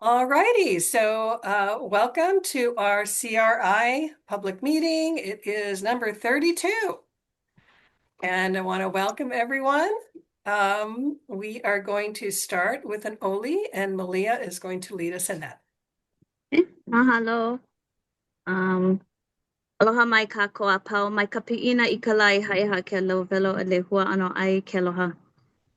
All righty, so welcome to our CRI public meeting. It is number 32. And I want to welcome everyone. We are going to start with an Oli, and Malia is going to lead us in that. Mahalo. Aloha mai ka koa pau mai ka piina I ka lai haiha ke lovelo e le hua ano ai ke aloha.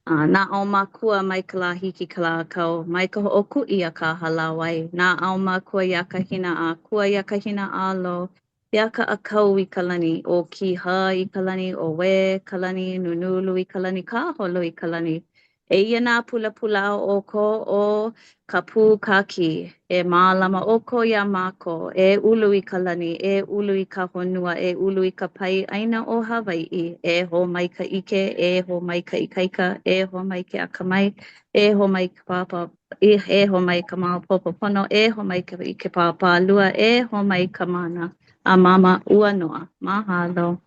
Nā au makua mai ka la hiki ka la kau mai ka hoʻokuʻi a ka halawai. Nā au makua ia ka hina a kua ia ka hina a lo. Ia ka akau I ka lani o kiha I ka lani o we ka lani nunulu I ka lani ka holo I ka lani. E ia nā pula pula o ko o ka pū kaki. E mālama o ko ia māko. E ulu I ka lani, e ulu I ka honua, e ulu I ka pai aina o Hawaii. E ho mai ka ike, e ho mai ka ikaika, e ho mai ke akamai, e ho mai ka papa, e ho mai ka maopopo pono, e ho mai ka ike papa lua, e ho mai ka mana. A mama ua noa. Mahalo.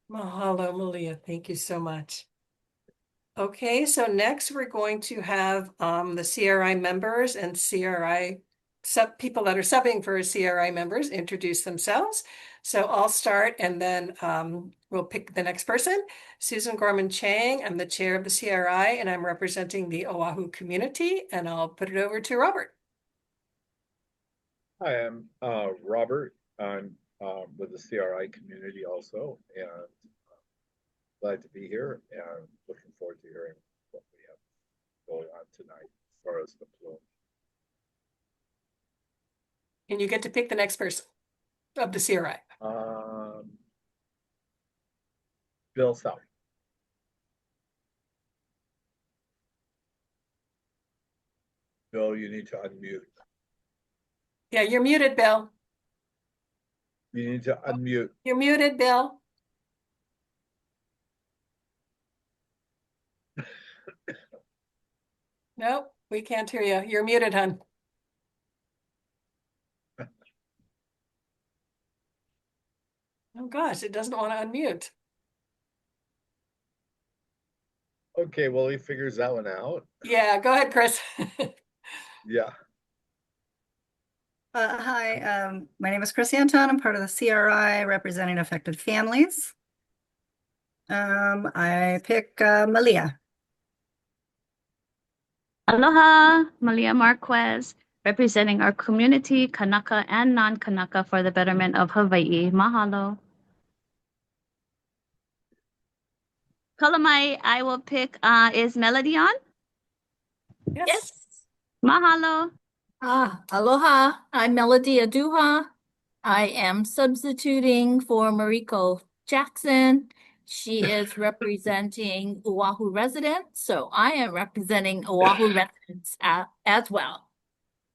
Mahalo, Malia. Thank you so much. Okay, so next we're going to have the CRI members and CRI people that are subbing for CRI members introduce themselves. So I'll start and then we'll pick the next person. Susan Gorman Chang, I'm the chair of the CRI and I'm representing the Oahu community, and I'll put it over to Robert. Hi, I'm Robert. I'm with the CRI community also, and glad to be here and looking forward to hearing what we have going on tonight as far as the plume. And you get to pick the next person of the CRI. Bill South. Bill, you need to unmute. Yeah, you're muted, Bill. You need to unmute. You're muted, Bill. Nope, we can't hear you. You're muted, hon. Oh gosh, it doesn't want to unmute. Okay, well, he figures that one out. Yeah, go ahead, Chris. Yeah. Hi, my name is Chris Anton. I'm part of the CRI representing affected families. I pick Malia. Aloha, Malia Marquez, representing our community, Kanaka and non-Kanaka for the betterment of Hawaii. Mahalo. Kalamai, I will pick, is Melody on? Yes. Mahalo. Aloha, I'm Melody Aduha. I am substituting for Mariko Jackson. She is representing Oahu residents, so I am representing Oahu residents as well.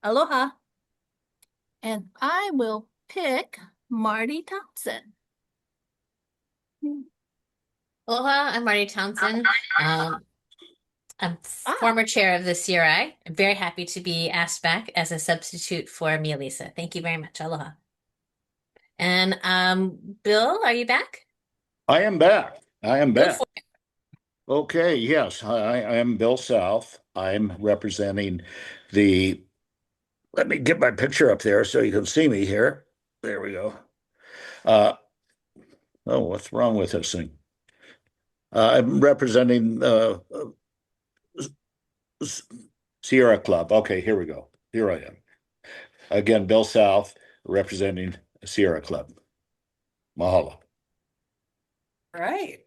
Aloha. And I will pick Marty Thompson. Aloha, I'm Marty Townsend. I'm former chair of the CRI. I'm very happy to be asked back as a substitute for Mia Lisa. Thank you very much. Aloha. And Bill, are you back? I am back. Go for it. Okay, yes, I am Bill South. I'm representing let me get my picture up there so you can see me here. There we go. Oh, what's wrong with this thing? I'm representing Sierra Club. Okay, here we go. Here I am. Again, Bill South, representing Sierra Club. Mahalo. All right.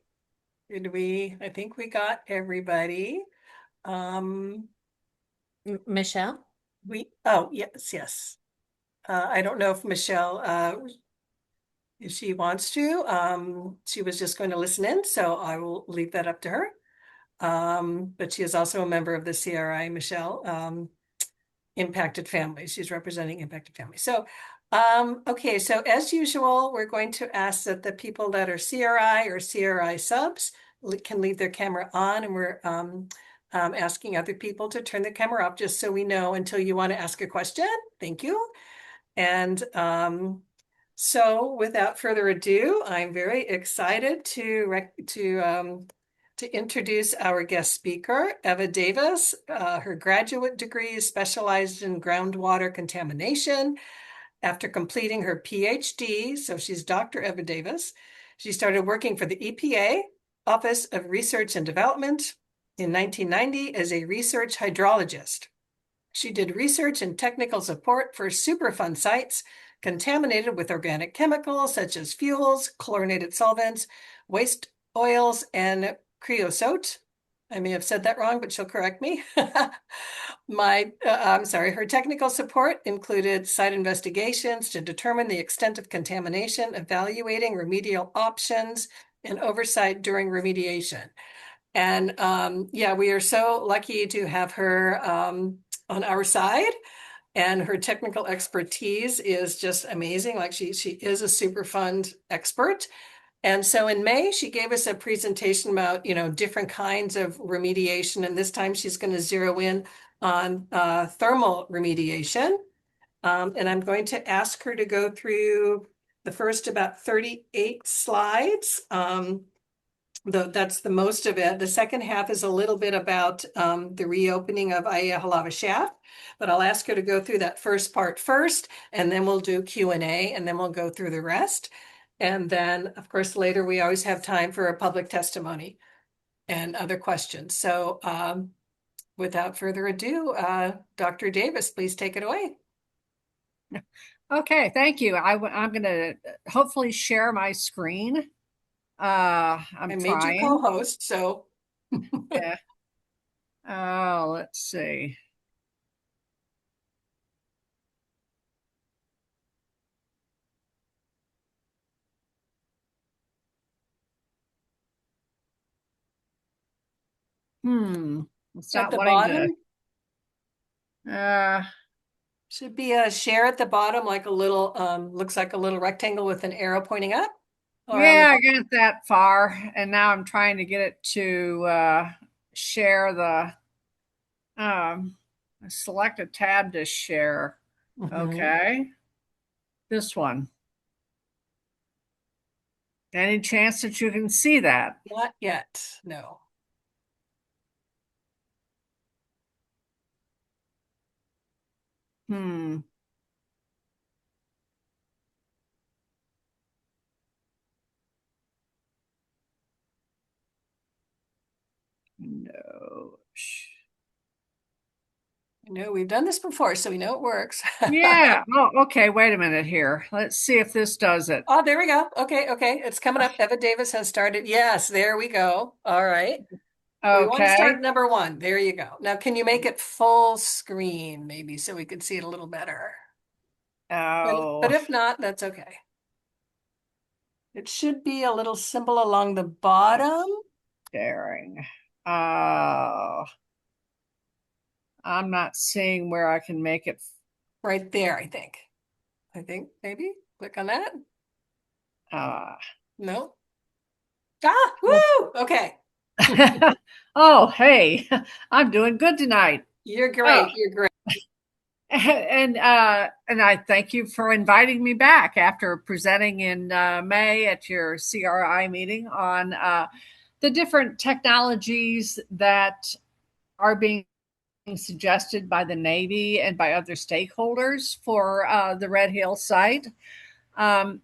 I think we got everybody. Michelle? Yes. I don't know if Michelle, if she wants to. She was just going to listen in, so I will leave that up to her. But she is also a member of the CRI, Michelle, Impacted Families. She's representing Impacted Families. So, okay, so as usual, we're going to ask that the people that are CRI or CRI subs can leave their camera on, and we're asking other people to turn the camera off just so we know until you want to ask a question. Thank you. And so without further ado, I'm very excited to to introduce our guest speaker, Eva Davis. Her graduate degree is specialized in groundwater contamination. After completing her PhD, so she's Dr. Eva Davis, she started working for the EPA, Office of Research and Development, in 1990 as a research hydrologist. She did research and technical support for Superfund sites contaminated with organic chemicals such as fuels, chlorinated solvents, waste oils, and creosote. I may have said that wrong, but she'll correct me. I'm sorry, her technical support included site investigations to determine the extent of contamination, evaluating remedial options, and oversight during remediation. And yeah, we are so lucky to have her on our side. And her technical expertise is just amazing. Like she is a Superfund expert. And so in May, she gave us a presentation about, different kinds of remediation. And this time she's going to zero in on thermal remediation. And I'm going to ask her to go through the first about 38 slides. That's the most of it. The second half is a little bit about the reopening of Aiea Halava Shaft, but I'll ask her to go through that first part first, and then we'll do Q&A, and then we'll go through the rest. And then, of course, later we always have time for a public testimony and other questions. So without further ado, Dr. Davis, please take it away. Okay, thank you. I'm going to hopefully share my screen. I I'm made you trying. co-host, so. Yeah. Let's see. It's At not the wanting bottom, to. should be a share at the bottom, like a little, looks like a little rectangle with an arrow pointing up. Or Yeah, I got that far, and now I'm trying to get it to share the. Select a tab to share. Okay, this one. Any chance that you can see that? Not yet, no. Hmm. No. No, we've done this before, so we know it works. Yeah. Oh, okay. Wait a minute here. Let's see if this does it. Oh, there we go. Okay, it's coming up. Eva Davis has started. Yes, there we go. All right. We want to Okay. start number one. There you go. Now, can you make it full screen, maybe, so we could see it a little better? But Oh, if not, that's okay. It should be a little symbol along the bottom. sharing. Oh, I'm not seeing where I can make it. Right there, I think. Maybe click on that. No. Ah, woo! Okay. Oh, hey, I'm doing good tonight. You're great. You're great. And I thank you for inviting me back after presenting in May at your CRI meeting on the different technologies that are being suggested by the Navy and by other stakeholders for the Red Hill site. And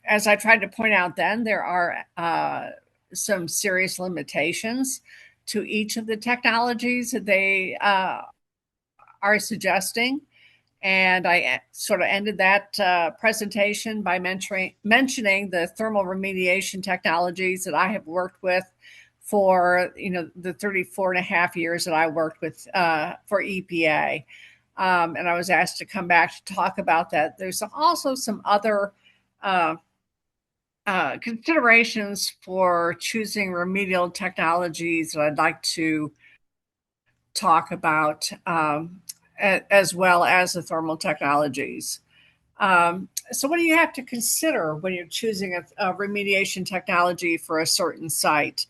as I tried to point out then, there are some serious limitations to each of the technologies that they are suggesting. And I sort of ended that presentation by mentioning the thermal remediation technologies that I have worked with for the 34 and a half years that I worked with for EPA. And I was asked to come back to talk about that. There's also some other considerations for choosing remedial technologies that I'd like to talk about, as well as the thermal technologies. So what do you have to consider when you're choosing a remediation technology for a certain site?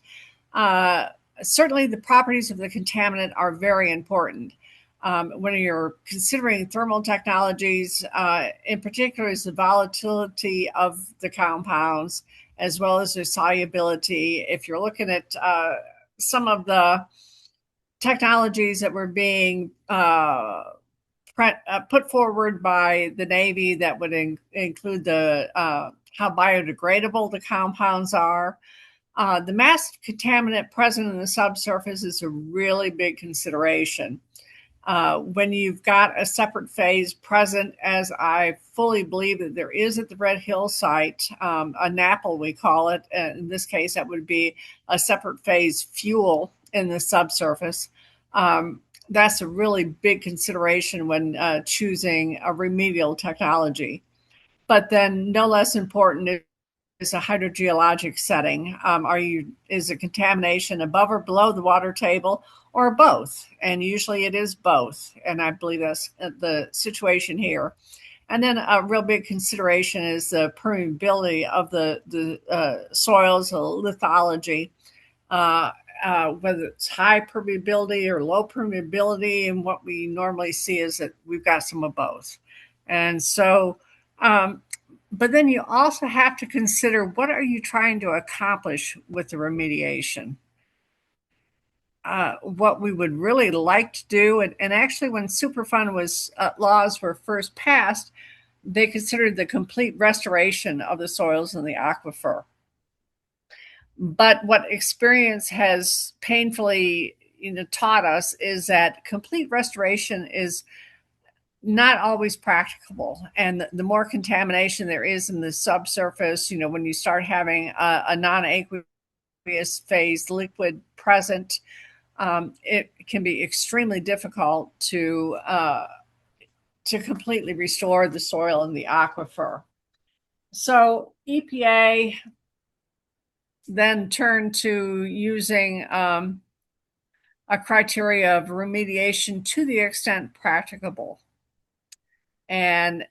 Certainly the properties of the contaminant are very important. When you're considering thermal technologies, in particular, is the volatility of the compounds as well as their solubility. If you're looking at some of the technologies that were being put forward by the Navy that would include the how biodegradable the compounds are. The mass contaminant present in the subsurface is a really big consideration. When you've got a separate phase present, as I fully believe that there is at the Red Hill site, a NAPL we call it. In this case, that would be a separate phase fuel in the subsurface. That's a really big consideration when choosing a remedial technology. But then no less important is a hydrogeologic setting. Is a contamination above or below the water table, or both? And usually it is both. And I believe that's the situation here. And then a real big consideration is the permeability of the soils, the lithology, whether it's high permeability or low permeability. And what we normally see is that we've got some of both. And so, but then you also have to consider, what are you trying to accomplish with the remediation? What we would really like to do, and actually when Superfund laws were first passed, they considered the complete restoration of the soils and the aquifer. But what experience has painfully taught us is that complete restoration is not always practicable. And the more contamination there is in the subsurface, when you start having a non-aqueous phase liquid present, it can be extremely difficult to completely restore the soil and the aquifer. So EPA then turned to using a criteria of remediation to the extent practicable. And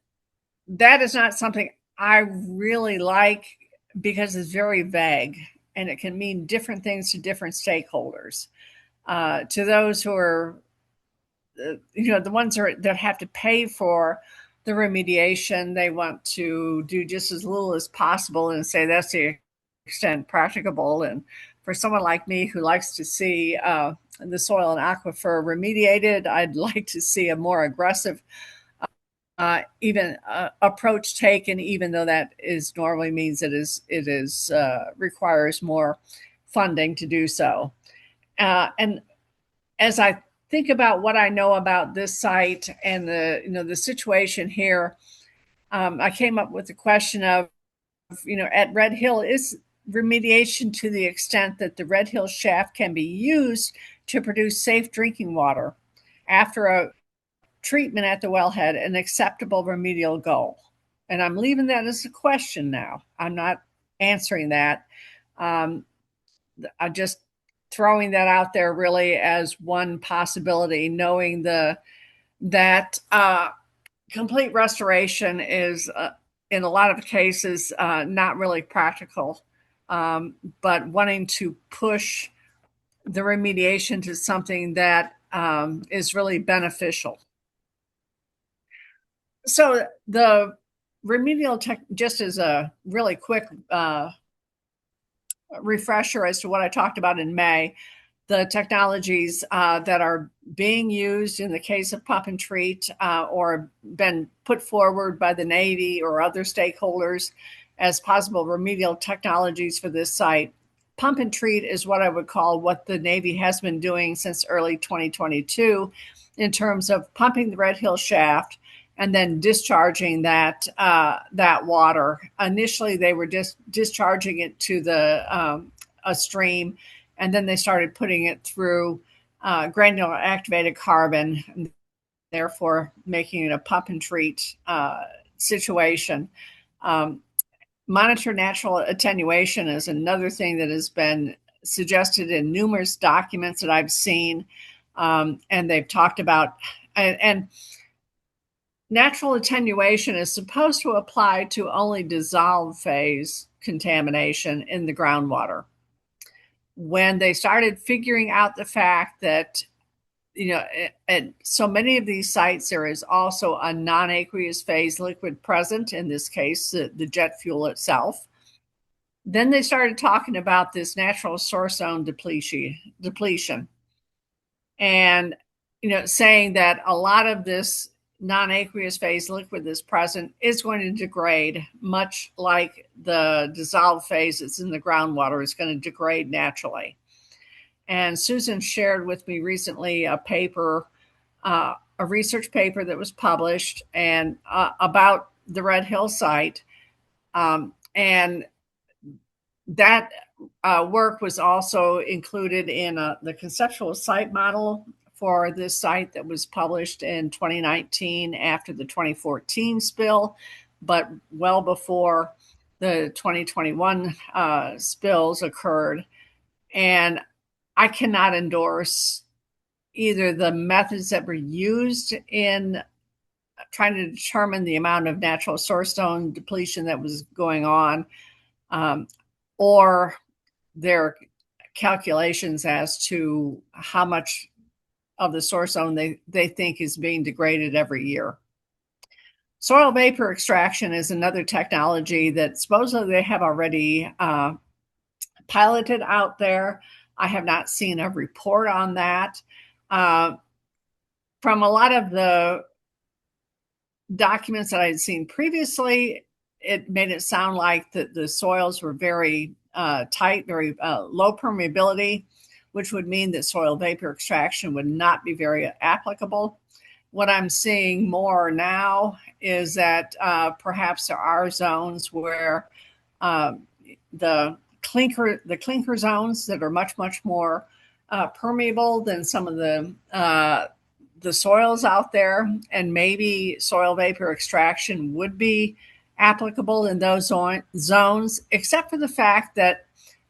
that is not something I really like, because it's very vague and it can mean different things to different stakeholders. To those who are, the ones that have to pay for the remediation, they want to do just as little as possible and say that's the extent practicable. And for someone like me who likes to see the soil and aquifer remediated, I'd like to see a more aggressive approach taken, even though that normally means it is requires more funding to do so. And as I think about what I know about this site and the situation here, I came up with the question of, at Red Hill, is remediation to the extent that the Red Hill shaft can be used to produce safe drinking water after a treatment at the wellhead an acceptable remedial goal? And I'm leaving that as a question now. I'm not answering that. I'm just throwing that out there really as one possibility, knowing that complete restoration is in a lot of cases not really practical, but wanting to push the remediation to something that is really beneficial. So the remedial tech, just as a really quick refresher as to what I talked about in May, the technologies that are being used in the case of pump and treat or been put forward by the Navy or other stakeholders as possible remedial technologies for this site. Pump and treat is what I would call what the Navy has been doing since early 2022 in terms of pumping the Red Hill shaft and then discharging that water. Initially, they were just discharging it to a stream, and then they started putting it through granular activated carbon, and therefore making it a pump and treat situation. Monitor natural attenuation is another thing that has been suggested in numerous documents that I've seen, and they've talked about, and natural attenuation is supposed to apply to only dissolved phase contamination in the groundwater. When they started figuring out the fact that, at so many of these sites, there is also a non-aqueous phase liquid present, in this case, the jet fuel itself, Then they started talking about this natural source zone depletion. And, saying that a lot of this non-aqueous phase liquid that's present is going to degrade, much like the dissolved phase that's in the groundwater is going to degrade naturally. And Susan shared with me recently a paper, a research paper that was published and about the Red Hill site. And that work was also included in the conceptual site model for this site that was published in 2019 after the 2014 spill, but well before the 2021 spills occurred. And I cannot endorse either the methods that were used in trying to determine the amount of natural source zone depletion that was going on, or their calculations as to how much of the source zone they think is being degraded every year. Soil vapor extraction is another technology that supposedly they have already piloted out there. I have not seen a report on that. From a lot of the documents that I had seen previously, it made it sound like the soils were very tight, very low permeability, which would mean that soil vapor extraction would not be very applicable. What I'm seeing more now is that perhaps there are zones where the clinker zones that are much, much more permeable than some of the soils out there, and maybe soil vapor extraction would be applicable in those zones, except for the fact that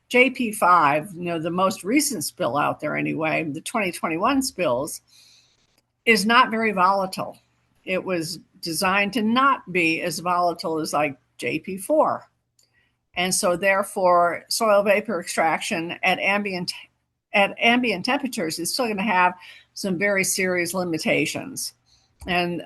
JP5, the most recent spill out there anyway, the 2021 spills, is not very volatile. It was designed to not be as volatile as like JP4. And so therefore, soil vapor extraction at ambient temperatures is still going to have some very serious limitations. And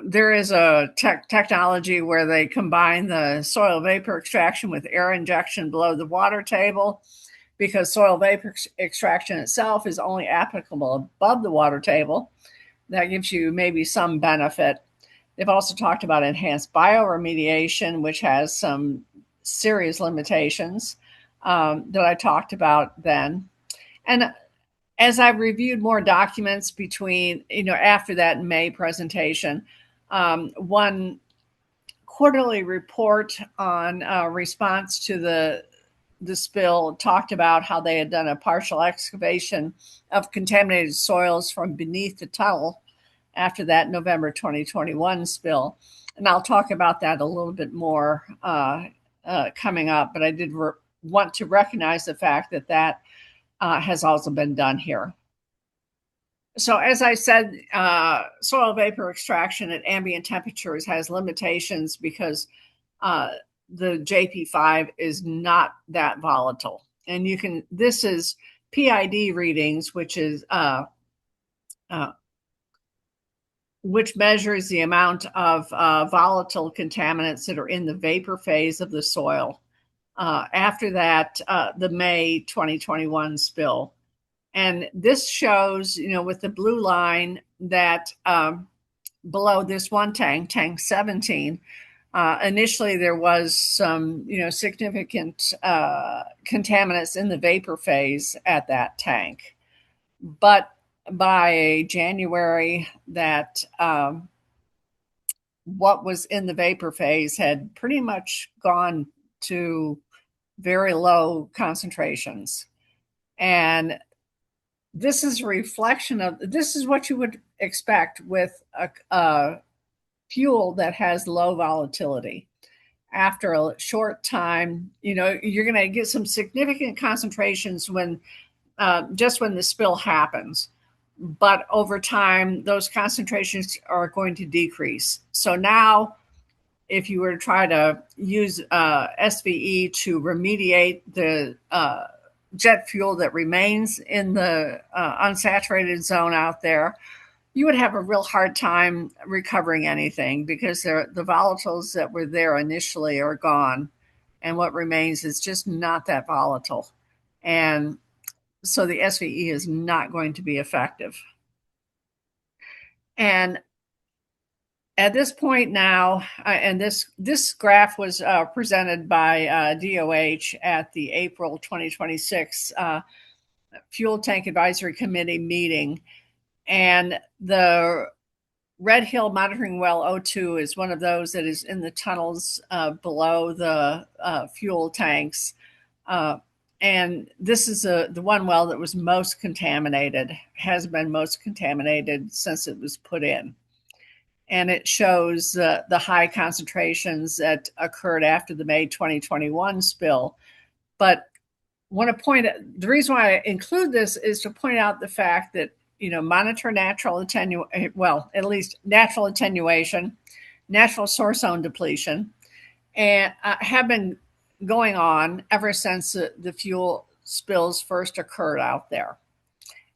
there is a technology where they combine the soil vapor extraction with air injection below the water table, because soil vapor extraction itself is only applicable above the water table. That gives you maybe some benefit. They've also talked about enhanced bioremediation, which has some serious limitations that I talked about then. And as I've reviewed more documents between, after that May presentation, one quarterly report on response to the spill talked about how they had done a partial excavation of contaminated soils from beneath the tunnel after that November 2021 spill. And I'll talk about that a little bit more coming up, but I did want to recognize the fact that has also been done here. So as I said, soil vapor extraction at ambient temperatures has limitations because the JP5 is not that volatile. And this is PID readings, which measures the amount of volatile contaminants that are in the vapor phase of the soil after that, the May 2021 spill. And this shows, with the blue line, that below this one tank 17, initially there was some, significant contaminants in the vapor phase at that tank. But by January, that what was in the vapor phase had pretty much gone to very low concentrations. And this is a reflection this is what you would expect with a fuel that has low volatility. After a short time, you're going to get some significant concentrations just when the spill happens. But over time, those concentrations are going to decrease. So now, if you were to try to use SVE to remediate the jet fuel that remains in the unsaturated zone out there, you would have a real hard time recovering anything because the volatiles that were there initially are gone. And what remains is just not that volatile. And so the SVE is not going to be effective. And at this point now, and this graph was presented by DOH at the April 2026 Fuel Tank Advisory Committee meeting. And the Red Hill Monitoring Well 02 is one of those that is in the tunnels below the fuel tanks. And this is the one well that was most contaminated, has been most contaminated since it was put in. And it shows the high concentrations that occurred after the May 2021 spill. But the reason why I include this is to point out the fact that, monitor at least natural attenuation, natural source zone depletion, and have been going on ever since the fuel spills first occurred out there.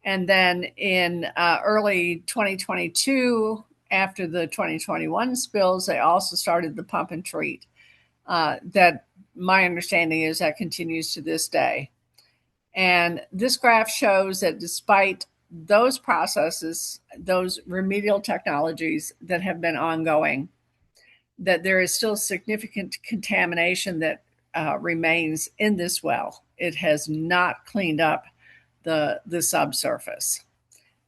And then in early 2022, after the 2021 spills, they also started the pump and treat. That my understanding is that continues to this day. And this graph shows that despite those processes, those remedial technologies that have been ongoing, that there is still significant contamination that remains in this well. It has not cleaned up the subsurface.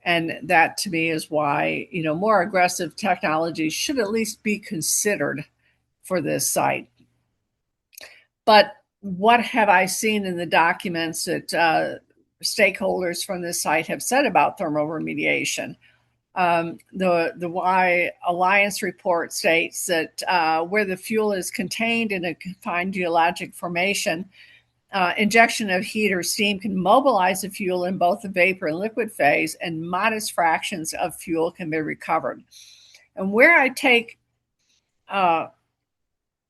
And that to me is why, more aggressive technologies should at least be considered for this site. But what have I seen in the documents that stakeholders from this site have said about thermal remediation? The Y Alliance report states that where the fuel is contained in a confined geologic formation, injection of heat or steam can mobilize the fuel in both the vapor and liquid phase, and modest fractions of fuel can be recovered. And where I take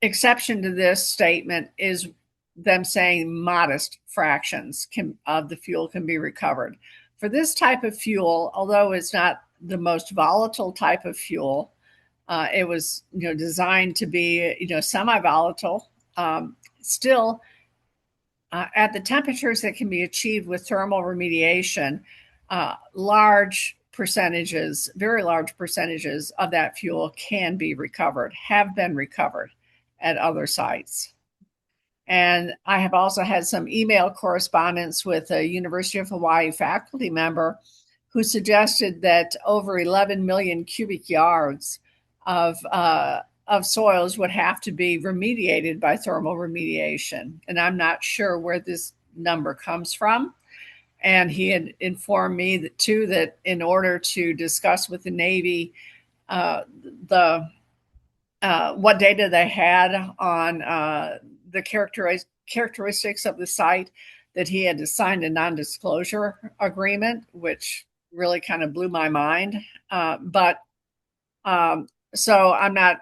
exception to this statement is them saying modest fractions of the fuel can be recovered. For this type of fuel, although it's not the most volatile type of fuel, it was designed to be semi-volatile. Still, at the temperatures that can be achieved with thermal remediation, large percentages, very large percentages of that fuel can be recovered, have been recovered at other sites. And I have also had some email correspondence with a University of Hawaii faculty member who suggested that over 11 million cubic yards of soils would have to be remediated by thermal remediation. And I'm not sure where this number comes from. And he had informed me that in order to discuss with the Navy what data they had on the characteristics of the site, that he had to sign a non-disclosure agreement, which really kind of blew my mind. So I'm not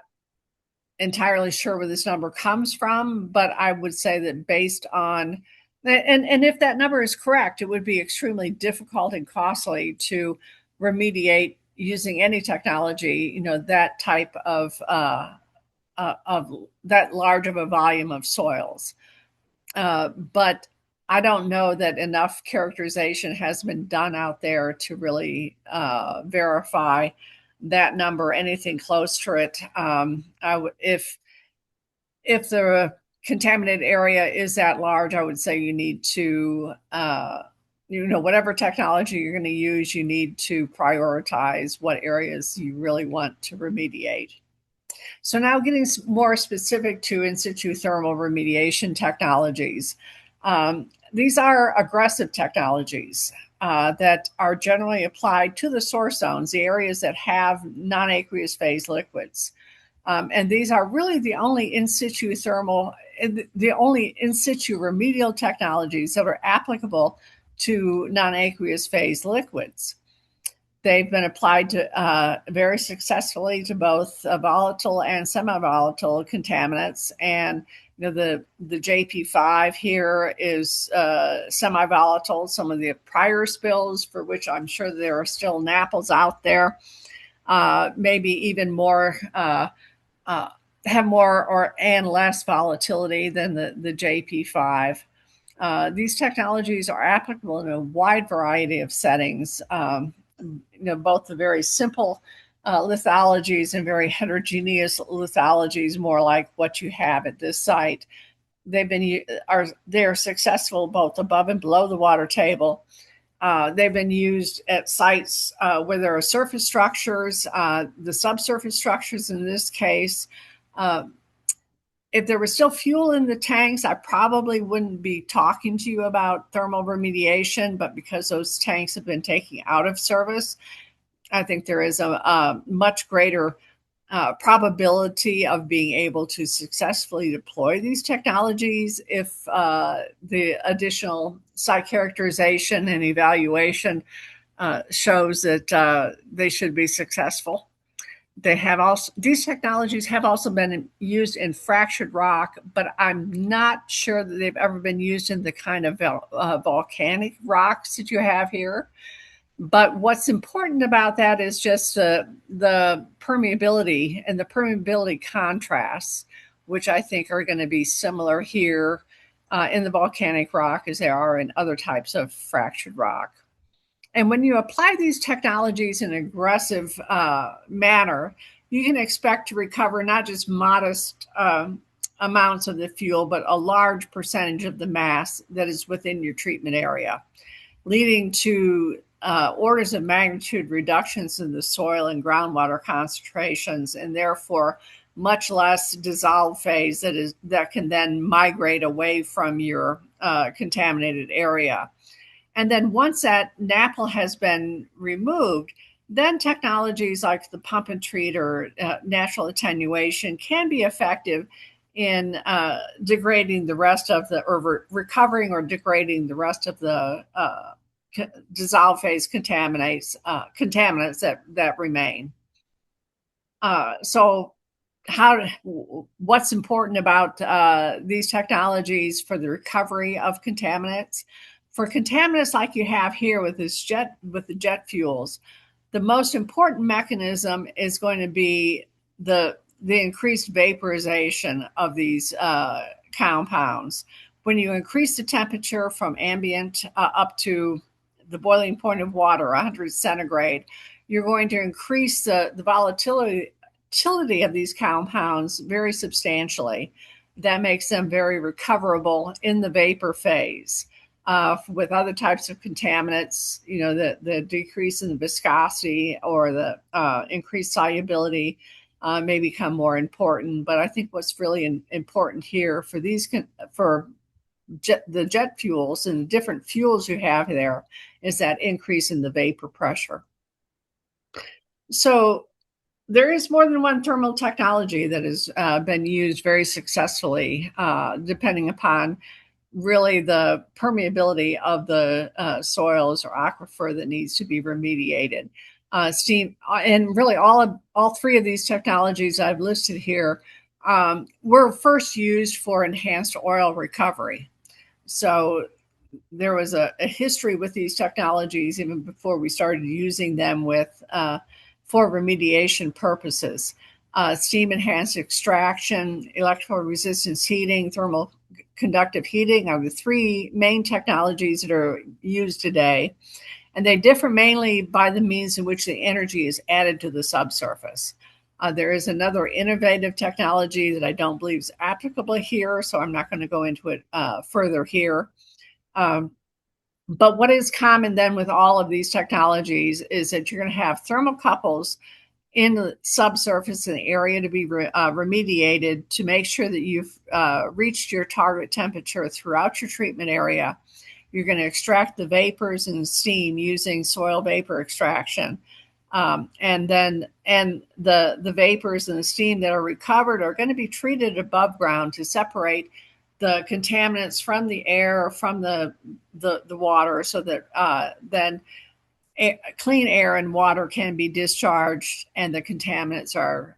entirely sure where this number comes from, but I would say that based on, and if that number is correct, it would be extremely difficult and costly to remediate using any technology, that type of that large of a volume of soils. But I don't know that enough characterization has been done out there to really verify that number, anything close to it. If the contaminated area is that large, I would say you need to, whatever technology you're going to use, you need to prioritize what areas you really want to remediate. So now getting more specific to in situ thermal remediation technologies. These are aggressive technologies that are generally applied to the source zones, the areas that have non-aqueous phase liquids. And these are really the only in situ remedial technologies that are applicable to non-aqueous phase liquids. They've been applied to very successfully to both volatile and semi-volatile contaminants, and The JP5 here is semi-volatile. Some of the prior spills, for which I'm sure there are still NAPLs out there, maybe even more have more and less volatility than the JP5. These technologies are applicable in a wide variety of settings. Both the very simple lithologies and very heterogeneous lithologies, more like what you have at this site. They're successful both above and below the water table. They've been used at sites where there are surface structures, the subsurface structures in this case. If there was still fuel in the tanks, I probably wouldn't be talking to you about thermal remediation, but because those tanks have been taken out of service, I think there is a much greater probability of being able to successfully deploy these technologies if the additional site characterization and evaluation shows that they should be successful. These technologies have also been used in fractured rock, but I'm not sure that they've ever been used in the kind of volcanic rocks that you have here. But what's important about that is just the permeability and the permeability contrasts, which I think are going to be similar here in the volcanic rock as they are in other types of fractured rock. And when you apply these technologies in an aggressive manner, you can expect to recover not just modest amounts of the fuel, but a large percentage of the mass that is within your treatment area, leading to orders of magnitude reductions in the soil and groundwater concentrations, and therefore much less dissolved phase that can then migrate away from your contaminated area. And then once that NAPL has been removed, then technologies like the pump and treat or natural attenuation can be effective in degrading the rest of recovering or degrading the rest of the dissolved phase contaminants that remain. So what's important about these technologies for the recovery of contaminants? For contaminants like you have here with the jet fuels, the most important mechanism is going to be the increased vaporization of these compounds. When you increase the temperature from ambient up to the boiling point of water, 100 centigrade, you're going to increase the volatility of these compounds very substantially. That makes them very recoverable in the vapor phase. With other types of contaminants, the decrease in the viscosity or the increased solubility may become more important. But I think what's really important here for the jet fuels and the different fuels you have there is that increase in the vapor pressure. So there is more than one thermal technology that has been used very successfully, depending upon really the permeability of the soils or aquifer that needs to be remediated. Steam, and really all three of these technologies I've listed here were first used for enhanced oil recovery. So there was a history with these technologies even before we started using them for remediation purposes. Steam enhanced extraction, electrical resistance heating, thermal conductive heating are the three main technologies that are used today. And they differ mainly by the means in which the energy is added to the subsurface. There is another innovative technology that I don't believe is applicable here, so I'm not going to go into it further here. But what is common then with all of these technologies is that you're going to have thermocouples in the subsurface in the area to be remediated to make sure that you've reached your target temperature throughout your treatment area. You're going to extract the vapors and steam using soil vapor extraction. And the vapors and the steam that are recovered are going to be treated above ground to separate the contaminants from the air, from the water, so that then clean air and water can be discharged and the contaminants are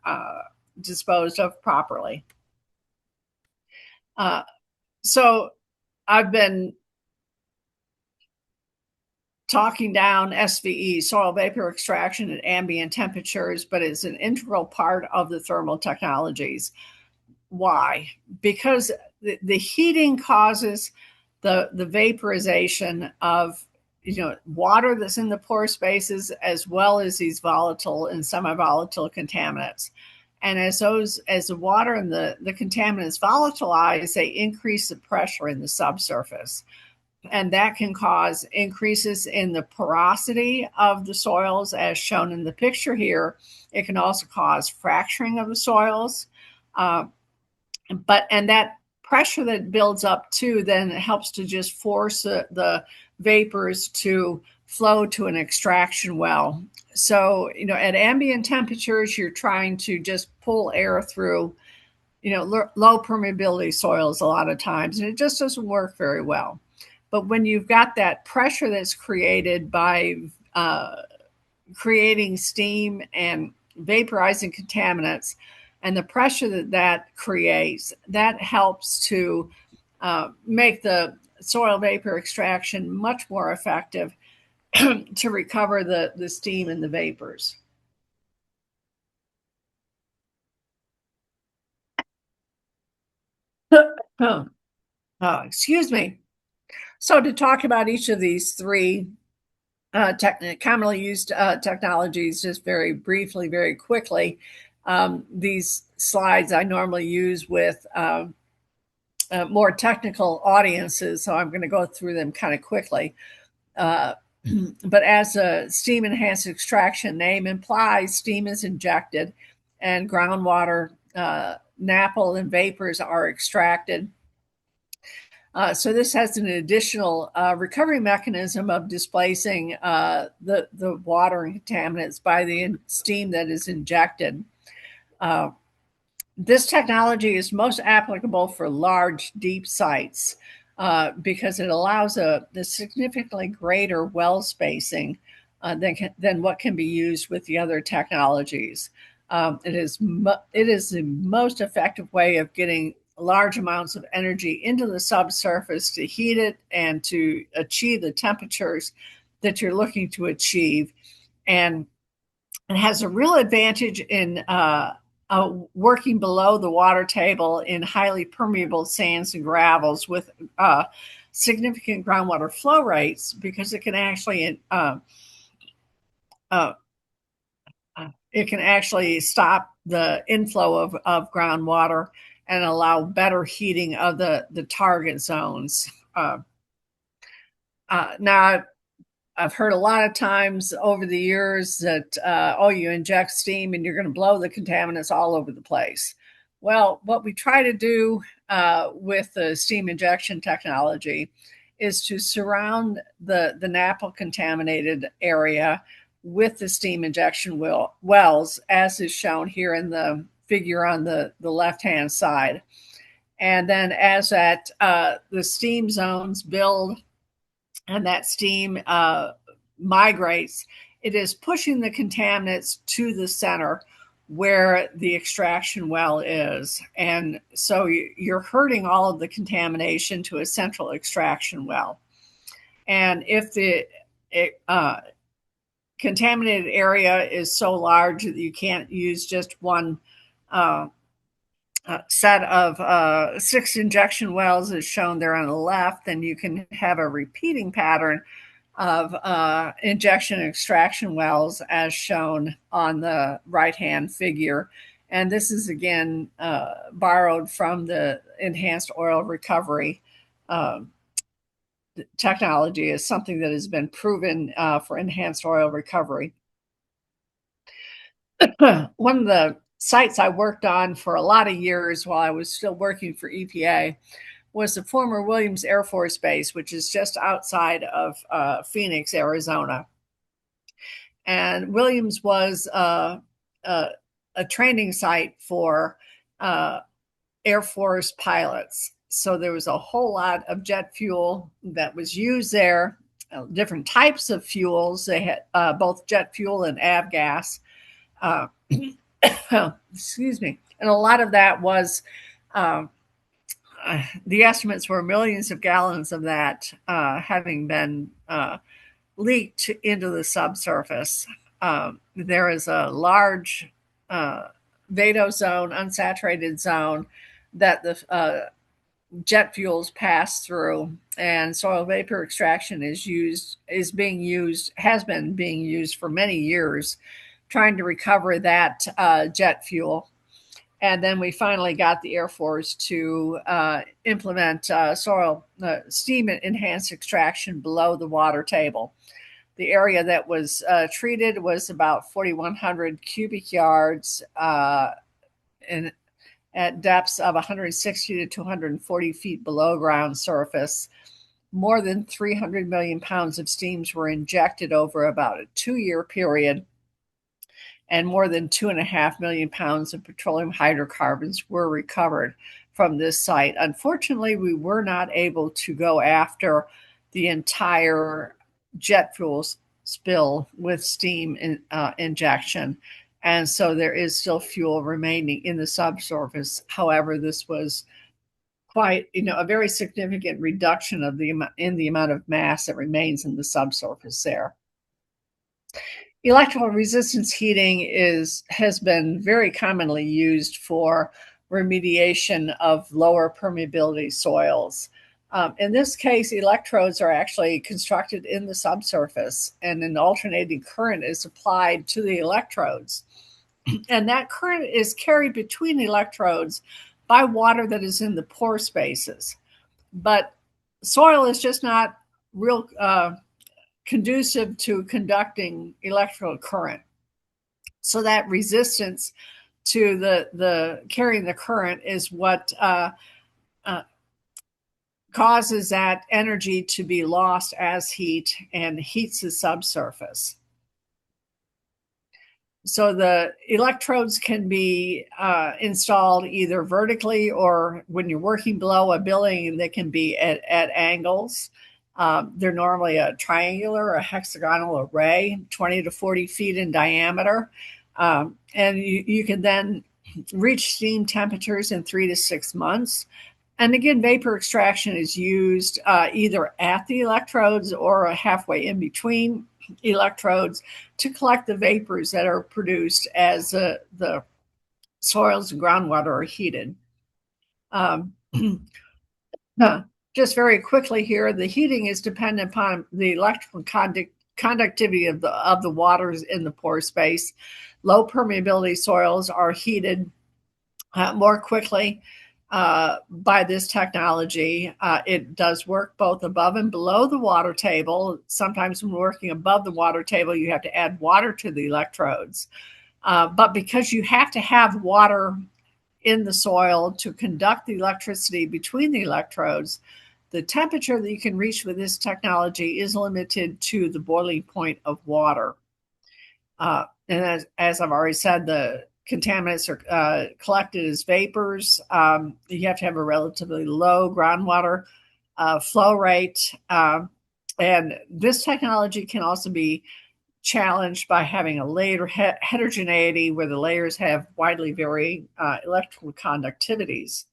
disposed of properly. So I've been talking down SVE, soil vapor extraction at ambient temperatures, but it's an integral part of the thermal technologies. Why? Because the heating causes the vaporization of water that's in the pore spaces, as well as these volatile and semi-volatile contaminants. And as the water and the contaminants volatilize, they increase the pressure in the subsurface. And that can cause increases in the porosity of the soils, as shown in the picture here. It can also cause fracturing of the soils. And that pressure that builds up too then helps to just force the vapors to flow to an extraction well. So, at ambient temperatures, you're trying to just pull air through, low permeability soils a lot of times, and it just doesn't work very well. But when you've got that pressure that's created by creating steam and vaporizing contaminants, and the pressure that creates, that helps to make the soil vapor extraction much more effective to recover the steam and the vapors. Excuse me. So to talk about each of these three commonly used technologies, just very briefly, very quickly, these slides I normally use with more technical audiences, so I'm going to go through them kind of quickly. But as a steam enhanced extraction name implies, steam is injected and groundwater, NAPL, and vapors are extracted. So this has an additional recovery mechanism of displacing the water and contaminants by the steam that is injected. This technology is most applicable for large, deep sites because it allows a significantly greater well spacing than what can be used with the other technologies. It is the most effective way of getting large amounts of energy into the subsurface to heat it and to achieve the temperatures that you're looking to achieve. And it has a real advantage in working below the water table in highly permeable sands and gravels with significant groundwater flow rates, because it can actually stop the inflow of groundwater and allow better heating of the target zones. Now, I've heard a lot of times over the years that, you inject steam and you're going to blow the contaminants all over the place. Well, what we try to do with the steam injection technology is to surround the NAPL contaminated area with the steam injection wells, as is shown here in the figure on the left-hand side. And then as the steam zones build and that steam migrates, it is pushing the contaminants to the center where the extraction well is. And so you're herding all of the contamination to a central extraction well. And if the contaminated area is so large that you can't use just one set of 6 injection wells as shown there on the left, then you can have a repeating pattern of injection and extraction wells as shown on the right-hand figure. And this is again borrowed from the enhanced oil recovery technology as something that has been proven for enhanced oil recovery. One of the sites I worked on for a lot of years while I was still working for EPA was the former Williams Air Force Base, which is just outside of Phoenix, Arizona. And Williams was a training site for Air Force pilots. So there was a whole lot of jet fuel that was used there, different types of fuels. They had both jet fuel and avgas. Excuse me. And a lot of that was the estimates were millions of gallons of that having been leaked into the subsurface. There is a large vadose zone, unsaturated zone that the jet fuels pass through, and soil vapor extraction has been being used for many years, trying to recover that jet fuel. And then we finally got the Air Force to implement soil steam enhanced extraction below the water table. The area that was treated was about 4,100 cubic yards at depths of 160 to 240 feet below ground surface. More than 300 million pounds of steams were injected over about a 2-year period, and more than 2.5 million pounds of petroleum hydrocarbons were recovered from this site. Unfortunately, we were not able to go after the entire jet fuel spill with steam injection. And so there is still fuel remaining in the subsurface. However, this was quite, a very significant reduction of the amount of mass that remains in the subsurface there. Electrical resistance heating has been very commonly used for remediation of lower permeability soils. In this case, electrodes are actually constructed in the subsurface, and an alternating current is applied to the electrodes. And that current is carried between electrodes by water that is in the pore spaces. But soil is just not real conducive to conducting electrical current. So that resistance to the carrying the current is what causes that energy to be lost as heat and heats the subsurface. So the electrodes can be installed either vertically, or when you're working below a building, they can be at angles. They're normally a triangular or a hexagonal array, 20 to 40 feet in diameter. And you can then reach steam temperatures in 3 to 6 months. And again, vapor extraction is used either at the electrodes or halfway in between electrodes to collect the vapors that are produced as the soils and groundwater are heated. Just very quickly here, the heating is dependent upon the electrical conductivity of the waters in the pore space. Low permeability soils are heated more quickly by this technology. It does work both above and below the water table. Sometimes when working above the water table, you have to add water to the electrodes. But because you have to have water in the soil to conduct the electricity between the electrodes, the temperature that you can reach with this technology is limited to the boiling point of water. And as I've already said, the contaminants are collected as vapors. You have to have a relatively low groundwater flow rate. And this technology can also be challenged by having a layer heterogeneity where the layers have widely varying electrical conductivities.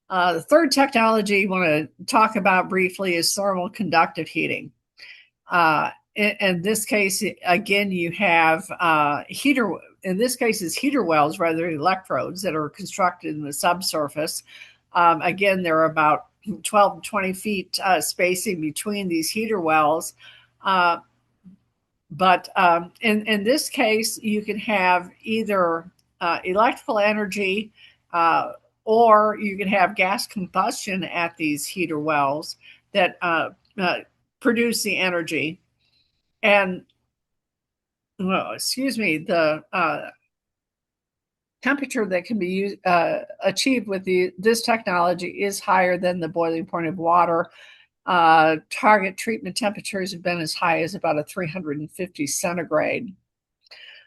The third technology I want to talk about briefly is thermal conductive heating. In this case, again, you have heater. In this case, it's heater wells rather than electrodes that are constructed in the subsurface. Again, there are about 12 to 20 feet spacing between these heater wells. But in this case, you can have either electrical energy or you can have gas combustion at these heater wells that produce the energy. And, the temperature that can be achieved with this technology is higher than the boiling point of water. Target treatment temperatures have been as high as about 350 centigrade.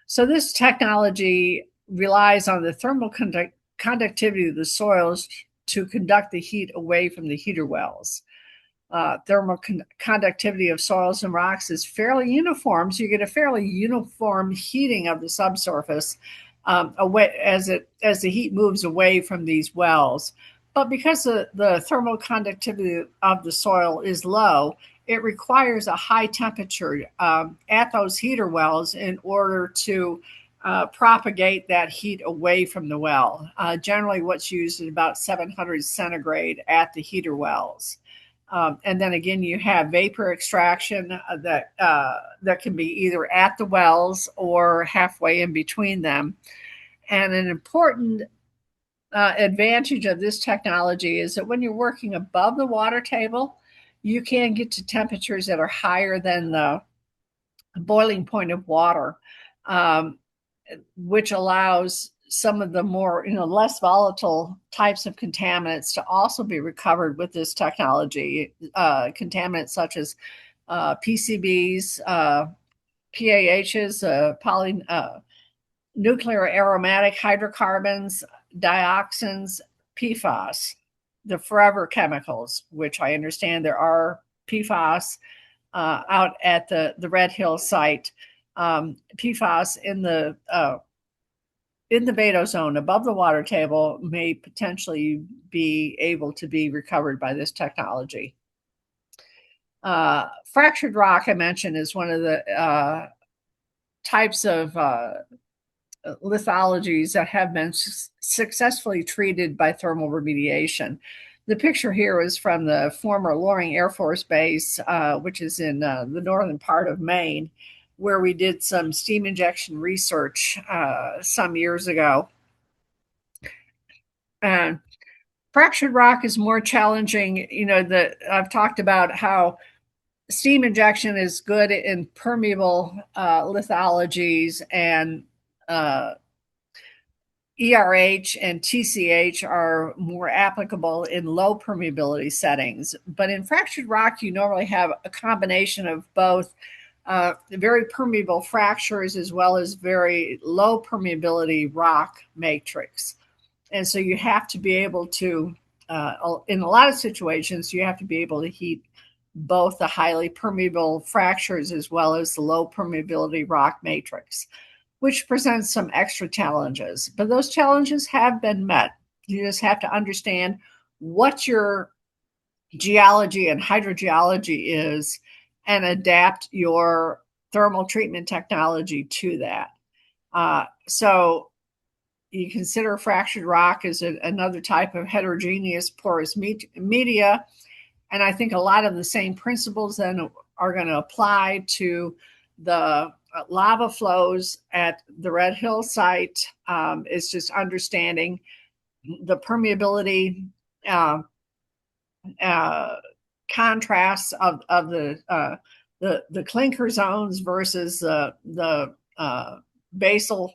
So this technology relies on the thermal conductivity of the soils to conduct the heat away from the heater wells. Thermal conductivity of soils and rocks is fairly uniform, so you get a fairly uniform heating of the subsurface away as the heat moves away from these wells. But because the thermal conductivity of the soil is low, it requires a high temperature at those heater wells in order to propagate that heat away from the well. Generally, what's used is about 700 centigrade at the heater wells. And then again, you have vapor extraction that can be either at the wells or halfway in between them. And an important advantage of this technology is that when you're working above the water table, you can get to temperatures that are higher than the boiling point of water, which allows some of the more, less volatile types of contaminants to also be recovered with this technology. Contaminants such as PCBs, PAHs, nuclear aromatic hydrocarbons, dioxins, PFAS, the forever chemicals, which I understand there are PFAS out at the Red Hill site. PFAS in the Beto zone above the water table may potentially be able to be recovered by this technology. Fractured rock, I mentioned, is one of the types of lithologies that have been successfully treated by thermal remediation. The picture here is from the former Loring Air Force Base, which is in the northern part of Maine, where we did some steam injection research some years ago. And fractured rock is more challenging. I've talked about how steam injection is good in permeable lithologies, and ERH and TCH are more applicable in low permeability settings. But in fractured rock, you normally have a combination of both very permeable fractures as well as very low permeability rock matrix. And so you have to be able to, in a lot of situations, you have to be able to heat both the highly permeable fractures as well as the low permeability rock matrix, which presents some extra challenges. But those challenges have been met. You just have to understand what your geology and hydrogeology is and adapt your thermal treatment technology to that. So you consider fractured rock as another type of heterogeneous porous media. And I think a lot of the same principles then are going to apply to the lava flows at the Red Hill site. Is just understanding the permeability contrasts of the clinker zones versus the basal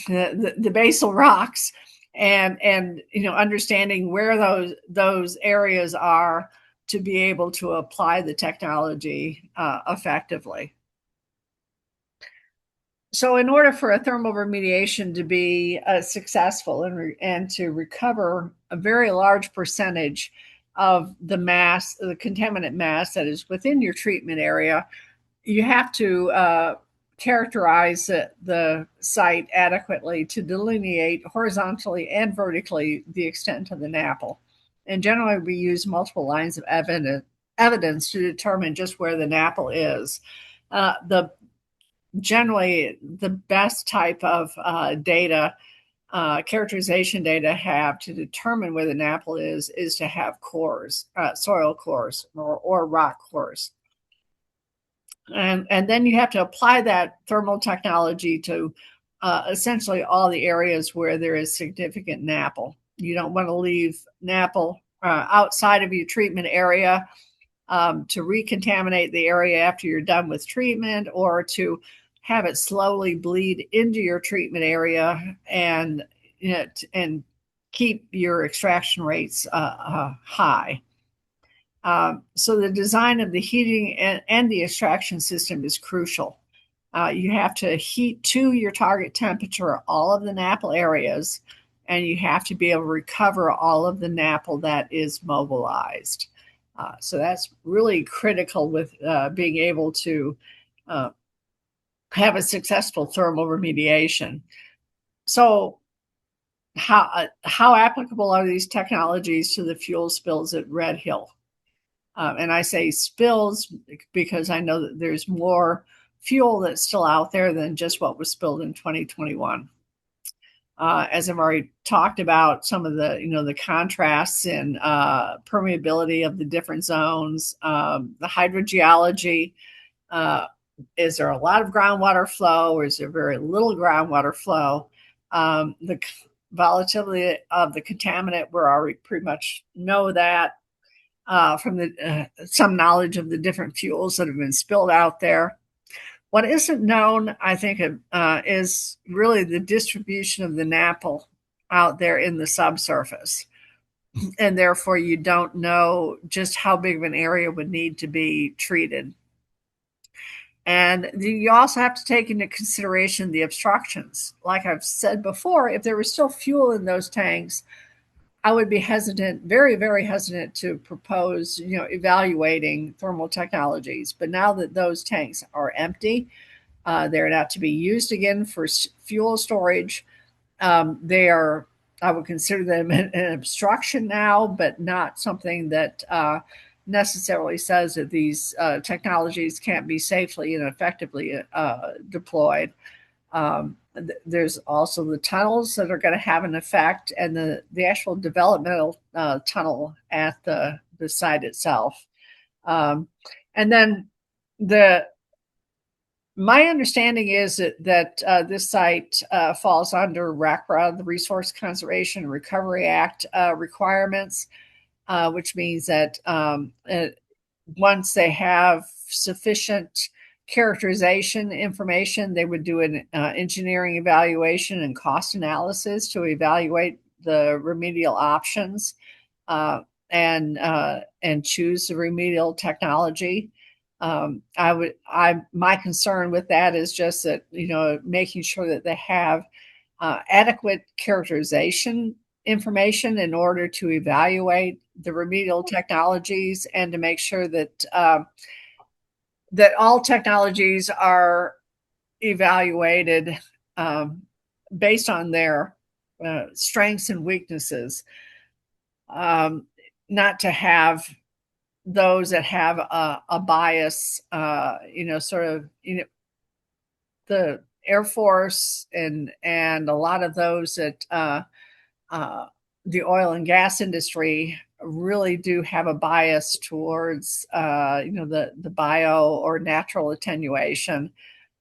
the basal rocks, and understanding where those areas are to be able to apply the technology effectively. So in order for a thermal remediation to be successful and to recover a very large percentage of the mass, the contaminant mass that is within your treatment area, you have to characterize the site adequately to delineate horizontally and vertically the extent of the NAPL. And generally, we use multiple lines of evidence to determine just where the NAPL is. Generally, the best type of data, characterization data have to determine where the NAPL is to have cores, soil cores or rock cores. And then you have to apply that thermal technology to essentially all the areas where there is significant NAPL. You don't want to leave NAPL outside of your treatment area to recontaminate the area after you're done with treatment, or to have it slowly bleed into your treatment area and keep your extraction rates high. So the design of the heating and the extraction system is crucial. You have to heat to your target temperature all of the NAPL areas, and you have to be able to recover all of the NAPL that is mobilized. So that's really critical with being able to have a successful thermal remediation. So how applicable are these technologies to the fuel spills at Red Hill? And I say spills because I know that there's more fuel that's still out there than just what was spilled in 2021. As I've already talked about, some of the the contrasts in permeability of the different zones, the hydrogeology. Is there a lot of groundwater flow, or is there very little groundwater flow? The volatility of the contaminant, we already pretty much know that from the some knowledge of the different fuels that have been spilled out there. What isn't known, I think, is really the distribution of the NAPL out there in the subsurface. And therefore, you don't know just how big of an area would need to be treated. And you also have to take into consideration the obstructions. Like I've said before, if there was still fuel in those tanks, I would be hesitant, very, very hesitant to propose, evaluating thermal technologies. But now that those tanks are empty, they're not to be used again for fuel storage. They are, I would consider them an obstruction now, but not something that necessarily says that these technologies can't be safely and effectively deployed. There's also the tunnels that are going to have an effect, and the actual developmental tunnel at the site itself. And then my understanding is that this site falls under RCRA, the Resource Conservation and Recovery Act requirements, which means that once they have sufficient characterization information, they would do an engineering evaluation and cost analysis to evaluate the remedial options and choose the remedial technology. My concern with that is just that, making sure that they have adequate characterization information in order to evaluate the remedial technologies, and to make sure that that all technologies are evaluated based on their strengths and weaknesses. Not to have those that have a bias, the Air Force and a lot of those that the oil and gas industry really do have a bias towards, the bio or natural attenuation.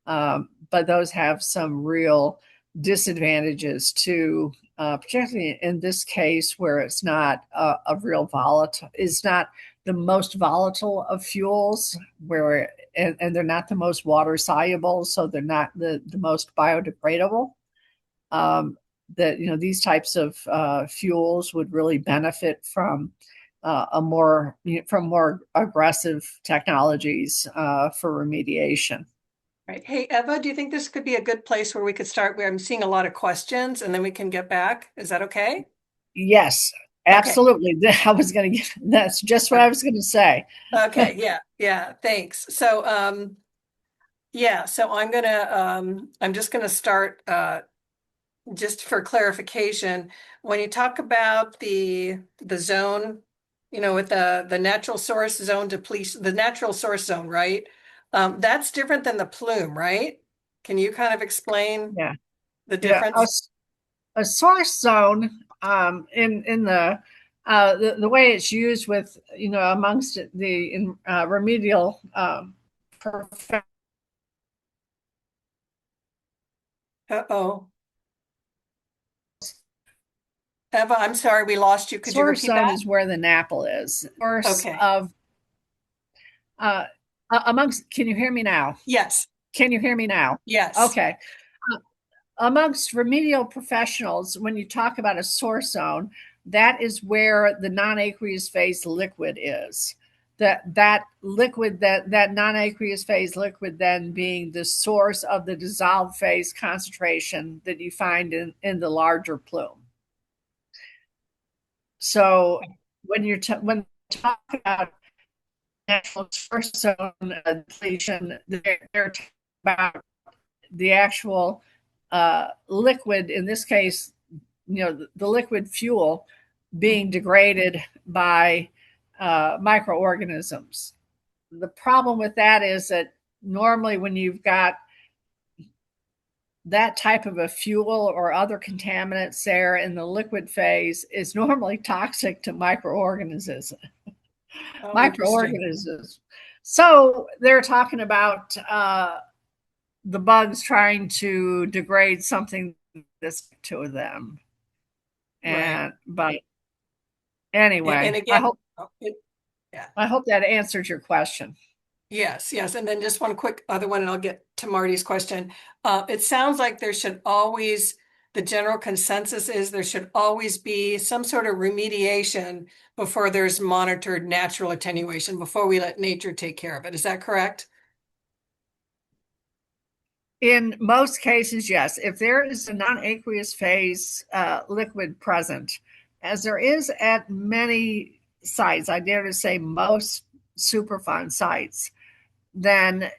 But those have some real disadvantages too, particularly in this case where it's not a real volatile, it's not the most volatile of fuels, and they're not the most water soluble, so they're not the most biodegradable. That these types of fuels would really benefit from more aggressive technologies for remediation. Right. Hey, Eva, do you think this could be a good place where we could start, where I'm seeing a lot of questions, and then we can get back? Is that okay? Yes, absolutely. Okay. That's just what I was going to say. Okay. Yeah. Thanks. So, so I'm just gonna start, just for clarification, when you talk about the zone, with the natural source zone depletion, the natural source zone, right? That's different than the plume, right? Can you kind of explain the difference? A source zone, in the way it's used with, amongst the remedial Uh-oh. Eva, I'm sorry, we lost you. Could you repeat that? Source zone is where the NAPL is. Source okay. of amongst, can you hear me now? Yes. Can you hear me now? Yes. Okay. Amongst remedial professionals, when you talk about a source zone, that is where the non-aqueous phase liquid is. That liquid, that non-aqueous phase liquid then being the source of the dissolved phase concentration that you find in the larger plume. So when you talk about natural source zone depletion, they're talking about the actual liquid, in this case, the liquid fuel being degraded by microorganisms. The problem with that is that normally when you've got that type of a fuel or other contaminants there in the liquid phase is normally toxic to microorganisms. Oh, interesting. Microorganisms. So they're talking about the bugs trying to degrade something that's to them. And but anyway, And again, yeah. I hope that answers your question. Yes, yes. And then just one quick other one, and I'll get to Marty's question. It sounds like there should always, the general consensus is there should always be some sort of remediation before there's monitored natural attenuation, before we let nature take care of it. Is that correct? In most cases, yes. If there is a non-aqueous phase liquid present, as there is at many sites, I dare to say most Superfund sites, then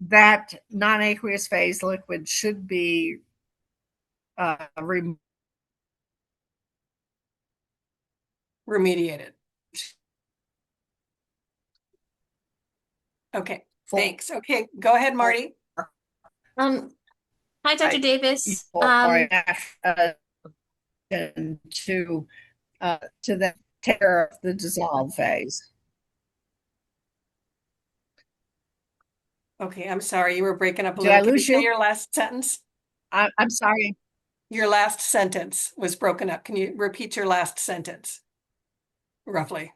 that non-aqueous phase liquid should be Remediated. Okay, thanks. Okay, go ahead, Marty. Hi, Dr. Davis. To the care of the dissolve phase. Okay, I'm sorry, you were breaking up a Did little. I Can you lose say you? your last sentence? I'm sorry. Your last sentence was broken up. Can you repeat your last sentence? Roughly.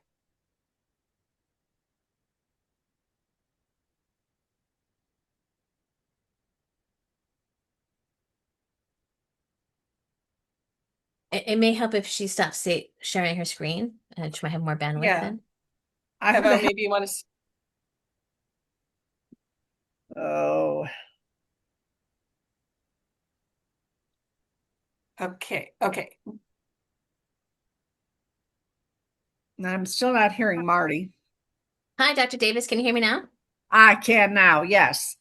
It may help if she stops sharing her screen, and she might have more bandwidth Yeah. then. Eva, maybe you want to. Oh. Okay. I'm still not hearing Marty. Hi, Dr. Davis. Can you hear me now? I can now, yes.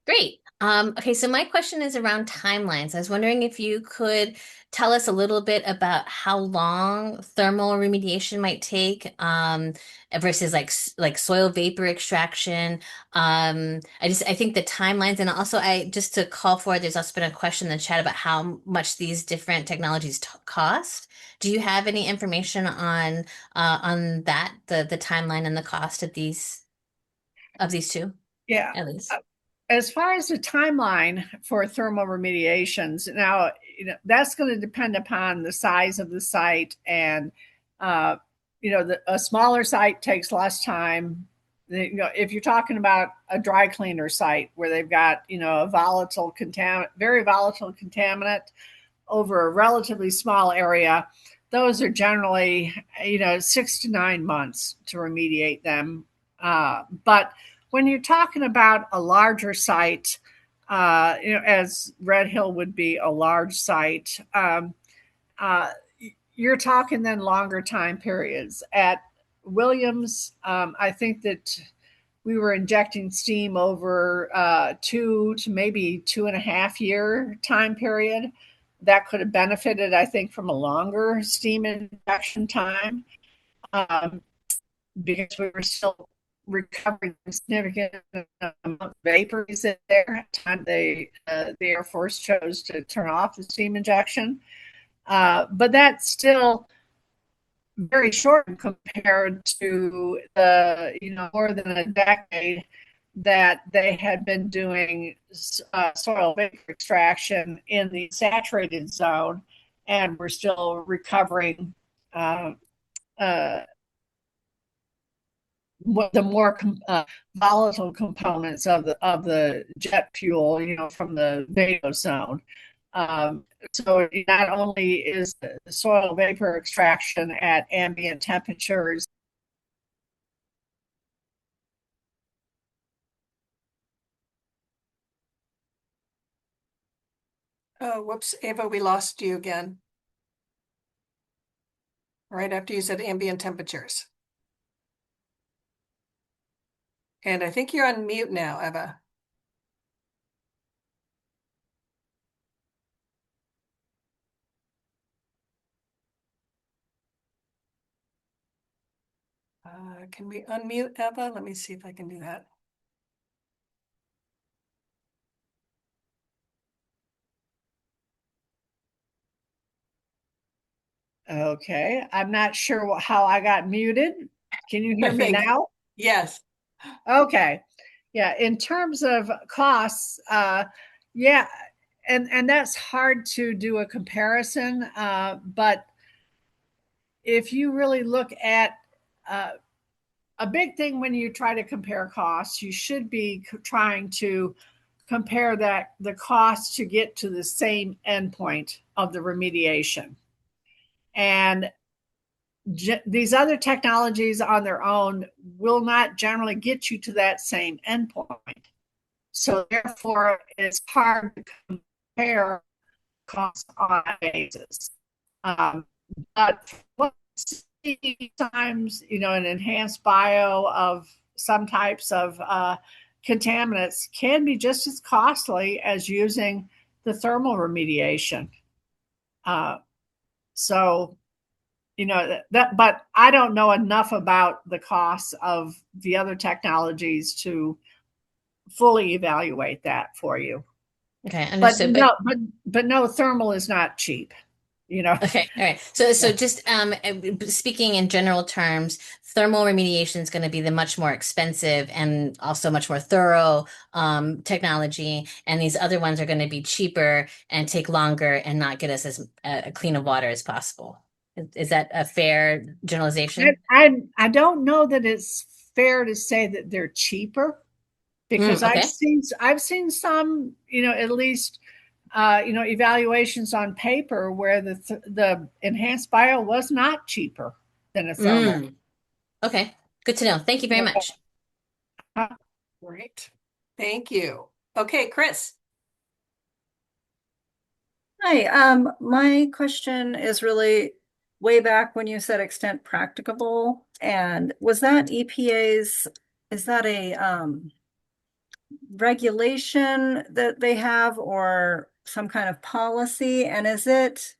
Great. Okay, so my question is around timelines. I was wondering if you could tell us a little bit about how long thermal remediation might take, versus like soil vapor extraction. I think the timelines, and also just to call for, there's also been a question in the chat about how much these different technologies cost. Do you have any information on that, the timeline and the cost of these two? Yeah. At least. As far as the timeline for thermal remediations, now that's going to depend upon the size of the site, and a smaller site takes less time. If you're talking about a dry cleaner site where they've got a very volatile contaminant over a relatively small area, those are generally 6 to 9 months to remediate them. But when you're talking about a larger site, as Red Hill would be a large site, you're talking then longer time periods. At Williams, I think that we were injecting steam over 2 to maybe 2.5 year time period. That could have benefited, I think, from a longer steam injection time, because we were still recovering significant amount of vapors in there at the time the Air Force chose to turn off the steam injection. But that's still very short compared to the more than a decade that they had been doing soil vapor extraction in the saturated zone, and we're still recovering the more volatile components of the jet fuel, from the VADO zone. So not only is the soil vapor extraction at ambient temperatures. Oh, whoops, Ava, we lost you again. Right after you said ambient temperatures. And I think you're on mute now, Eva. Can we unmute Eva? Let me see if I can do that. Okay, I'm not sure how I got muted. Can you hear I me think. now? Yes. Okay. Yeah, in terms of costs, yeah, and that's hard to do a comparison, but if you really look at a big thing when you try to compare costs, you should be trying to compare that the cost to get to the same endpoint of the remediation. And these other technologies on their own will not generally get you to that same endpoint. So therefore, it's hard to compare costs on that basis. But what sometimes, an enhanced bio of some types of contaminants can be just as costly as using the thermal remediation. So that, but I don't know enough about the costs of the other technologies to fully evaluate that for you. Okay, But understood. no, but no, thermal is not cheap. Okay, all right. So just speaking in general terms, thermal remediation is going to be the much more expensive and also much more thorough technology, and these other ones are going to be cheaper and take longer and not get us as clean of water as possible. Is that a fair generalization? I don't know that it's fair to say that they're cheaper because Okay. I've seen some, at least evaluations on paper where the enhanced bio was not cheaper than a thermal. Okay. Good to know. Thank you very much. Great. Thank you. Okay, Chris. Hi, my question is really way back when you said extent practicable, and was that EPA's, is that a regulation that they have or some kind of policy? And is it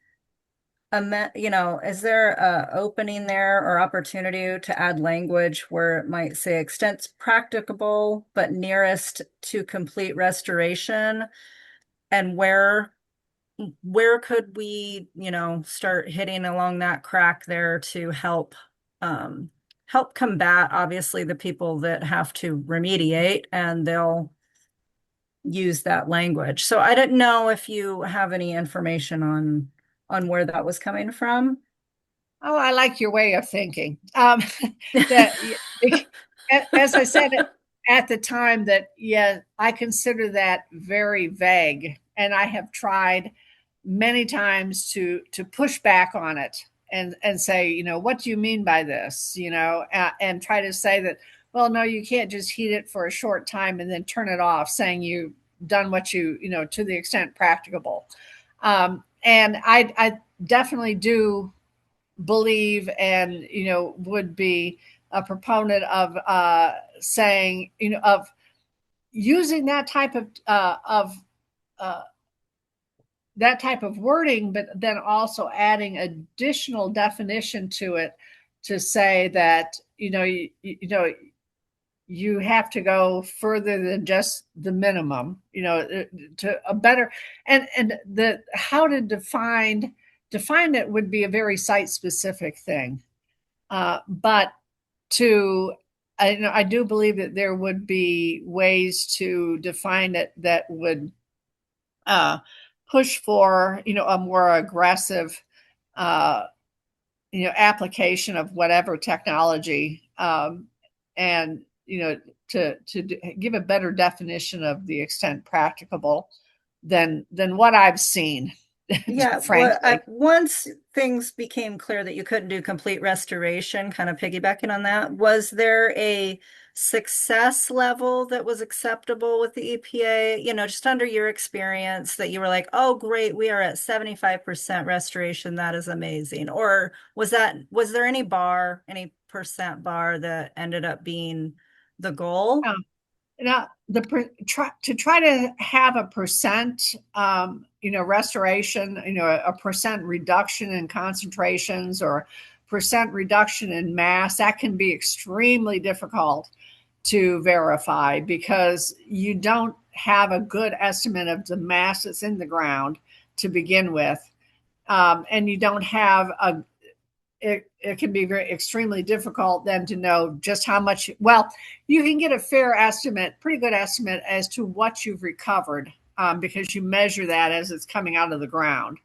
is there a opening there or opportunity to add language where it might say extent practicable but nearest to complete restoration? And where could we, start hitting along that crack there to help combat obviously the people that have to remediate and they'll use that language. So I didn't know if you have any information on where that was coming from. Oh, I like your way of thinking. That, as I said at the time, that yeah, I consider that very vague, and I have tried many times to push back on it and say, what do you mean by this? And try to say that, well, no, you can't just heat it for a short time and then turn it off, saying you've done what to the extent practicable. And I definitely do believe and would be a proponent of saying of using that type of uh, that type of wording, but then also adding additional definition to it to say that you have to go further than just the minimum, to a better and the how to define it would be a very site specific thing. But I do believe that there would be ways to define it that would push for a more aggressive application of whatever technology, and to give a better definition of the extent practicable than what I've seen. Yeah, Frankly. once things became clear that you couldn't do complete restoration, kind of piggybacking on that, was there a success level that was acceptable with the EPA? Just under your experience that you were like, oh, great, we are at 75% restoration. That is amazing. Or was there any percent bar that ended up being the goal? Now, to try to have a percent, restoration, a percent reduction in concentrations or percent reduction in mass, that can be extremely difficult to verify because you don't have a good estimate of the mass that's in the ground to begin with. And you don't have it can be very extremely difficult then to know just how much. Well, you can get a fair estimate, pretty good estimate as to what you've recovered because you measure that as it's coming out of the ground.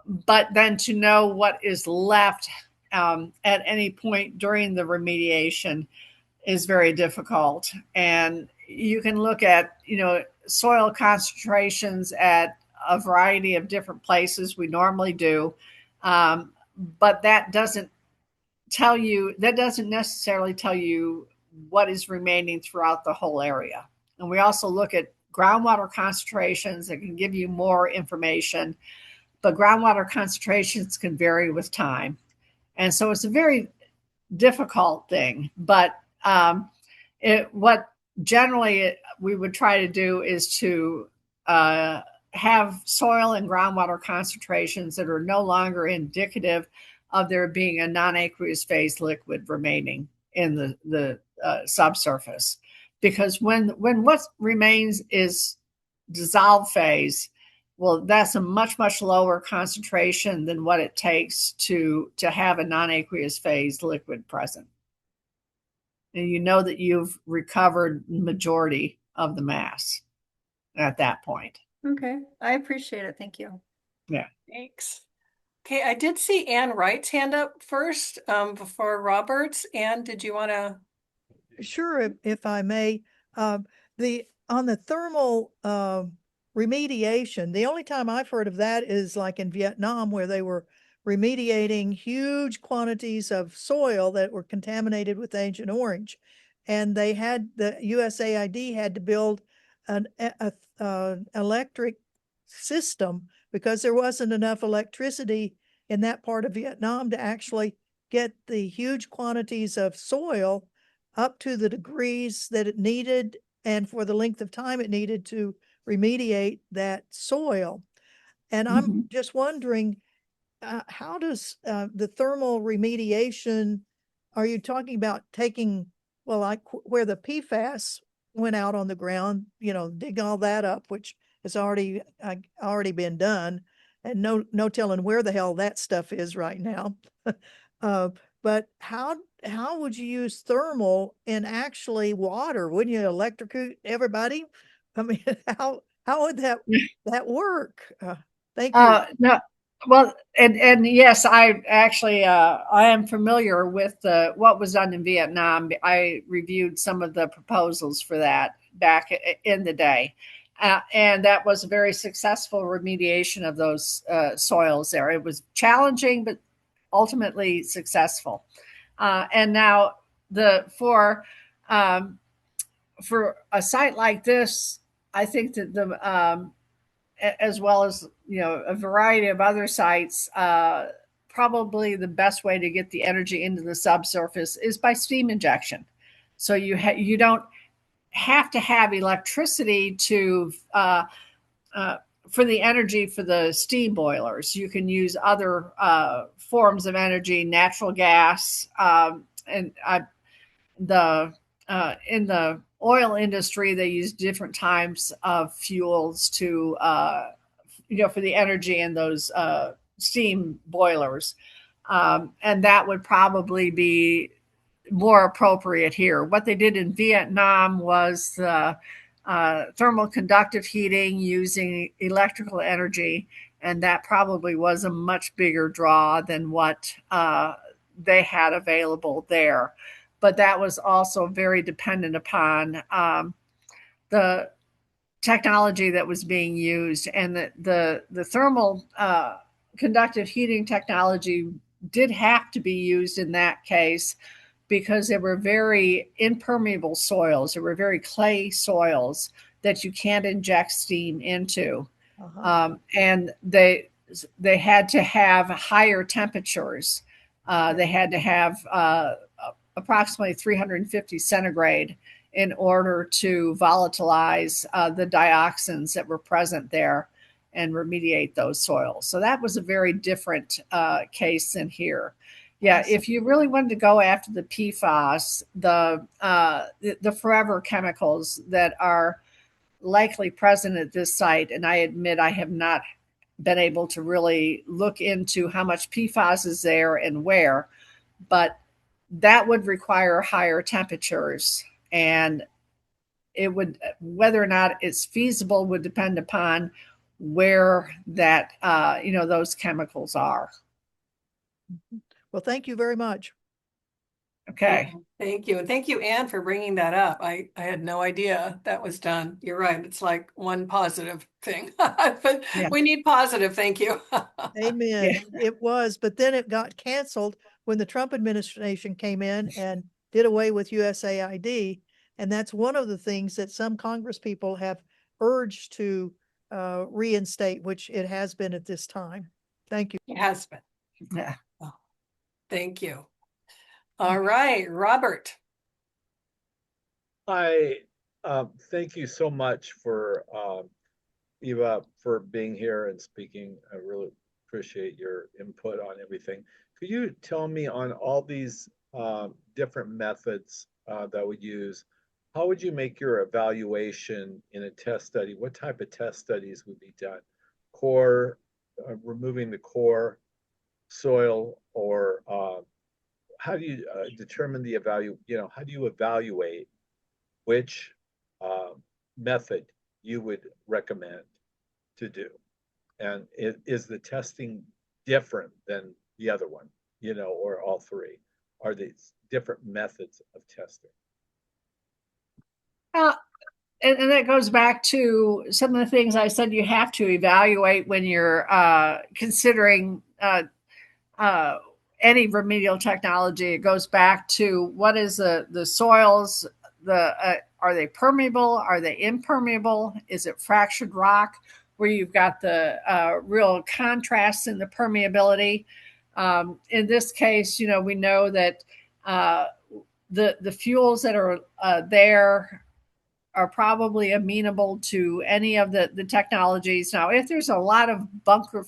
But then to know what is left at any point during the remediation is very difficult. And you can look at, soil concentrations at a variety of different places. We normally do. But that doesn't necessarily tell you what is remaining throughout the whole area. And we also look at groundwater concentrations that can give you more information, but groundwater concentrations can vary with time. And so it's a very difficult thing, but what generally we would try to do is to have soil and groundwater concentrations that are no longer indicative of there being a non-aqueous phase liquid remaining in the subsurface. Because when what remains is dissolved phase, well, that's a much, much lower concentration than what it takes to have a non-aqueous phase liquid present. And you know that you've recovered majority of the mass at that point. Okay, I appreciate it. Thank you. Yeah. Thanks. Okay, I did see Ann Wright's hand up first before Robert's. Ann, did you want to? Sure, if I may. On the thermal remediation, the only time I've heard of that is like in Vietnam, where they were remediating huge quantities of soil that were contaminated with Agent Orange, and the USAID had to build an electric system because there wasn't enough electricity in that part of Vietnam to actually get the huge quantities of soil up to the degrees that it needed and for the length of time it needed to remediate that soil. And I'm just wondering, how does the thermal remediation, are you talking about taking, well, like where the PFAS went out on the ground, dig all that up, which has already been done, and no telling where the hell that stuff is right now. But how would you use thermal in actually water? Wouldn't you electrocute everybody? I mean, how would that work? Thank you. No, well, and yes, I actually I am familiar with what was done in Vietnam. I reviewed some of the proposals for that back in the day, and that was a very successful remediation of those soils there. It was challenging, but ultimately successful. And now for a site like this, I think that as well as a variety of other sites, probably the best way to get the energy into the subsurface is by steam injection. So you don't have to have electricity to for the energy for the steam boilers. You can use other forms of energy, natural gas, and in the oil industry, they use different types of fuels to for the energy in those steam boilers, and that would probably be more appropriate here. What they did in Vietnam was thermal conductive heating using electrical energy, and that probably was a much bigger draw than what they had available there. But that was also very dependent upon the technology that was being used, and the thermal conductive heating technology did have to be used in that case because they were very impermeable soils. They were very clay soils that you can't inject steam into. And they had to have higher temperatures. They had to have approximately 350 centigrade in order to volatilize the dioxins that were present there and remediate those soils. So that was a very different case than here. Yeah, if you really wanted to go after the PFAS, the forever chemicals that are likely present at this site, and I admit I have not been able to really look into how much PFAS is there and where, but that would require higher temperatures, and it would, whether or not it's feasible would depend upon where that those chemicals are. Well, thank you very much. Okay. Thank you. And thank you, Anne, for bringing that up. I had no idea that was done. You're right. It's like one positive thing, but Yeah. we need positive. Thank you. Amen. Yeah. It was, but then it got canceled when the Trump administration came in and did away with USAID. And that's one of the things that some Congress people have urged to reinstate, which it has been at this time. Thank you. It has been. Yeah. Oh, thank you. All right, Robert. I thank you so much for Eva for being here and speaking. I really appreciate your input on everything. Could you tell me on all these different methods that we use, how would you make your evaluation in a test study? What type of test studies would be done? Core, removing the core, soil, or how do you determine the how do you evaluate which method you would recommend to do? And is the testing different than the other one, or all three? Are these different methods of testing? And that goes back to some of the things I said you have to evaluate when you're considering any remedial technology. It goes back to what is the soils, are they permeable? Are they impermeable? Is it fractured rock where you've got the real contrast in the permeability? In this case, we know that the fuels that are there are probably amenable to any of the technologies. Now, if there's a lot of bunker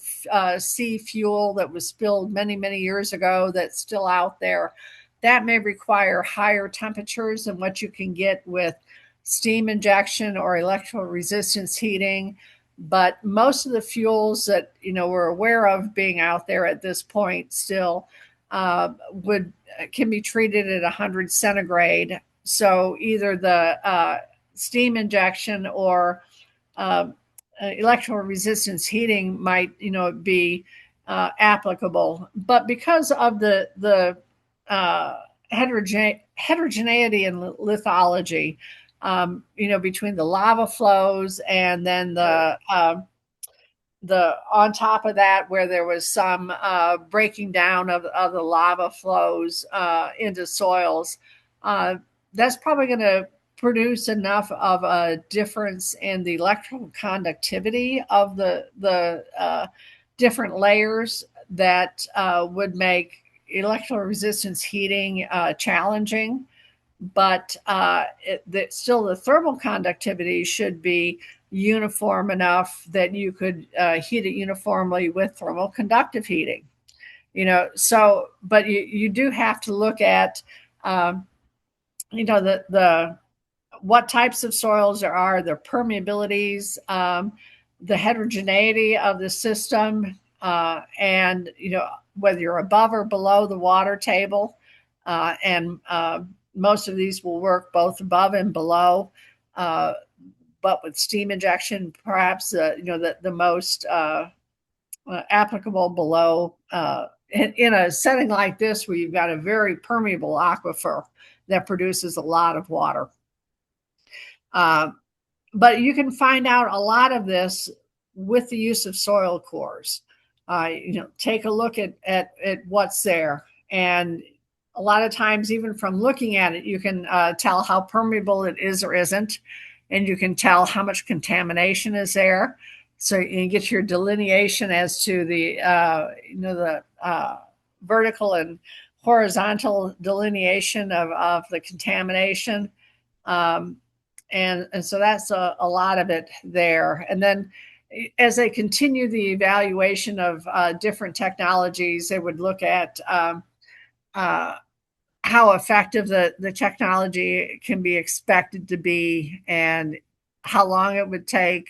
C fuel that was spilled many, many years ago that's still out there, that may require higher temperatures than what you can get with steam injection or electrical resistance heating. But most of the fuels that we're aware of being out there at this point still can be treated at 100 centigrade. So either the steam injection or electrical resistance heating might be applicable, but because of the heterogeneity in lithology, between the lava flows and then the on top of that, where there was some breaking down of the lava flows into soils, that's probably going to produce enough of a difference in the electrical conductivity of the different layers that would make electrical resistance heating challenging. But still the thermal conductivity should be uniform enough that you could heat it uniformly with thermal conductive heating. So, but you do have to look at the what types of soils there are, their permeabilities, the heterogeneity of the system, and whether you're above or below the water table. And most of these will work both above and below, but with steam injection, perhaps the most applicable below. In a setting like this, where you've got a very permeable aquifer that produces a lot of water. But you can find out a lot of this with the use of soil cores. Take a look at what's there. And a lot of times, even from looking at it, you can tell how permeable it is or isn't. And you can tell how much contamination is there. So you get your delineation as to the vertical and horizontal delineation of the contamination. And so that's a lot of it there. And then as they continue the evaluation of different technologies, they would look at how effective the technology can be expected to be, and how long it would take,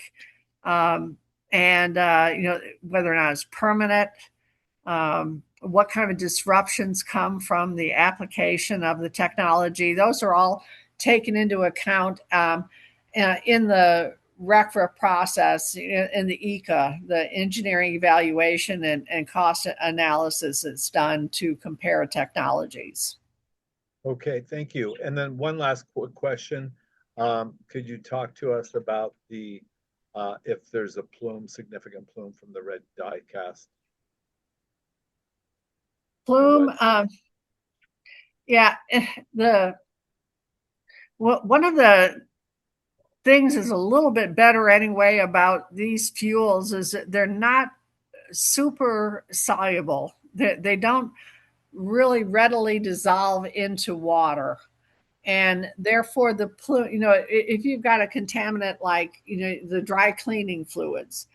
and whether or not it's permanent, what kind of disruptions come from the application of the technology. Those are all taken into account in the RECRA process, in the ECA, the engineering evaluation and cost analysis that's done to compare technologies. Okay, thank you. And then one last quick question. Could you talk to us about if there's a significant plume from the red dye cast? Plume, yeah, one of the things is a little bit better anyway about these fuels is that they're not super soluble. They don't really readily dissolve into water. And therefore the plume, if you've got a contaminant like, the dry cleaning fluids,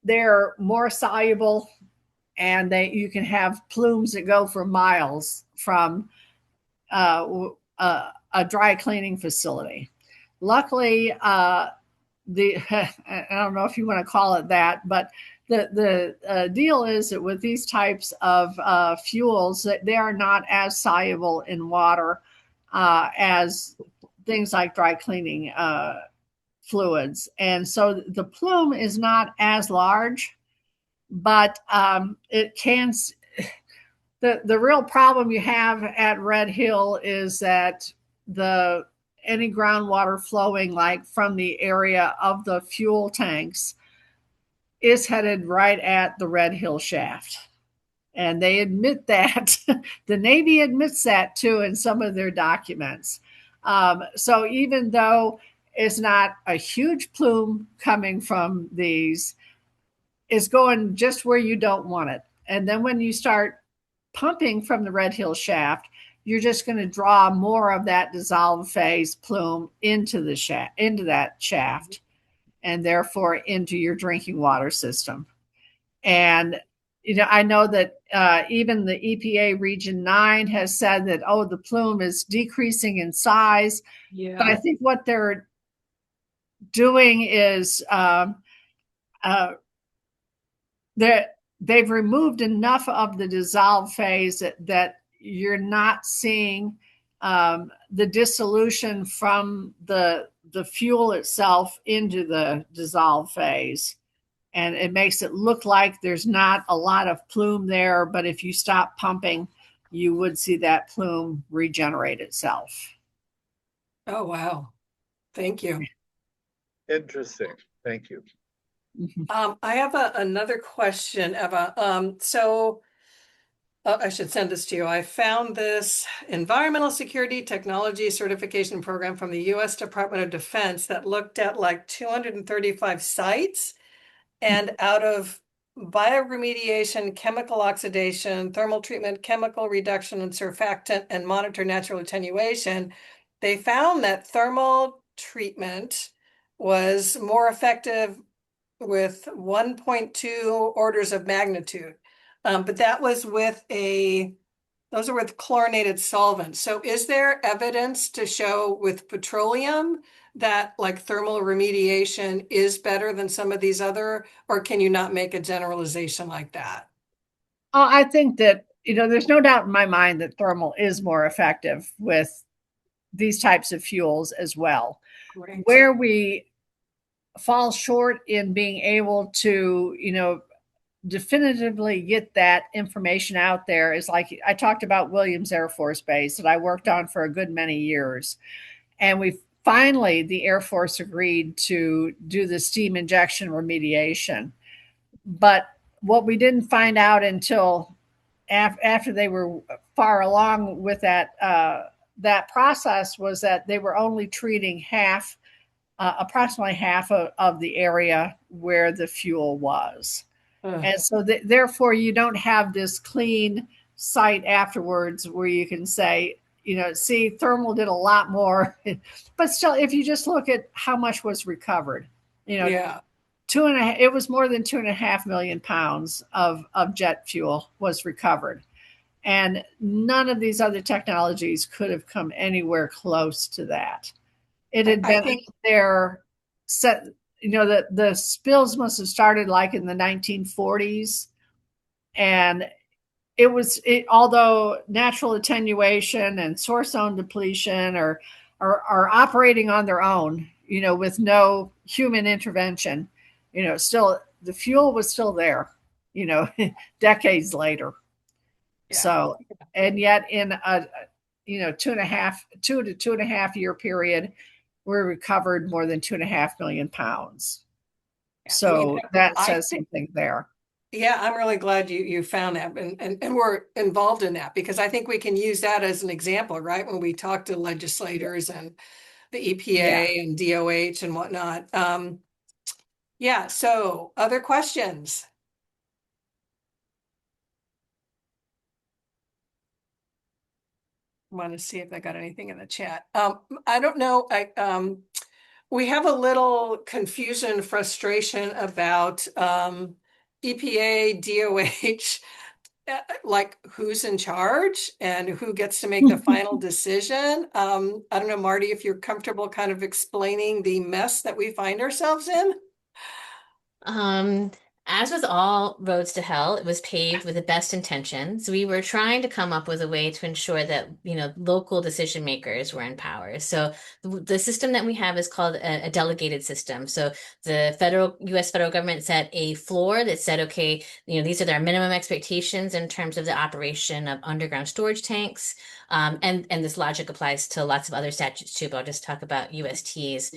they're more soluble, and you can have plumes that go for miles from a dry cleaning facility. Luckily, I don't know if you want to call it that, but the deal is that with these types of fuels, that they are not as soluble in water as things like dry cleaning fluids. And so the plume is not as large, but it can. The real problem you have at Red Hill is that any groundwater flowing like from the area of the fuel tanks is headed right at the Red Hill shaft. And they admit that. The Navy admits that too in some of their documents. So even though it's not a huge plume coming from these, it's going just where you don't want it. And then when you start pumping from the Red Hill shaft, you're just going to draw more of that dissolved phase plume into that shaft, and therefore into your drinking water system. And I know that even the EPA Region 9 has said that, the plume is decreasing in size. Yeah. But I think what they're doing is they've removed enough of the dissolved phase that you're not seeing the dissolution from the fuel itself into the dissolved phase. And it makes it look like there's not a lot of plume there, but if you stop pumping, you would see that plume regenerate itself. Oh, wow. Thank you. Interesting. Thank you. I have another question, Eva. I should send this to you. I found this environmental security technology certification program from the U.S. Department of Defense that looked at like 235 sites, and out of bioremediation, chemical oxidation, thermal treatment, chemical reduction and surfactant, and monitor natural attenuation, they found that thermal treatment was more effective with 1.2 orders of magnitude. But that was those are with chlorinated solvents. So is there evidence to show with petroleum that like thermal remediation is better than some of these other, or can you not make a generalization like that? Oh, I think that, there's no doubt in my mind that thermal is more effective with these types of fuels as well. Great. Where we fall short in being able to, definitively get that information out there is like I talked about Williams Air Force Base that I worked on for a good many years. And the Air Force agreed to do the steam injection remediation. But what we didn't find out until after they were far along with that process was that they were only treating approximately half of the area where the fuel was. And so therefore you don't have this clean site afterwards where you can say, see, thermal did a lot more. But still, if you just look at how much was recovered, Yeah. it was more than 2.5 million pounds of jet fuel was recovered. And none of these other technologies could have come anywhere close to that. It had I been think there set, the spills must have started like in the 1940s. And although natural attenuation and source zone depletion are operating on their own, with no human intervention, still the fuel was still there, decades later. yeah. So, and yet in a, 2 to 2.5 year period, we recovered more than 2.5 million pounds. So that says something there. Yeah, I'm really glad you found that and we're involved in that, because I think we can use that as an example, right? When we talk to legislators and the EPA and DOH and whatnot. Yeah, so other questions? Want to see if I got anything in the chat. I don't know. We have a little confusion, frustration about EPA, DOH, like who's in charge and who gets to make the final decision. I don't know, Marty, if you're comfortable kind of explaining the mess that we find ourselves in. Um, as with all roads to hell, it was paved with the best intentions. We were trying to come up with a way to ensure that, local decision makers were in power. So the system that we have is called a delegated system. So the U.S. federal government set a floor that said, okay, these are their minimum expectations in terms of the operation of underground storage tanks. And this logic applies to lots of other statutes too, but I'll just talk about USTs.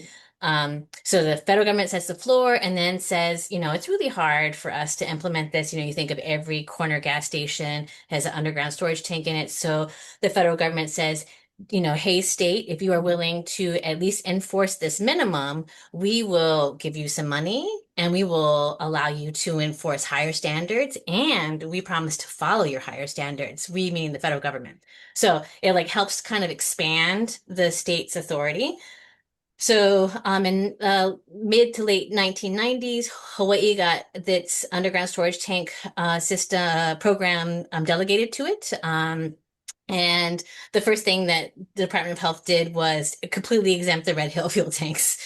So the federal government sets the floor and then says, it's really hard for us to implement this. You think of every corner gas station has an underground storage tank in it. So the federal government says, hey, state, if you are willing to at least enforce this minimum, we will give you some money and we will allow you to enforce higher standards. And we promise to follow your higher standards. We mean the federal government. So it like helps kind of expand the state's authority. So, in mid to late 1990s, Hawaii got its underground storage tank system program delegated to it. And the first thing that the Department of Health did was completely exempt the Red Hill fuel tanks.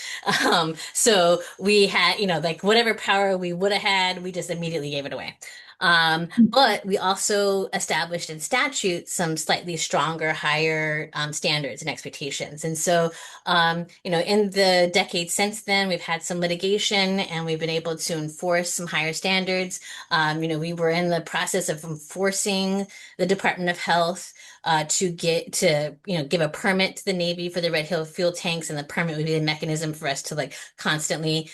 So we had, like whatever power we would have had, we just immediately gave it away. But we also established in statute some slightly stronger, higher standards and expectations. And so, in the decades since then, we've had some litigation and we've been able to enforce some higher standards. We were in the process of enforcing the Department of Health to give a permit to the Navy for the Red Hill fuel tanks, and the permit would be a mechanism for us to like constantly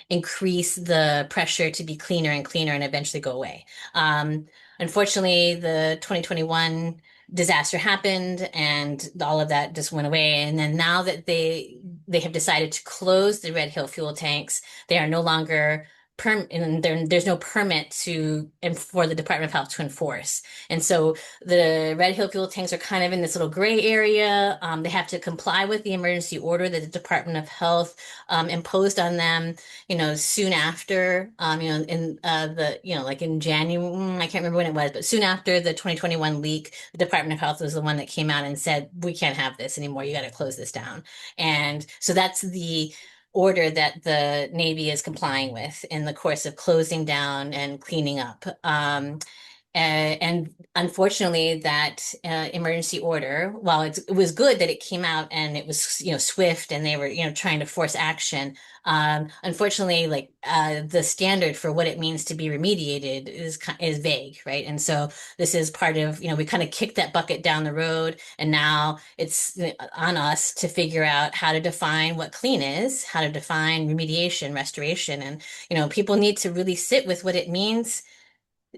increase the pressure to be cleaner and cleaner and eventually go away. Unfortunately, the 2021 disaster happened and all of that just went away. And then now that they have decided to close the Red Hill fuel tanks, they are no longer and there's no permit for the Department of Health to enforce. And so the Red Hill fuel tanks are kind of in this little gray area. They have to comply with the emergency order that the Department of Health imposed on them, soon after, like in January, I can't remember when it was, but soon after the 2021 leak, the Department of Health was the one that came out and said, we can't have this anymore. You got to close this down. And so that's the order that the Navy is complying with in the course of closing down and cleaning up. And unfortunately, that emergency order, while it was good that it came out and it was, swift and they were, trying to force action. Unfortunately, like the standard for what it means to be remediated is vague, right? And so this is part of, we kind of kicked that bucket down the road, and now it's on us to figure out how to define what clean is, how to define remediation, restoration, and people need to really sit with what it means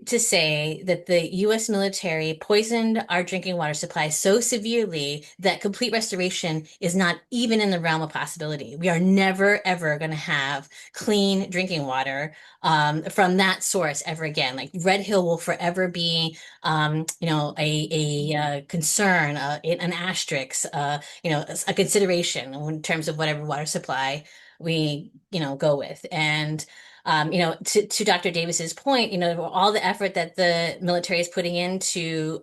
to say that the US military poisoned our drinking water supply so severely that complete restoration is not even in the realm of possibility. We are never, ever going to have clean drinking water from that source ever again. Like Red Hill will forever be, a concern, an asterisk, a consideration in terms of whatever water supply we, go with. And To Dr. Davis's point, all the effort that the military is putting into,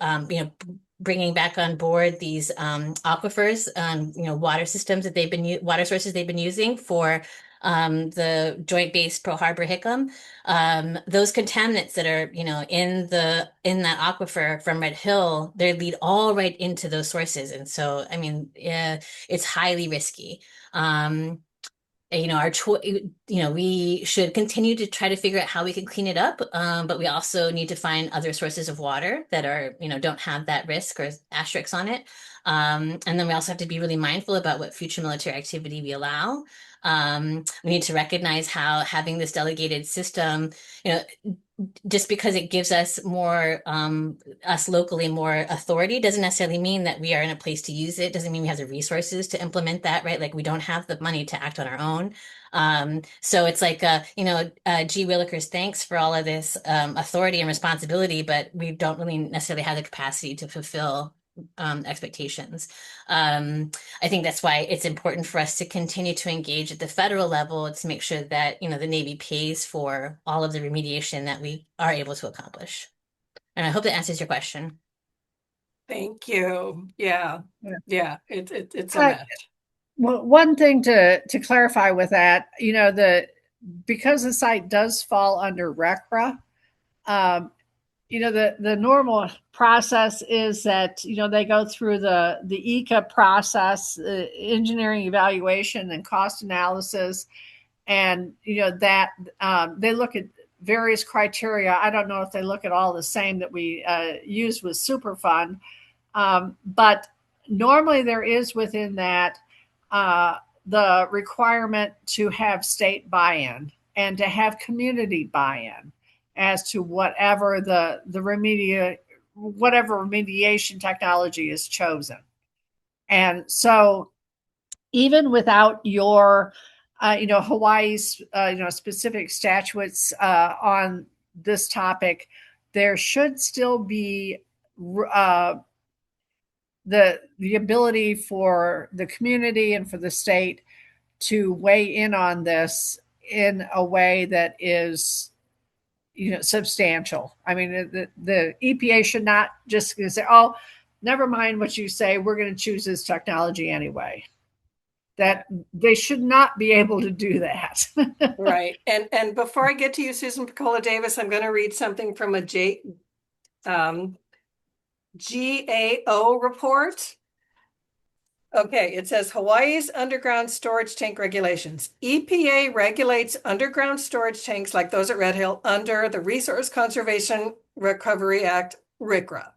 bringing back on board these aquifers, water systems that water sources they've been using for the Joint Base Pearl Harbor Hickam, those contaminants that are, in that aquifer from Red Hill, they lead all right into those sources, and so I mean, it's highly risky. Our we should continue to try to figure out how we can clean it up, but we also need to find other sources of water that are, don't have that risk or asterisks on it. And then we also have to be really mindful about what future military activity we allow. We need to recognize how having this delegated system, just because it gives us more, us locally more authority doesn't necessarily mean that we are in a place to use it. Doesn't mean we have the resources to implement that, right? Like we don't have the money to act on our own. So it's like, G. Willikers, thanks for all of this authority and responsibility, but we don't really necessarily have the capacity to fulfill expectations. I think that's why it's important for us to continue to engage at the federal level to make sure that, the Navy pays for all of the remediation that we are able to accomplish. And I hope that answers your question. Thank you. Yeah. Yeah. Yeah. It's a mess. Well, one thing to clarify with that, because the site does fall under RECRA, the normal process is that they go through the ECA process, engineering evaluation and cost analysis, and that they look at various criteria. I don't know if they look at all the same that we use with Superfund, but normally there is within that the requirement to have state buy-in and to have community buy-in as to whatever the remediation technology is chosen. And so even without your Hawaii's specific statutes on this topic, there should still be the ability for the community and for the state to weigh in on this in a way that is substantial. I mean, the EPA should not just say, oh, never mind what you say, we're going to choose this technology anyway. That they should not be able to do that. Right. And before I get to you, Susan Picola Davis, I'm going to read something from a GAO report. Okay, it says Hawaii's underground storage tank regulations. EPA regulates underground storage tanks like those at Red Hill under the Resource Conservation Recovery Act, RCRA.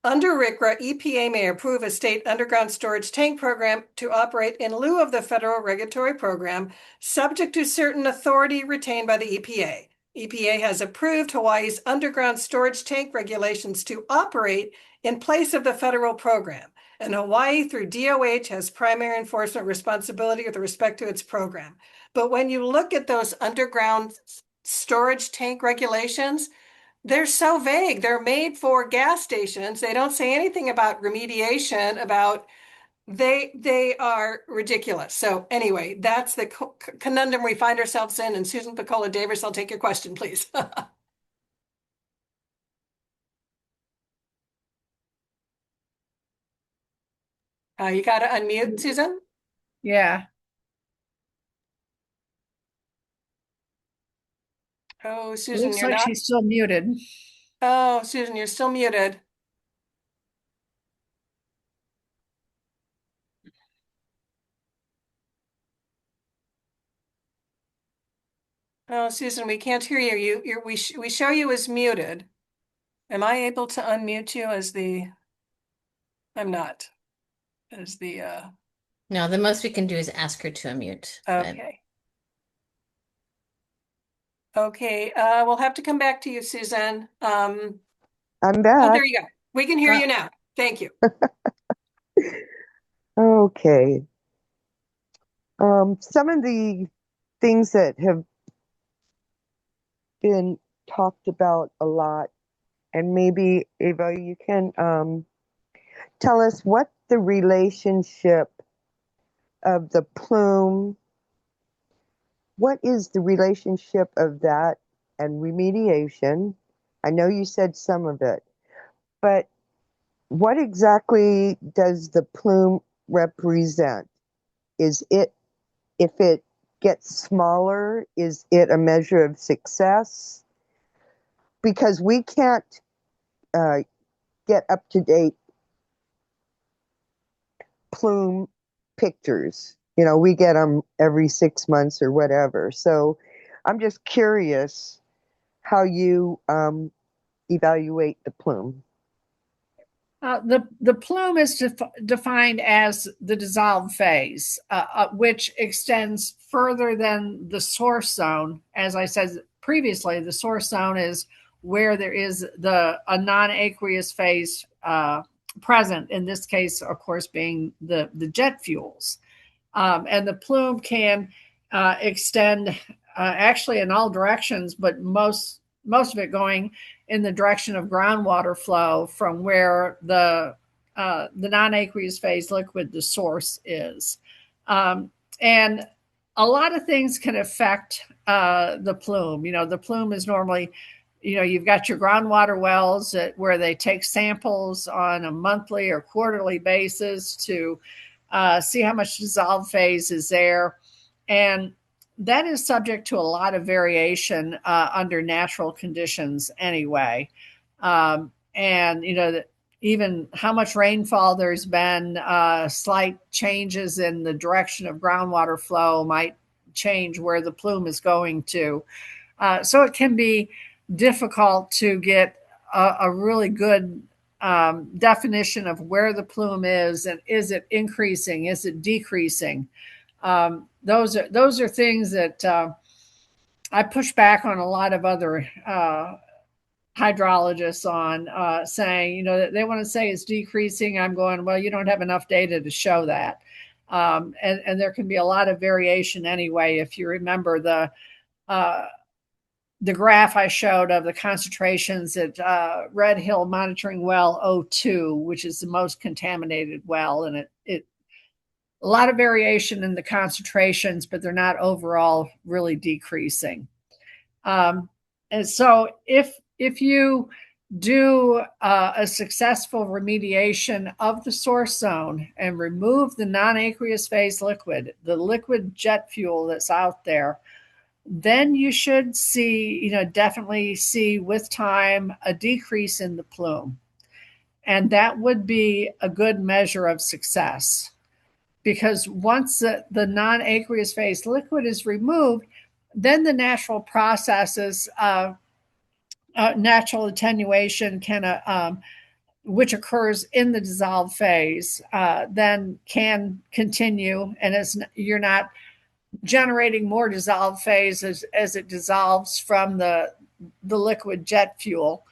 Under RCRA, EPA may approve a state underground storage tank program to operate in lieu of the federal regulatory program, subject to certain authority retained by the EPA. EPA has approved Hawaii's underground storage tank regulations to operate in place of the federal program, and Hawaii through DOH has primary enforcement responsibility with respect to its program. But when you look at those underground storage tank regulations, they're so vague. They're made for gas stations. They don't say anything about remediation, they are ridiculous. So anyway, that's the conundrum we find ourselves in. And Susan Picola Davis, I'll take your question, please. You got to unmute, Susan. Yeah. Oh, Susan, Looks you're like not. she's still muted. Oh, Susan, you're still muted. Oh, Susan, we can't hear you. We show you as muted. Am I able to unmute you as the? I'm not. As the. No, the most we can do is ask her to unmute. Okay. Okay. We'll have to come back to you, Susan. I'm Oh, back. there you go. We can hear you now. Thank you. Okay. Some of the things that have been talked about a lot, and maybe Ava, you can tell us what the relationship of the plume what is the relationship of that and remediation? I know you said some of it, but what exactly does the plume represent? Is it, if it gets smaller, is it a measure of success? Because we can't get up to date plume pictures. You know, we get them every 6 months or whatever. So I'm just curious how you evaluate the plume. The plume is defined as the dissolved phase, which extends further than the source zone. As I said previously, the source zone is where there is a non-aqueous phase present. In this case, of course, being the jet fuels, and the plume can extend actually in all directions, but most of it going in the direction of groundwater flow from where the non-aqueous phase liquid, the source, is. And a lot of things can affect the plume. You know, the plume is normally, you know, you've got your groundwater wells where they take samples on a monthly or quarterly basis to see how much dissolved phase is there. And that is subject to a lot of variation under natural conditions anyway. And, you know, even how much rainfall there's been, slight changes in the direction of groundwater flow might change where the plume is going to. So it can be difficult to get a really good definition of where the plume is, and is it increasing, is it decreasing. Those are things that I push back on a lot of other hydrologists on, saying, you know, they want to say it's decreasing. I'm going, well, you don't have enough data to show that. And there can be a lot of variation anyway. If you remember the graph I showed of the concentrations at Red Hill Monitoring Well 02, which is the most contaminated well, and it a lot of variation in the concentrations, but they're not overall really decreasing. And so if you do a successful remediation of the source zone and remove the non-aqueous phase liquid, the liquid jet fuel that's out there, then you should see, you know, definitely see with time a decrease in the plume. And that would be a good measure of success, because once the non-aqueous phase liquid is removed, then the natural processes of natural attenuation which occurs in the dissolved phase, then can continue, and you're not generating more dissolved phase as it dissolves from the liquid jet fuel.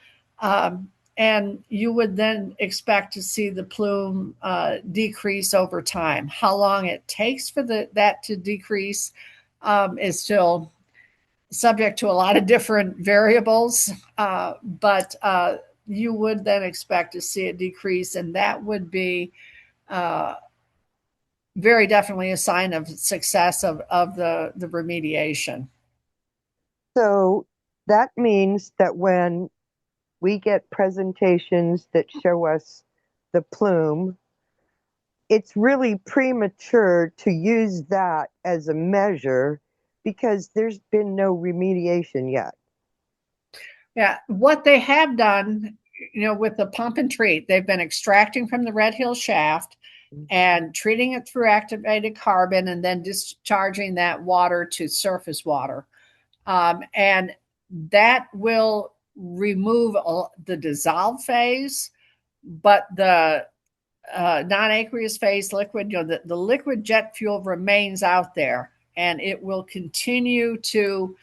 And you would then expect to see the plume decrease over time. How long it takes for that to decrease is still subject to a lot of different variables, but you would then expect to see it decrease, and that would be very definitely a sign of success of the remediation. So that means that when we get presentations that show us the plume, it's really premature to use that as a measure because there's been no remediation yet. Yeah, what they have done, you know, with the pump and treat, they've been extracting from the Red Hill shaft and treating it through activated carbon and then discharging that water to surface water. And that will remove the dissolved phase, but the non-aqueous phase liquid, you know, the liquid jet fuel remains out there, and it will continue to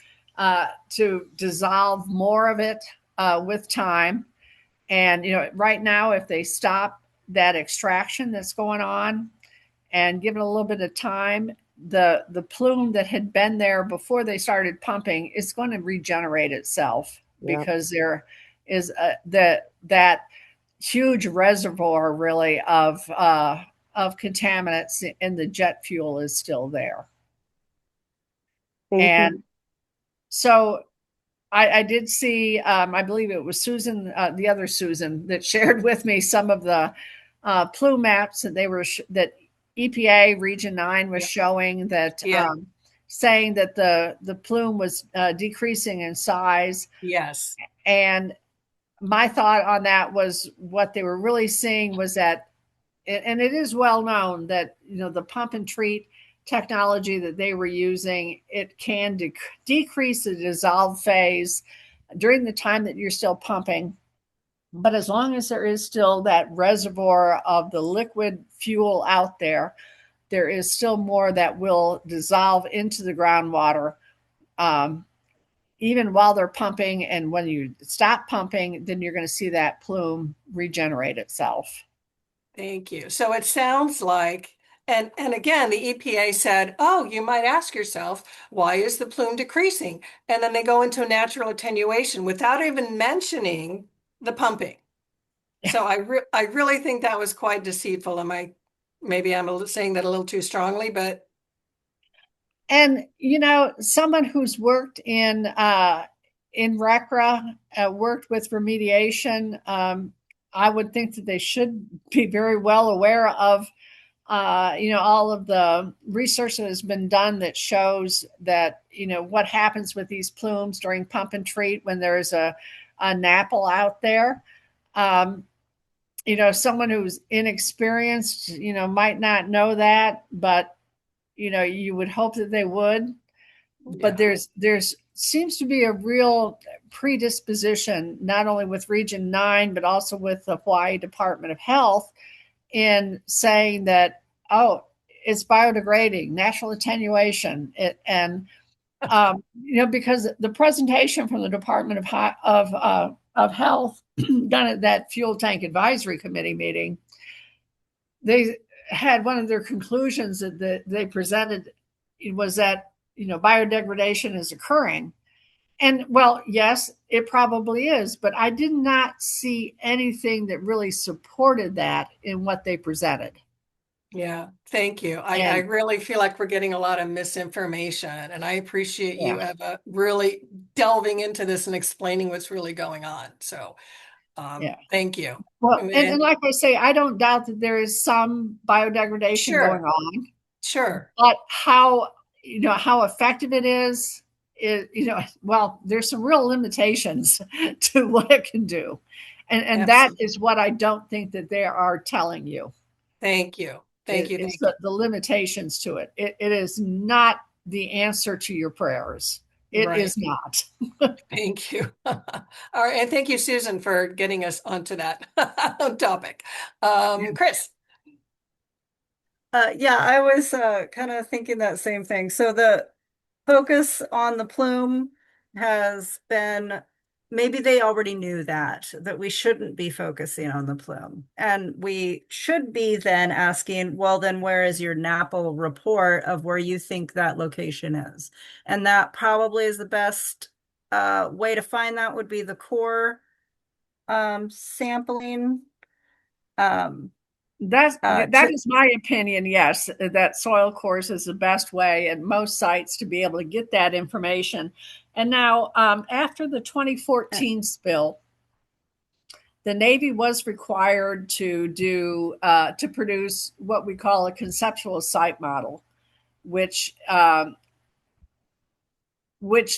dissolve more of it with time. And, you know, right now, if they stop that extraction that's going on and give it a little bit of time, the plume that had been there before they started pumping is going to regenerate itself. Yep. Because there is that huge reservoir really of contaminants, and the jet fuel is still there. Thank And you. so I did see, I believe it was Susan, the other Susan, that shared with me some of the plume maps that that EPA Region 9 was showing, that Yeah. saying that the plume was decreasing in size. Yes. And my thought on that was, what they were really seeing was that, and it is well known that, the pump and treat technology that they were using, it can decrease the dissolve phase during the time that you're still pumping. But as long as there is still that reservoir of the liquid fuel out there, there is still more that will dissolve into the groundwater, even while they're pumping. And when you stop pumping, then you're going to see that plume regenerate itself. Thank you. So it sounds like, and again, the EPA said, oh, you might ask yourself, why is the plume decreasing? And then they go into natural attenuation without even mentioning the pumping. So I really think that was quite deceitful. Maybe I'm saying that a little too strongly, but And someone who's worked in RECRA, worked with remediation, I would think that they should be very well aware of all of the research that has been done that shows that what happens with these plumes during pump and treat when there's a NAPL out there. Someone who's inexperienced might not know that, but you would hope that they would. But yeah. there's seems to be a real predisposition, not only with Region 9 but also with the Hawaii Department of Health, in saying that, oh, it's biodegrading, natural attenuation, because the presentation from the Department of Health done at that fuel tank advisory committee meeting, they had one of their conclusions that they presented was that biodegradation is occurring. And well, yes, it probably is, but I did not see anything that really supported that in what they presented. Yeah, thank you. I And really feel like we're getting a lot of misinformation, and I appreciate you, yeah, Eva, really delving into this and explaining what's really going on. So, yeah. thank you. Well, and like I say, I don't doubt that there is some biodegradation going Sure, on, sure. but how effective it is, well, there's some real limitations to what it can do. And that Absolutely. is what I don't think that they are telling you. Thank you. Thank you. Is Thank you. the limitations to it. It is not the answer to your prayers. It Right. is not. Thank you. All right. And thank you, Susan, for getting us onto that topic. Chris. Yeah, I was kind of thinking that same thing. So the focus on the plume has been, maybe they already knew that we shouldn't be focusing on the plume. And we should be then asking, well, then where is your NAPL report of where you think that location is? And that probably is the best way to find that would be the core sampling. That is my opinion. Yes, that soil cores is the best way at most sites to be able to get that information. And now, after the 2014 spill, the Navy was required to produce what we call a conceptual site model, which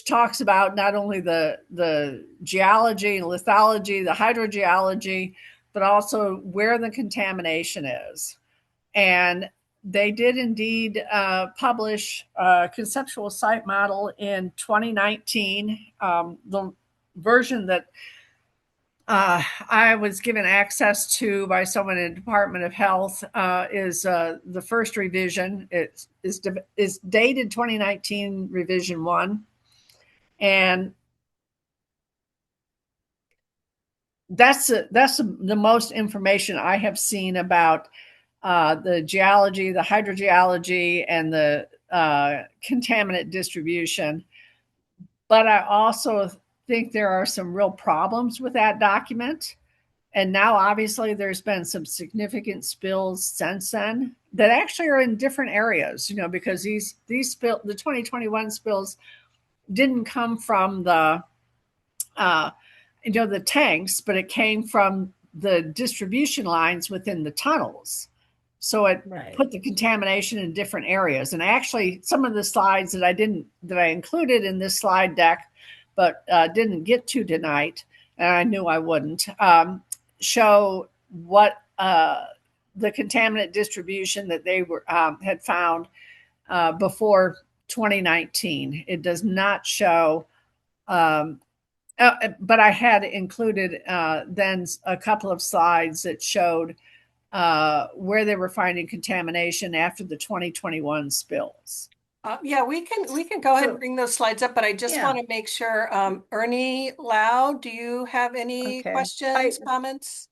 talks about not only the geology and lithology, the hydrogeology, but also where the contamination is. And they did indeed publish a conceptual site model in 2019. The version that I was given access to by someone in the Department of Health is the first revision. It is dated 2019, revision 1. And that's the most information I have seen about the geology, the hydrogeology, and the contaminant distribution. But I also think there are some real problems with that document. And now, obviously, there's been some significant spills since then that actually are in different areas, because the 2021 spills didn't come from uh, the tanks, but it came from the distribution lines within the tunnels. So it put the contamination in different areas. And actually, some of the slides that I included in this slide deck, but didn't get to tonight, and I knew I wouldn't, show what the contaminant distribution that they had found before 2019. It does not show. But I had included then a couple of slides that showed where they were finding contamination after the 2021 spills. Yeah, we can go ahead and bring those slides up, but I just want to make sure, Ernie Lau, do you have any questions, comments?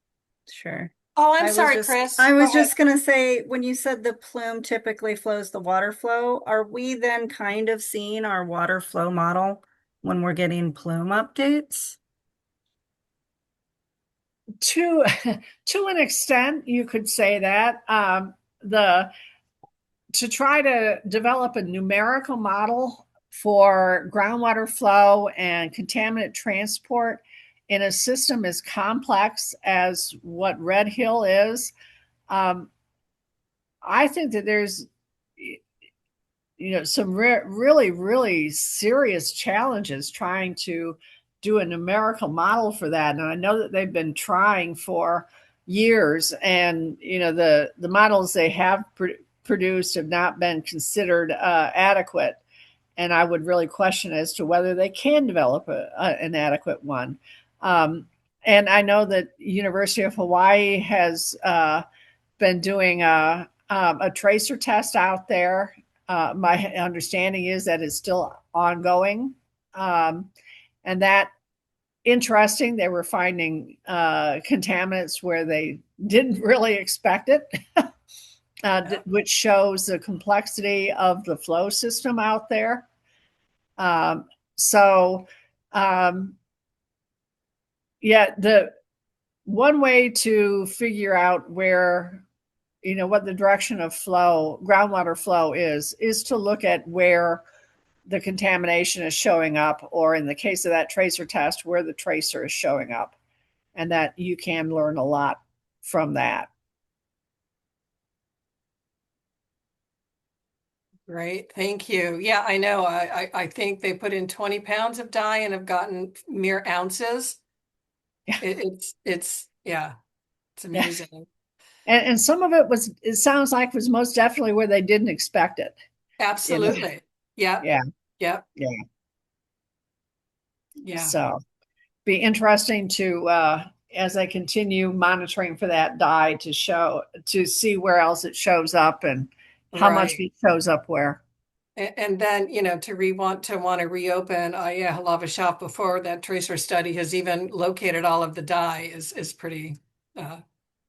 Sure. Oh, I'm sorry, Chris. I Go was ahead. just gonna say, when you said the plume typically flows the water flow, are we then kind of seeing our water flow model when we're getting plume updates? To an extent, you could say that. To try to develop a numerical model for groundwater flow and contaminant transport in a system as complex as what Red Hill is, I think that there's some really, really serious challenges trying to do a numerical model for that. And I know that they've been trying for years, and the models they have produced have not been considered adequate. And I would really question as to whether they can develop an adequate one. And I know that University of Hawaii has been doing a tracer test out there. My understanding is that it's still ongoing. And that interesting. They were finding contaminants where they didn't really expect it, which shows the complexity of the flow system out there. The one way to figure out where, what the direction of flow, groundwater flow is to look at where the contamination is showing up, or in the case of that tracer test, where the tracer is showing up, and that you can learn a lot from that. Great, thank you. Yeah, I know. I think they put in 20 pounds of dye and have gotten mere ounces. It's amazing. And some of it sounds like was most definitely where they didn't expect it. Absolutely. Yeah. Yeah. So be interesting to as I continue monitoring for that dye to see where else it shows up and how much it shows up where. And then, to want to reopen Lava Shop before that tracer study has even located all of the dye is pretty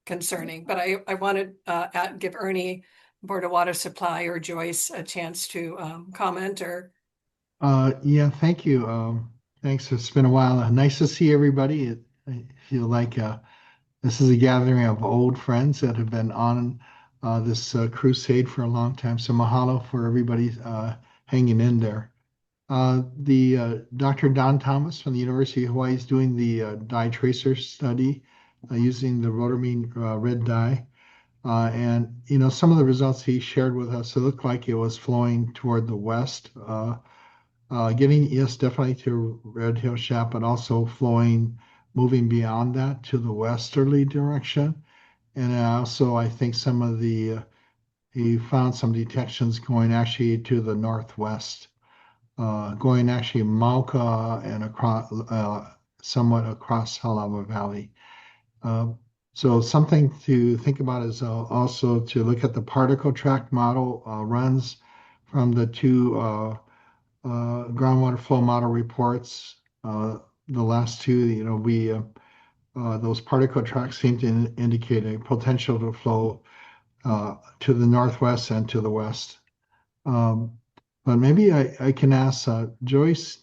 concerning. But I wanted to give Ernie, Board of Water Supply, or Joyce a chance to comment or. Yeah, thank you. Thanks. It's been a while. Nice to see everybody. I feel like this is a gathering of old friends that have been on this crusade for a long time. So mahalo for everybody hanging in there. The Dr. Don Thomas from the University of Hawaii is doing the dye tracer study using the rotamine red dye. And some of the results he shared with us, it looked like it was flowing toward the west, getting, yes, definitely to Red Hill Shop, but also moving beyond that to the westerly direction. And also, I think he found some detections going actually to the northwest, going actually Mauka and across, somewhat across Halawa Valley. So something to think about is also to look at the particle tract model runs from the two groundwater flow model reports. The last two, those particle tracks seem to indicate a potential to flow to the northwest and to the west. But maybe I can ask Joyce.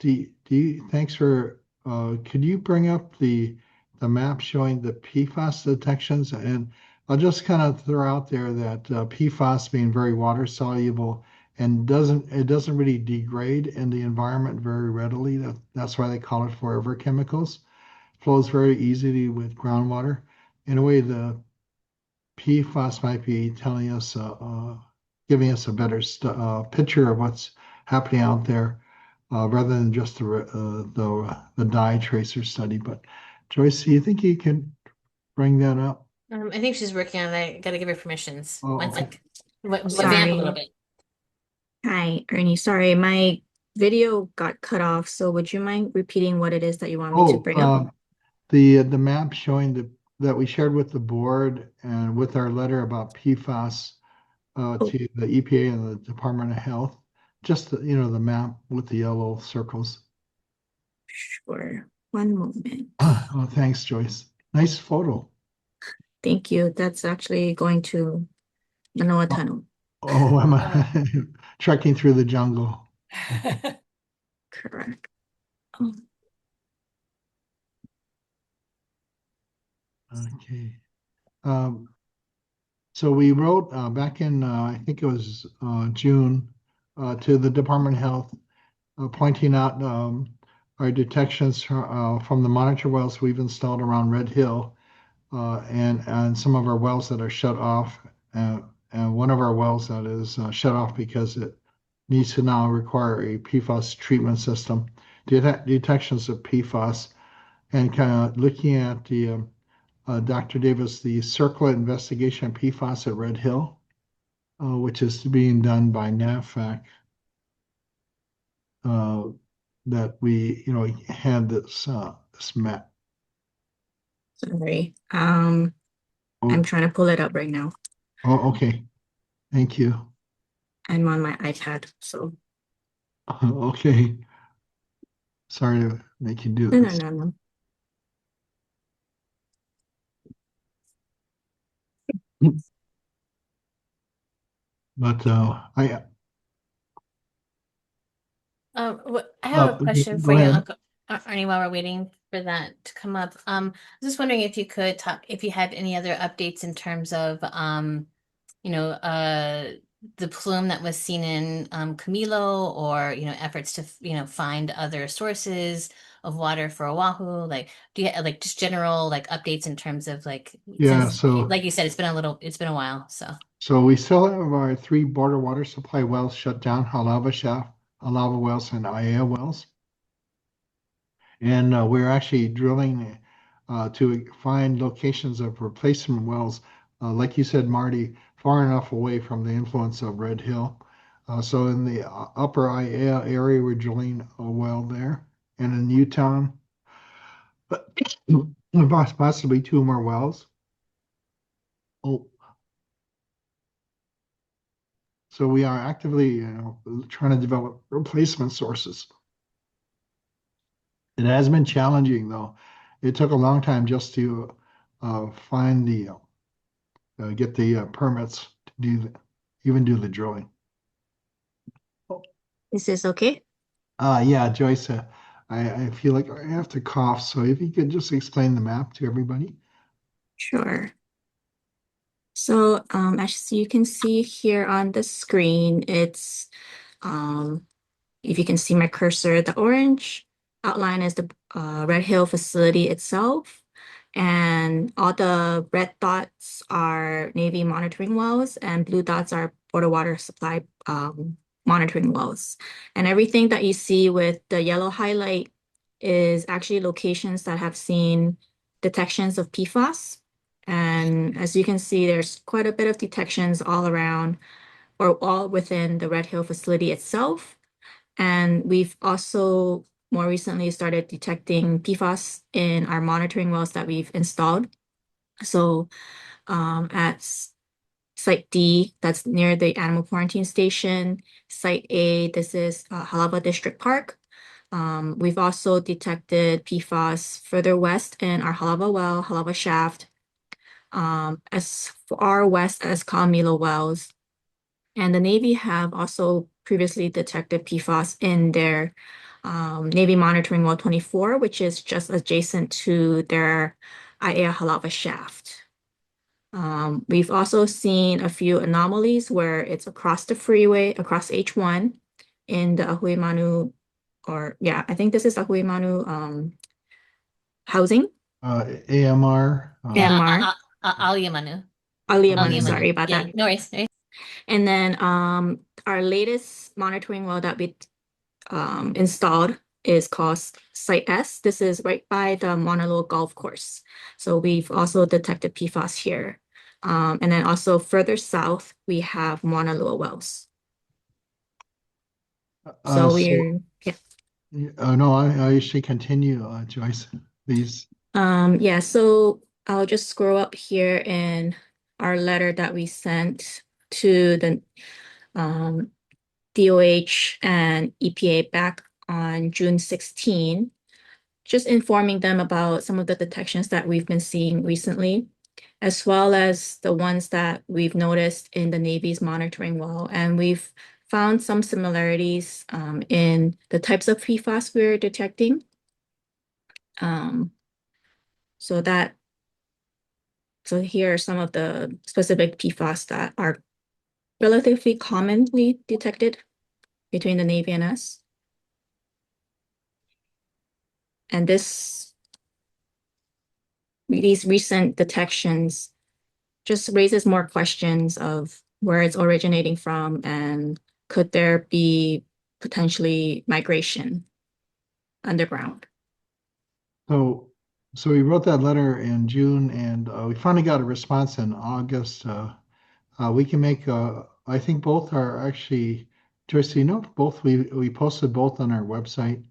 Thanks for. Could you bring up the the map showing the PFAS detections, and I'll just kind of throw out there that PFAS being very water soluble and it doesn't really degrade in the environment very readily. That's why they call it forever chemicals. Flows very easily with groundwater. In a way, the PFAS might be telling us, giving us a better picture of what's happening out there, rather than just the dye tracer study. But Joyce, do you think you can bring that up? I think she's working on it. I gotta give her permissions. Oh, One okay. sec. Vamp a Sorry. little bit. Hi, Ernie. Sorry, my video got cut off. So would you mind repeating what it is that you want me to bring up? The map showing that we shared with the board and with our letter about PFAS to the EPA and the Department of Health. Just the map with the yellow circles. Sure. One moment. Oh, thanks, Joyce. Nice photo. Thank you. That's actually going to Manoa Tunnel. Oh, I'm trekking through the jungle. Correct. Oh, Okay. So we wrote back in, I think it was June, to the Department of Health, pointing out our detections from the monitor wells we've installed around Red Hill, and some of our wells that are shut off, and one of our wells that is shut off because it needs to now require a PFAS treatment system, detections of PFAS, and kind of looking at the Dr. Davis, the Circle investigation of PFAS at Red Hill, which is being done by NAVFAC. That we, had this map. sorry. Oh, I'm trying to pull it up right now. oh, okay. Thank you. I'm on my iPad, so Okay. Sorry to make you do no, this. no. But I have a question go for you, ahead. Uncle Ernie, while we're waiting for that to come up. I was just wondering if you could talk, if you had any other updates in terms of, you know, the plume that was seen in Camilo, or efforts to find other sources of water for Oahu. Like, do you like just general like updates in terms of like, Yeah, since so like you said, it's been a while, so. we still have our 3 border water supply wells shut down: Halava Shaft, Alava wells, and Aiea wells. And we're actually drilling to find locations of replacement wells, like you said, Marty, far enough away from the influence of Red Hill. So in the upper Aiea area, we're drilling a well there, and in Utah, possibly 2 more wells. Oh, so we are actively, trying to develop replacement sources. It has been challenging, though. It took a long time just to find get the permits to even do the drilling. Is this okay? Yeah, Joyce, I feel like I have to cough, so if you could just explain the map to everybody. Sure. So, as you can see here on the screen, it's if you can see my cursor, the orange outline is the Red Hill facility itself. And all the red dots are Navy monitoring wells, and blue dots are border water supply monitoring wells. And everything that you see with the yellow highlight is actually locations that have seen detections of PFAS. And as you can see, there's quite a bit of detections all around or all within the Red Hill facility itself. And we've also more recently started detecting PFAS in our monitoring wells that we've installed. So at Site D, that's near the animal quarantine station. Site A, this is Halava District Park. We've also detected PFAS further west in our Halava well, Halava Shaft, as far west as Kaamilo wells. And the Navy have also previously detected PFAS in their Navy Monitoring Well 24, which is just adjacent to their Aiea Halava shaft. We've also seen a few anomalies where it's across the freeway, across H1 in the Ahuimanu, I think this is Ahuimanu housing. AMR. AMR. Aliyamanu. Aliyamanu, sorry about Yeah, that. no worries. And then our latest monitoring well that we installed is called Site S. This is right by the Mauna Loa Golf Course. So we've also detected PFAS here. And then also further south, we have Mauna Loa wells. So we're, yeah. No, I should continue, Joyce, please. Yeah, so I'll just scroll up here in our letter that we sent to the DOH and EPA back on June 16, just informing them about some of the detections that we've been seeing recently, as well as the ones that we've noticed in the Navy's monitoring well. And we've found some similarities in the types of PFAS we're detecting. So here are some of the specific PFAS that are relatively commonly detected between the Navy and us. And these recent detections just raises more questions of where it's originating from and could there be potentially migration underground. So we wrote that letter in June, and we finally got a response in August. We can make, I think both are actually, Joyce, both we posted both on our website.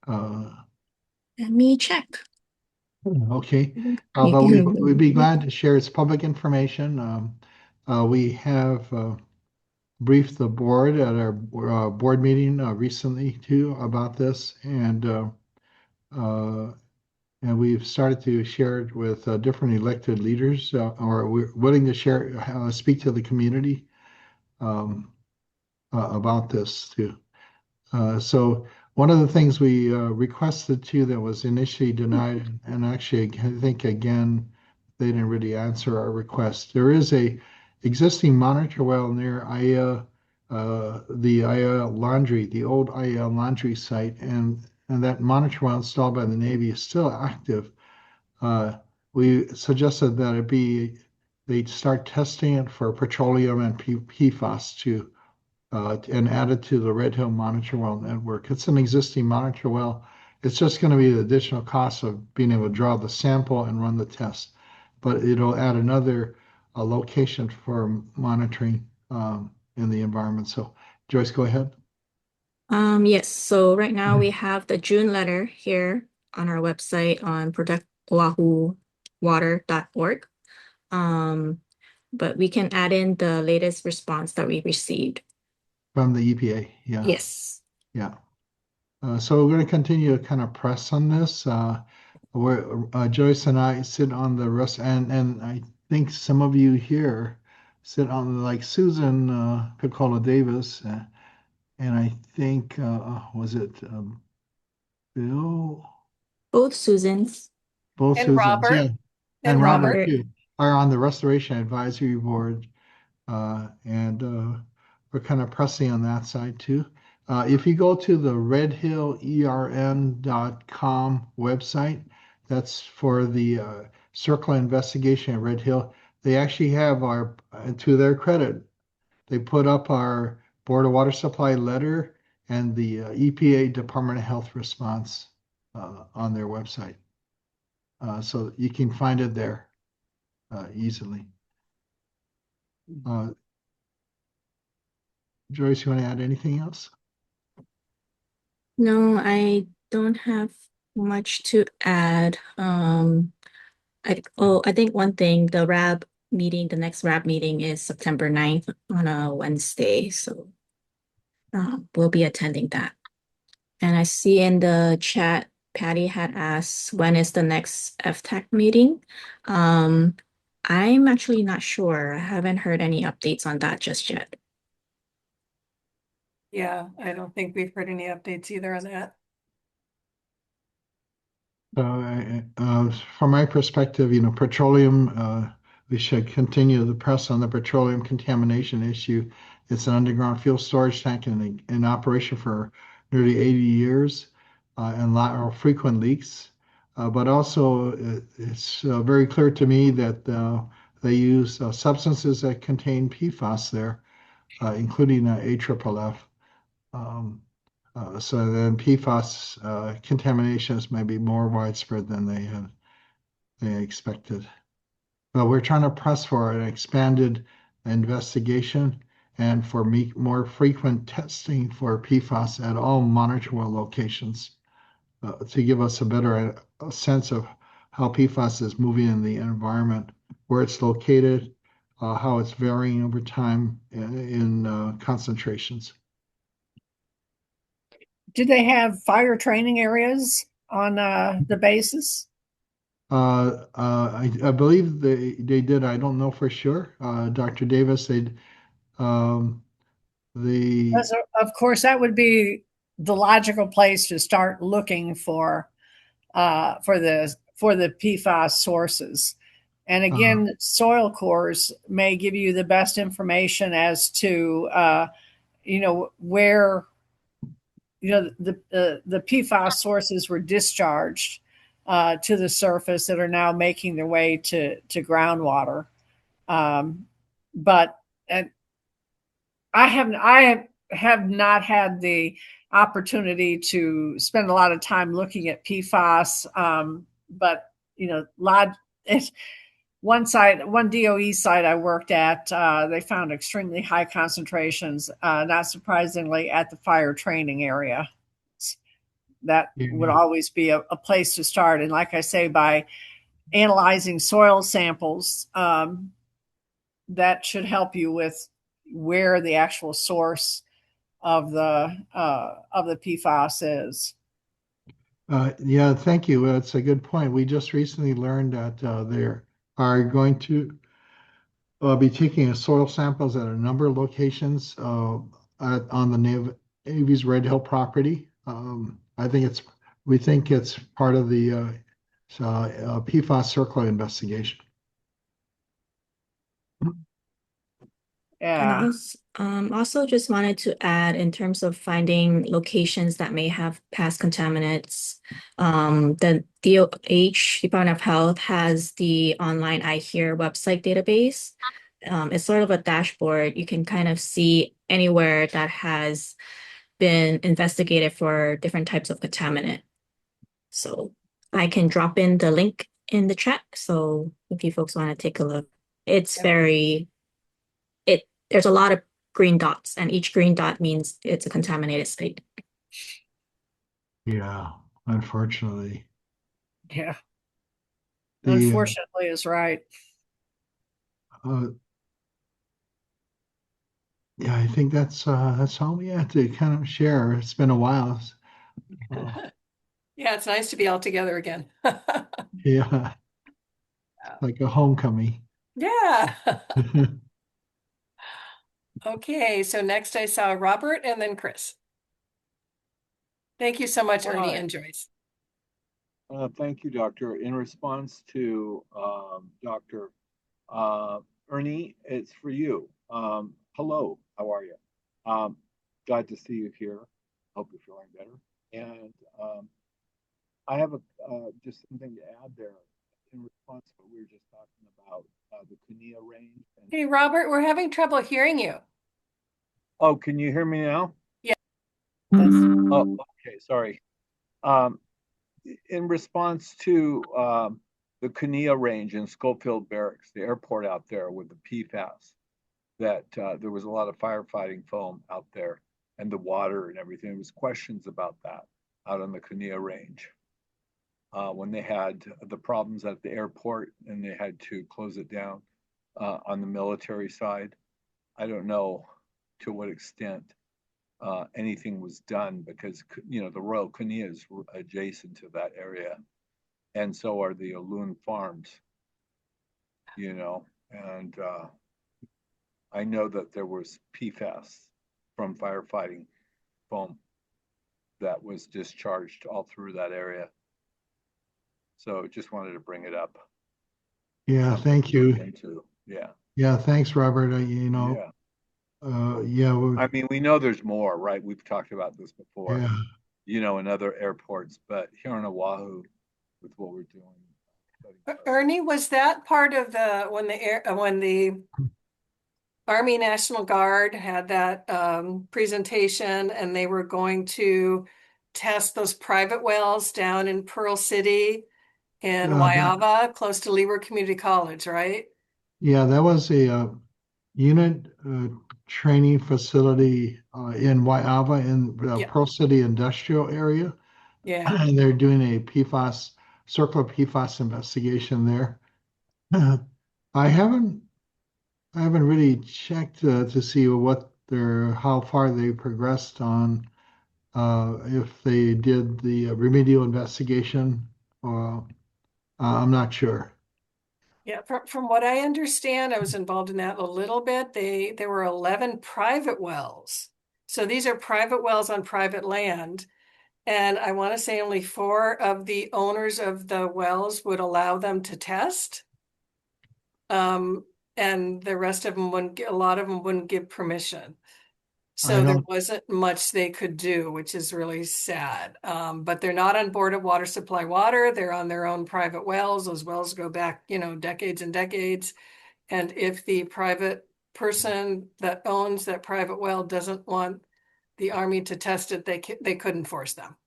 Let me check. Okay, You but can- we'd be glad to share. It's public information. We have briefed the board at our board meeting recently too about this, and we've started to share it with different elected leaders, or we're willing to share, speak to the community um, about this too. So one of the things we requested too that was initially denied, and actually I think again they didn't really answer our request. There is a existing monitor well near the Aya Laundry, the old Aya Laundry site, and that monitor well installed by the Navy is still active. We suggested that they start testing it for petroleum and PFAS too, and add it to the Red Hill Monitor Well network. It's an existing monitor well. It's just going to be the additional cost of being able to draw the sample and run the test, but it'll add another location for monitoring in the environment. So, Joyce, go ahead. Yes, so right now we have the June letter here on our website on protectoahuwater.org. But we can add in the latest response that we received. From the EPA, yeah. Yes. Yeah. So we're going to continue to kind of press on this. Where Joyce and I sit on the rest, and I think some of you here sit on, like Susan Piccola Davis, and I think was it Bill? Both Susans. Both And Susans, yeah, Robert. and And Robert Robert. too are on the Restoration Advisory Board, and we're kind of pressing on that side too. If you go to the redhillern.com website, that's for the CERCLA investigation at Red Hill. They actually have to their credit, they put up our Board of Water Supply letter and the EPA Department of Health response on their website. So you can find it there easily. Joyce, you want to add anything else? No, I don't have much to add. I think one thing, the next RAB meeting is September 9th on a Wednesday, so we'll be attending that. And I see in the chat, Patty had asked, when is the next FTAC meeting? I'm actually not sure. I haven't heard any updates on that just yet. Yeah, I don't think we've heard any updates either on that. From my perspective, petroleum, we should continue the press on the petroleum contamination issue. It's an underground fuel storage tank in operation for nearly 80 years and frequent leaks. But also, it's very clear to me that they use substances that contain PFAS there, including AFFF. So then PFAS contaminations may be more widespread than they expected. But we're trying to press for an expanded investigation and for more frequent testing for PFAS at all monitorable locations to give us a better sense of how PFAS is moving in the environment, where it's located, how it's varying over time in concentrations. Do they have fire training areas on the bases? I believe they did. I don't know for sure. Dr. Davis, um, Of course, that would be the logical place to start looking for the PFAS sources. And again, soil cores may give you the best information as to where the PFAS sources were discharged to the surface that are now making their way to groundwater. But I have not had the opportunity to spend a lot of time looking at PFAS. But one DOE site I worked at, they found extremely high concentrations, not surprisingly, at the fire training area. That would always be a place to start. And like I say, by analyzing soil samples, that should help you with where the actual source of the PFAS is. Yeah, thank you. That's a good point. We just recently learned that they are going to be taking soil samples at a number of locations on the Navy's Red Hill property. We think it's part of the PFAS circular investigation. Yeah. And also just wanted to add in terms of finding locations that may have past contaminants, the DOH, Department of Health, has the online iHear website database. It's sort of a dashboard. You can kind of see anywhere that has been investigated for different types of contaminant. So I can drop in the link in the chat. So if you folks want to take a look, there's a lot of green dots, and each green dot means it's a contaminated state. Yeah, unfortunately. Yeah. Unfortunately is right. Yeah, I think that's all we had to kind of share. It's been a while. Yeah, it's nice to be all together again. Yeah, like a homecoming. Yeah. Okay, so next I saw Robert and then Chris. Thank you so much, Ernie and Joyce. Thank you, Doctor. In response to Dr. Ernie, it's for you. Hello, how are you? Glad to see you here. Hope you're feeling better. And I have just something to add there in response to what we were just talking about, the Kunia range. Hey, Robert, we're having trouble hearing you. Oh, can you hear me now? Yeah. Oh, okay, sorry. In response to the Kunia range in Schofield Barracks, the airport out there with the PFAS, that there was a lot of firefighting foam out there and the water and everything. There was questions about that out on the Kunia range. When they had the problems at the airport and they had to close it down on the military side. I don't know to what extent anything was done because, the Royal Kunia is adjacent to that area. And so are the Loon Farms, and I know that there was PFAS from firefighting foam that was discharged all through that area. So just wanted to bring it up. Yeah, Something thank to look you. into. Yeah. Yeah, thanks, Robert. Yeah. Yeah, I mean, we know there's more, right? We've talked about this before, yeah, in other airports, but here on Oahu, with what we're doing. Ernie, was that part of when the Army National Guard had that presentation and they were going to test those private wells down in Pearl City in that, Waiava, close to Leeward Community College, right? yeah, that was a unit training facility in Waiava in the Yeah, Pearl City industrial area. yeah, And they're doing a PFAS, circular PFAS investigation there. I haven't I haven't really checked to see how far they progressed on if they did the remedial investigation. Or I'm not sure. yeah. From what I understand, I was involved in that a little bit. There were 11 private wells. So these are private wells on private land. And I want to say only 4 of the owners of the wells would allow them to test. And the rest of them a lot of them wouldn't give permission. I So there don't. wasn't much they could do, which is really sad. But they're not on board of water supply water. They're on their own private wells. Those wells go back, decades and decades. And if the private person that owns that private well doesn't want the Army to test it, they couldn't force them.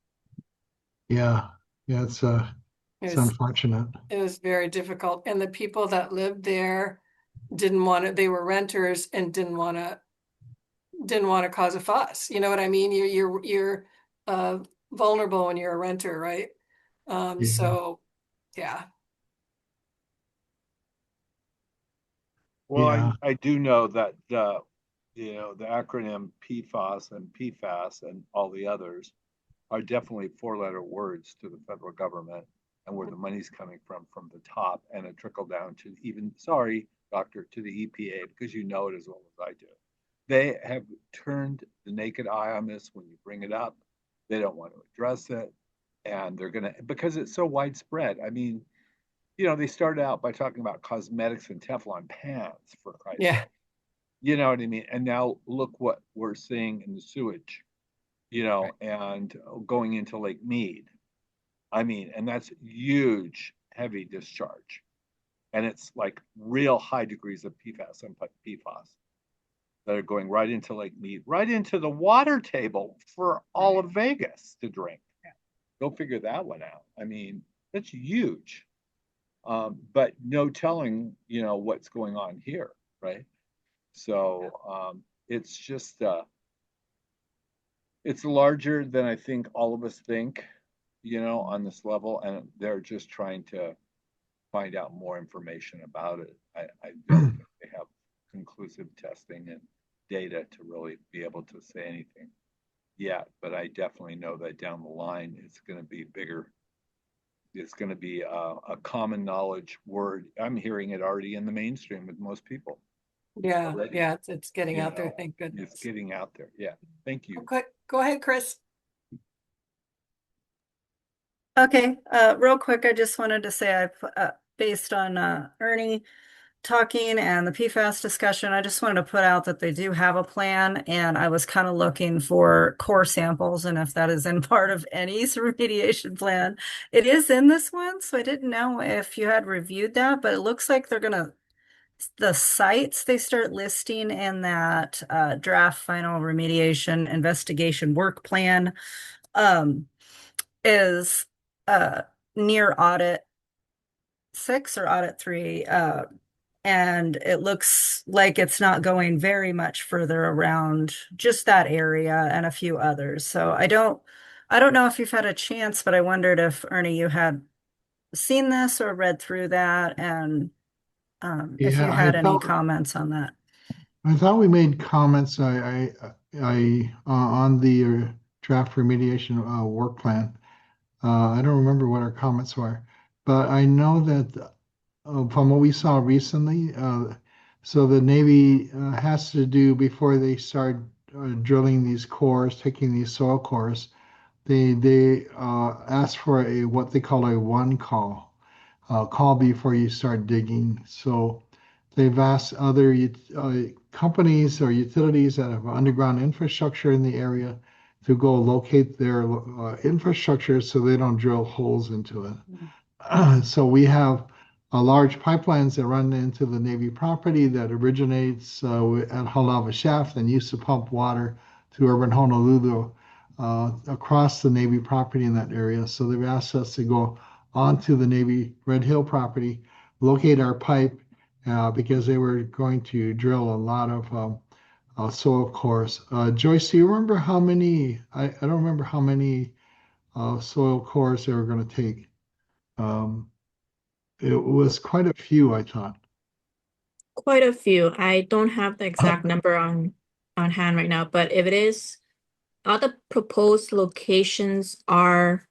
Yeah, yeah. It It's was unfortunate. it was very difficult. And the people that lived there didn't want it. They were renters and didn't want to cause a fuss. You know what I mean? You're vulnerable when you're a renter, right? Yeah, So yeah, Well, yeah, I do know that the acronym PFAS and PFAS and all the others are definitely 4-letter words to the federal government and where the money's coming from the top and a trickle down to even, sorry, doctor, to the EPA, because you know it as well as I do. They have turned the naked eye on this when you bring it up. They don't want to address it. And they're going to, because it's so widespread. I mean, they started out by talking about cosmetics and Teflon pans, for Christ's yeah, sake. You know what I mean? And now look what we're seeing in the sewage, and going into Lake Mead. I mean, and that's huge, heavy discharge. And it's like real high degrees of PFAS and PFAS that are going right into Lake Mead, right into the water table for all of Vegas to drink. Go figure that one out. I mean, that's huge. But no telling, what's going on here, right? So it's just it's larger than I think all of us think, on this level, and they're just trying to find out more information about it. I don't think they have conclusive testing and data to really be able to say anything yet, but I definitely know that down the line it's going to be bigger. It's going to be a common knowledge word. I'm hearing it already in the mainstream with most people yeah, already. yeah. It's getting out there. Thank goodness. It's getting out there. Yeah. Thank you. Okay, go ahead, Chris. Okay, real quick, I just wanted to say based on Ernie talking and the PFAS discussion, I just wanted to put out that they do have a plan, and I was kind of looking for core samples and if that is in part of any remediation plan. It is in this one, so I didn't know if you had reviewed that, but it looks like the sites they start listing in that draft final remediation investigation work plan is near audit 6 or audit 3. And it looks like it's not going very much further around just that area and a few others. So I don't know if you've had a chance, but I wondered if Ernie, you had seen this or read through that, and if you yeah. had any comments on that. I thought we made comments. On the draft remediation work plan. I don't remember what our comments were, but I know that from what we saw recently, so the Navy has to do before they start drilling these cores, taking these soil cores, they asked for a what they call a one call before you start digging. So they've asked other companies or utilities that have underground infrastructure in the area to go locate their infrastructure so they don't drill holes into it. So we have large pipelines that run into the Navy property that originates at Halava Shaft and used to pump water to urban Honolulu across the Navy property in that area. So they've asked us to go onto the Navy Red Hill property, locate our pipe, because they were going to drill a lot of soil cores. Joyce, do you remember how many? I don't remember how many soil cores they were going to take. It was quite a few, I thought. Quite a few. I don't have the exact number on hand right now, but if it is, all the proposed locations are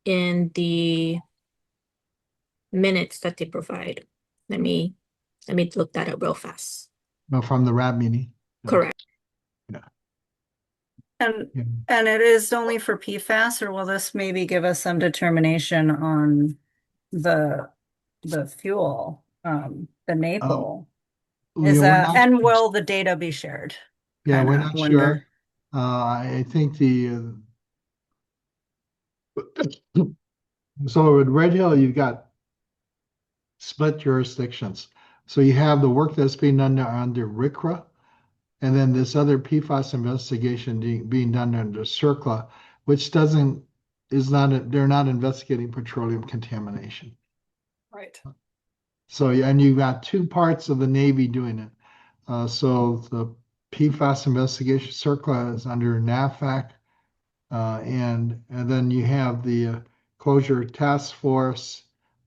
in the minutes that they provide. Let me look that up real fast. From the RAB meeting. Correct. Yeah. And Yeah. and it is only for PFAS, or will this maybe give us some determination on the fuel, the maple? Is We're that, not, and will the data be shared? yeah, we're Kinda not wonder. sure. I think so with Red Hill, you've got split jurisdictions. So you have the work that's being done under RCRA, and then this other PFAS investigation being done under CERCLA, which they're not investigating petroleum contamination. Right. So, and you've got two parts of the Navy doing it. So the PFAS investigation CERCLA is under NAVFAC, and then you have the closure task force,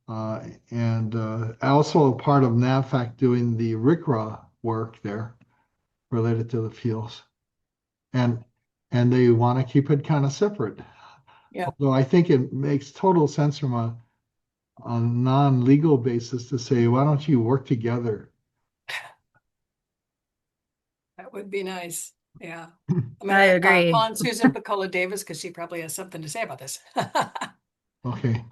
and also a part of NAVFAC doing the RCRA work there related to the fuels, and they want to keep it kind of separate. Yeah. Although I think it makes total sense from a non-legal basis to say, why don't you work together? That would be nice. Yeah. I'm I gonna agree. call on Susan Picola Davis because she probably has something to say about this. Okay.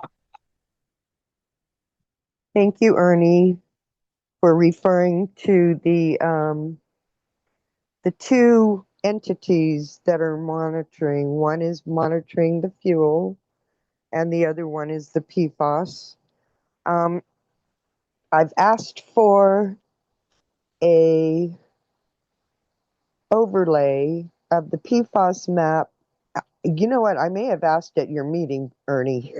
Thank you, Ernie, for referring to the two entities that are monitoring. One is monitoring the fuel, and the other one is the PFAS. I've asked for a overlay of the PFAS map. You know what? I may have asked at your meeting, Ernie,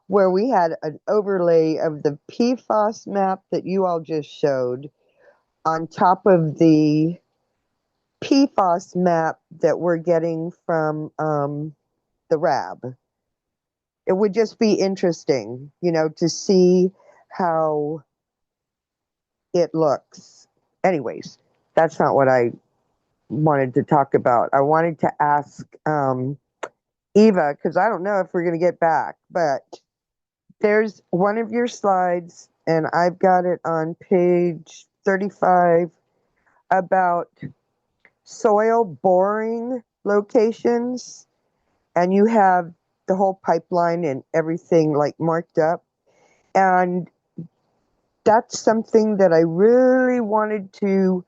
where we had an overlay of the PFAS map that you all just showed on top of the PFAS map that we're getting from the RAB. It would just be interesting, to see how it looks. Anyways, that's not what I wanted to talk about. I wanted to ask Eva, because I don't know if we're going to get back, but there's one of your slides, and I've got it on page 35 about soil boring locations, and you have the whole pipeline and everything like marked up. And that's something that I really wanted to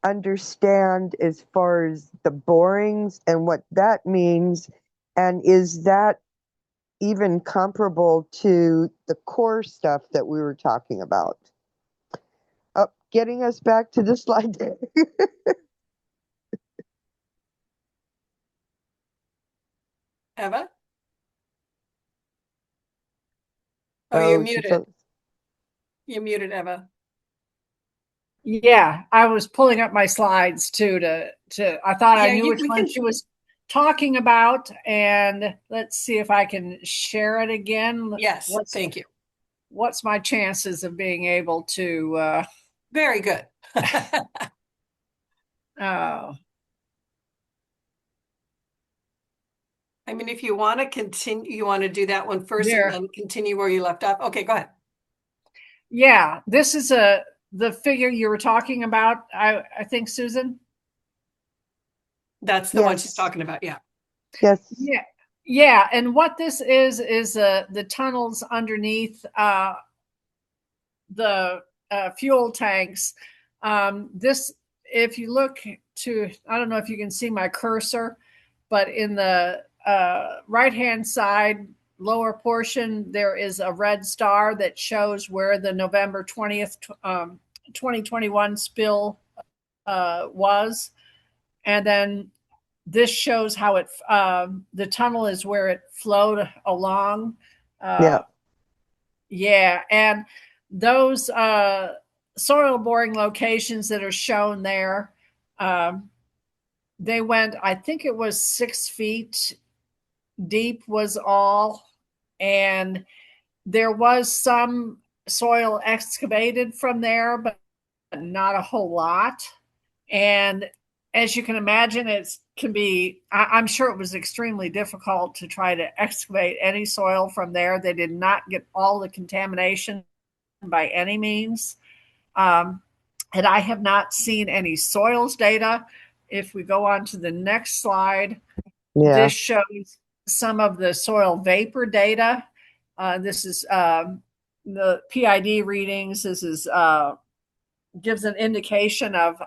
understand as far as the borings and what that means. And is that even comparable to the core stuff that we were talking about? Oh, getting us back to the slide deck. Eva? Oh, you're she muted. froze. You're muted, Eva. Yeah, I was pulling up my slides too I thought I Yeah, knew which we one can. she was talking about, and let's see if I can share it again. Yes, thank you. What's my chances of being able to Very good. oh, I mean, if you want to continue, you want to do that one first and there. then continue where you left off. Okay, go ahead. Yeah, this is the figure you were talking about, I think, Susan. That's the one she's Yes. talking about. Yeah. Yes. Yeah. Yeah. And what this is the tunnels underneath the fuel tanks. This, if you look to, I don't know if you can see my cursor, but in the right-hand side lower portion, there is a red star that shows where the November 20th, 2021 spill was. And then this shows how it, the tunnel is where it flowed along. Yeah. Yeah. And those soil boring locations that are shown there, they went, I think it was 6 feet deep was all. And there was some soil excavated from there, but not a whole lot. And as you can imagine, it can be, I'm sure it was extremely difficult to try to excavate any soil from there. They did not get all the contamination by any means. And I have not seen any soils data. If we go on to the next slide, Yeah. this shows some of the soil vapor data. This is the PID readings. This is gives an indication of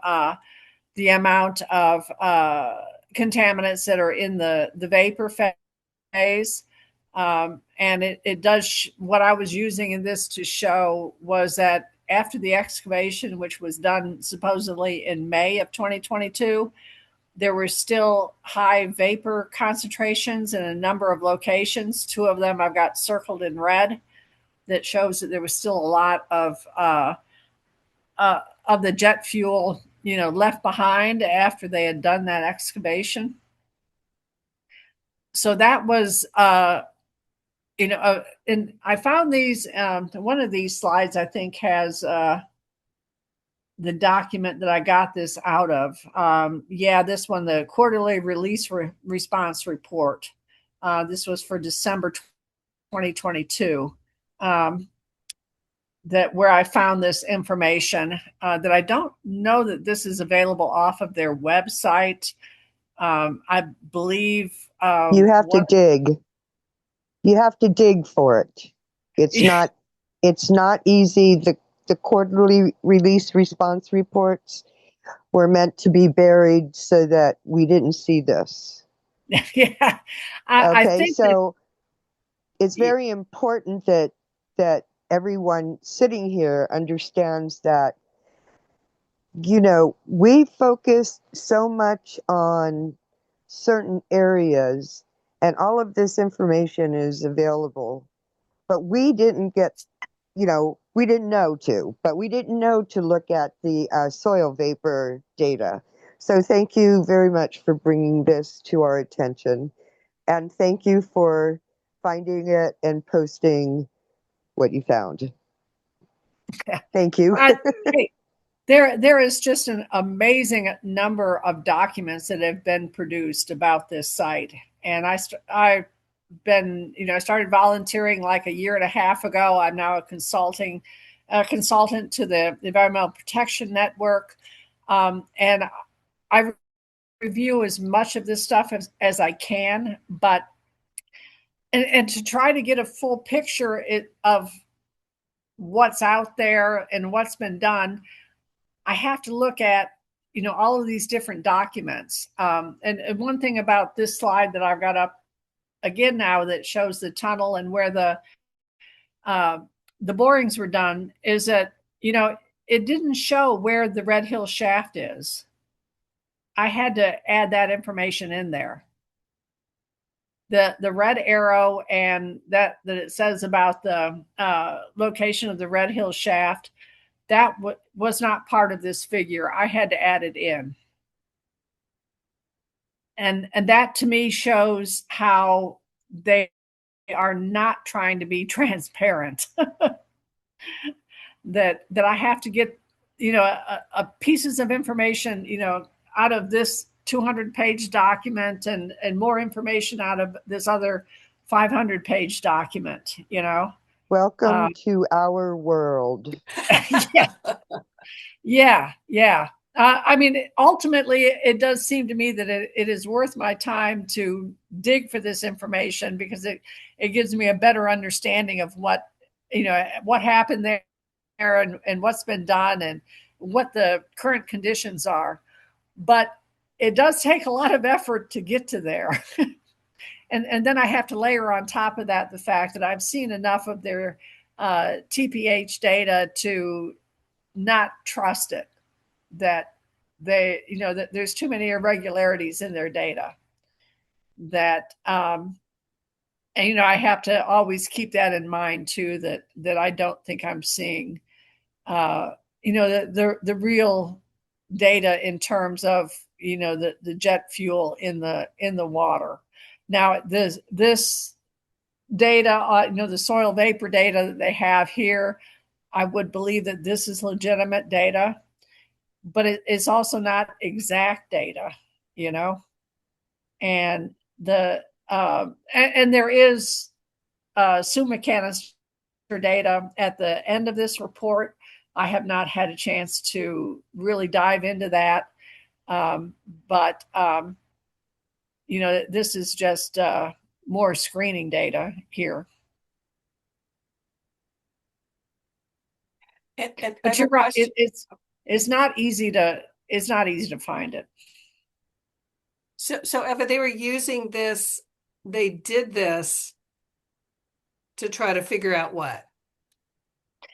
the amount of contaminants that are in the vapor phase. And it does, what I was using in this to show was that after the excavation, which was done supposedly in May of 2022, there were still high vapor concentrations in a number of locations. 2 of them I've got circled in red that shows that there was still a lot of the jet fuel, left behind after they had done that excavation. So that was, and I found these, one of these slides I think has the document that I got this out of. This one, the quarterly release response report. This was for December 2022. That where I found this information, that I don't know that this is available off of their website. I believe You have to dig. You have to dig for it. It's not easy. The quarterly release response reports were meant to be buried so that we didn't see this. Yeah. I think so it's very important that everyone sitting here understands that, we focus so much on certain areas and all of this information is available, but we didn't get, we didn't know to look at the soil vapor data. So thank you very much for bringing this to our attention. And thank you for finding it and posting what you found. Thank you. There is just an amazing number of documents that have been produced about this site. And I've been, I started volunteering like a year and a half ago. I'm now a consultant to the Environmental Protection Network. And I review as much of this stuff as I can, but and to try to get a full picture of what's out there and what's been done, I have to look at, all of these different documents. And one thing about this slide that I've got up again now that shows the tunnel and where the borings were done is that, it didn't show where the Red Hill shaft is. I had to add that information in there. The red arrow and that it says about the location of the Red Hill shaft, that was not part of this figure. I had to add it in. And that to me shows how they are not trying to be transparent. that I have to get, a pieces of information, out of this 200-page document and more information out of this other 500-page document, Welcome to our world. Yeah. I mean, ultimately, it does seem to me that it is worth my time to dig for this information because it gives me a better understanding of what, what happened there and what's been done and what the current conditions are. But it does take a lot of effort to get to there. And then I have to layer on top of that the fact that I've seen enough of their TPH data to not trust it, that that there's too many irregularities in their data, that and I have to always keep that in mind too, that I don't think I'm seeing the real data in terms of the jet fuel in the water. Now this data, the soil vapor data that they have here, I would believe that this is legitimate data, but it's also not exact data, and and there is summa canister data at the end of this report. I have not had a chance to really dive into that, but this is just more screening data here. But you're right. It's not easy to find it. So Eva, they were using this. They did this to try to figure out what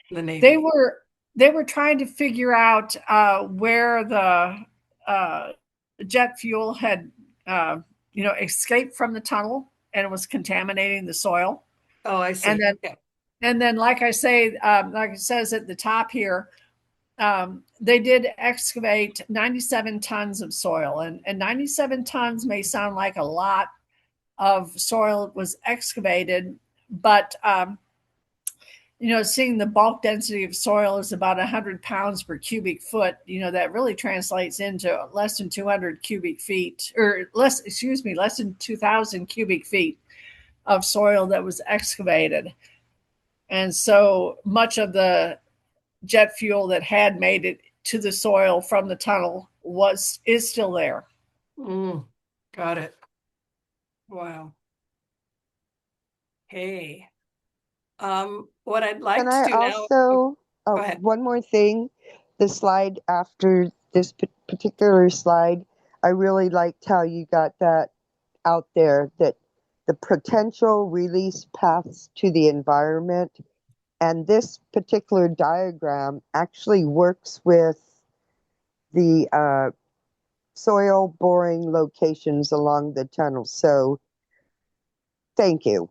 the Navy. They were trying to figure out where the jet fuel had escaped from the tunnel and was contaminating the soil. Oh, I see. And then, like I say, like it says at the top here, they did excavate 97 tons of soil, and 97 tons may sound like a lot of soil was excavated, but seeing the bulk density of soil is about 100 pounds per cubic foot, that really translates into less than 200 cubic feet, or less than 2,000 cubic feet of soil that was excavated. And so much of the jet fuel that had made it to the soil from the tunnel is still there. Got it. Wow. Hey. What I'd like to do also, now. Go ahead. One more thing. The slide after this particular slide, I really liked how you got that out there, that the potential release paths to the environment. And this particular diagram actually works with the soil boring locations along the tunnel. So thank you.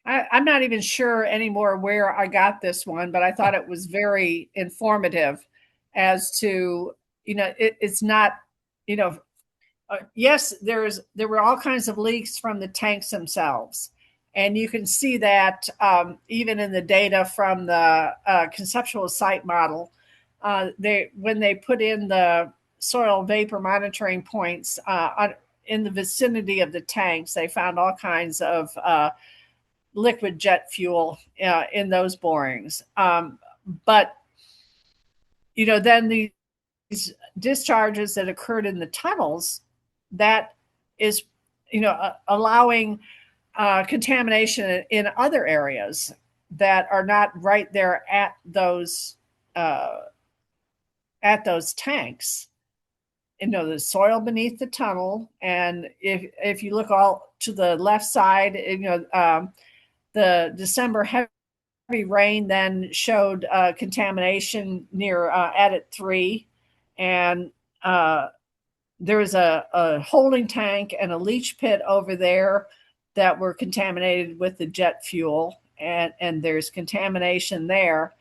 I'm not even sure anymore where I got this one, but I thought it was very informative as to, it's not, yes, there were all kinds of leaks from the tanks themselves. And you can see that even in the data from the conceptual site model, when they put in the soil vapor monitoring points in the vicinity of the tanks, they found all kinds of liquid jet fuel in those borings. But then these discharges that occurred in the tunnels, that is allowing contamination in other areas that are not right there at those tanks. The soil beneath the tunnel, and if you look all to the left side, the December heavy rain then showed contamination near Adit 3, and there was a holding tank and a leach pit over there that were contaminated with the jet fuel, and there's contamination there.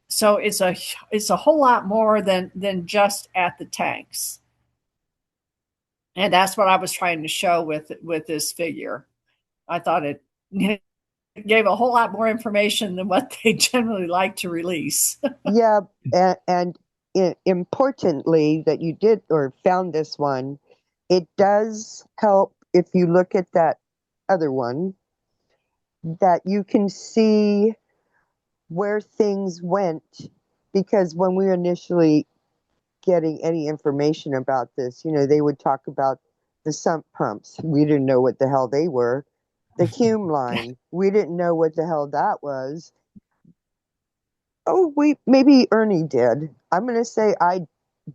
So it's a whole lot more than just at the tanks. And that's what I was trying to show with this figure. I thought it gave a whole lot more information than what they generally like to release. Yeah, and importantly that you did or found this one, it does help if you look at that other one, that you can see where things went, because when we initially getting any information about this. You know, they would talk about the sump pumps. We didn't know what the hell they were. The Hume line, we didn't know what the hell that was. Oh, maybe Ernie did. I'm going to say I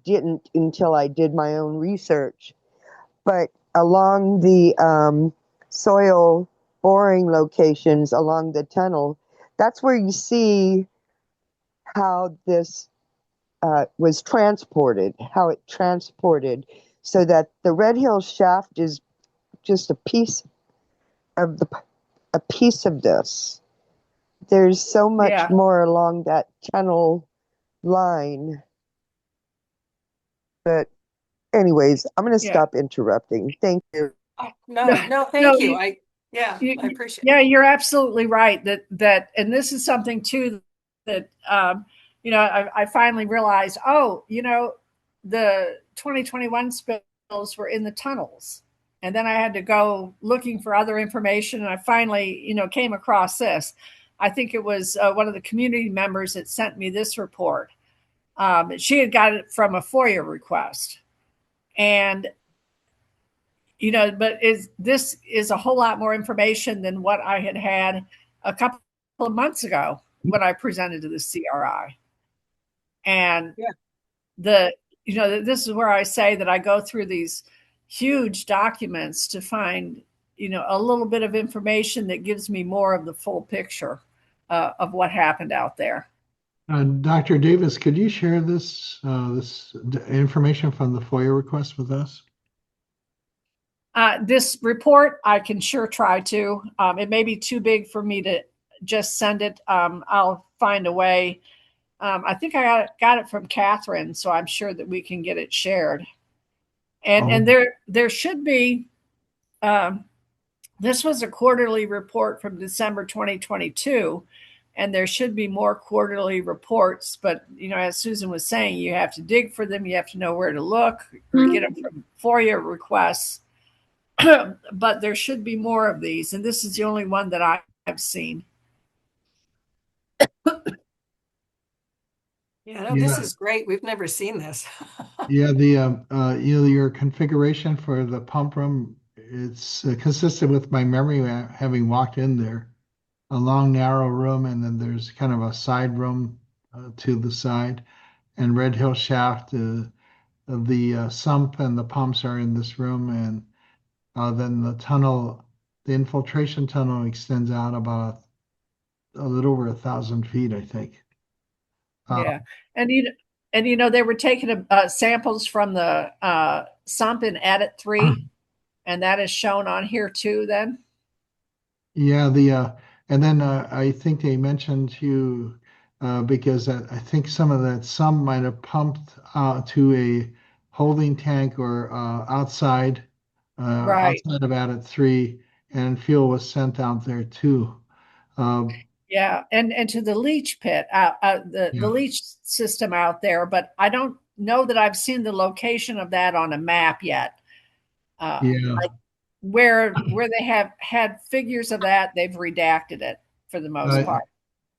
didn't until I did my own research. But along the soil boring locations along the tunnel, that's where you see how this was transported, how it transported, so that the Red Hill shaft is just of the a piece of this. There's so much Yeah. more along that tunnel line. But anyways, I'm going to Yeah. stop interrupting. Thank you. No, thank you. I appreciate it. Yeah, you're absolutely right that and this is something too that I finally realized, the 2021 spills were in the tunnels. And then I had to go looking for other information, and I finally, came across this. I think it was one of the community members that sent me this report. She had got it from a FOIA request. And but this is a whole lot more information than what I had a couple of months ago when I presented to the CRI. And this is where I say that I go through these huge documents to find, a little bit of information that gives me more of the full picture of what happened out there. Dr. Davis, could you share this information from the FOIA request with us? This report, I can sure try to. It may be too big for me to just send it. I'll find a way. I think I got it from Catherine, so I'm sure that we can get it shared. And there should be. This was a quarterly report from December 2022, and there should be more quarterly reports. But as Susan was saying, you have to dig for them. You have to know where to look or get them from FOIA requests. But there should be more of these, and this is the only one that I've seen. This is great. We've never seen this. Yeah, your configuration for the pump room, it's consistent with my memory having walked in there. A long, narrow room, and then there's kind of a side room to the side, and Red Hill shaft. The sump and the pumps are in this room, and then the infiltration tunnel extends out about a little over 1,000 feet, I think. Yeah, and they were taking samples from the sump in Adit 3, and that is shown on here too. Then. Yeah, and then I think they mentioned you because I think some of that sump might have pumped to a holding tank or Right. outside of Adit 3, and fuel was sent out there too. Yeah, and to the leach pit, the leach system out there, but I don't know that I've seen the location of that on a map yet. Like where they have had figures of that, they've redacted it for the most part.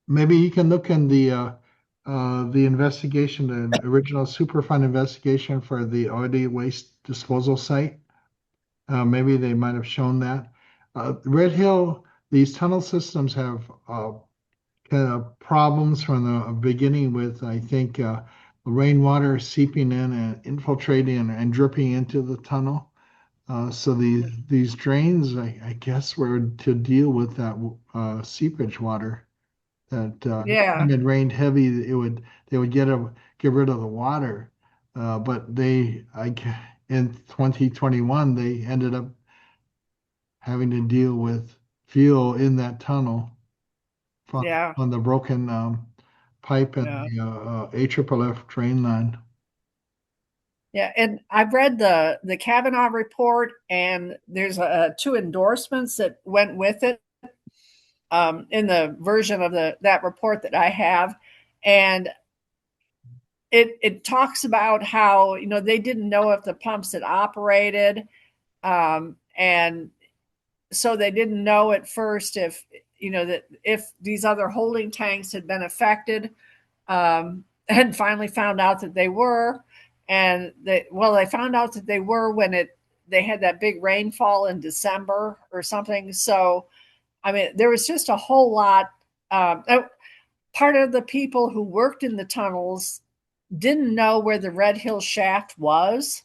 Maybe you can look in the investigation, the original Superfund investigation for the oil waste disposal site. Maybe they might have shown that. Red Hill, these tunnel systems have kind of problems from the beginning with, I think, rainwater seeping in and infiltrating and dripping into the tunnel. So these drains, I guess, were to deal with that seepage water. That when it rained heavy, they would get rid of the water, but in 2021 they ended up having to deal with fuel in that tunnel on the broken pipe and the AFFF drain line. Yeah, and I've read the Kavanaugh report, and there's two endorsements that went with it in the version of that report that I have, and it talks about how they didn't know if the pumps had operated, and so they didn't know at first if that if these other holding tanks had been affected, and finally found out that they were. And they found out that they were when they had that big rainfall in December or something. So, I mean, there was just a whole lot. Part of the people who worked in the tunnels didn't know where the Red Hill shaft was.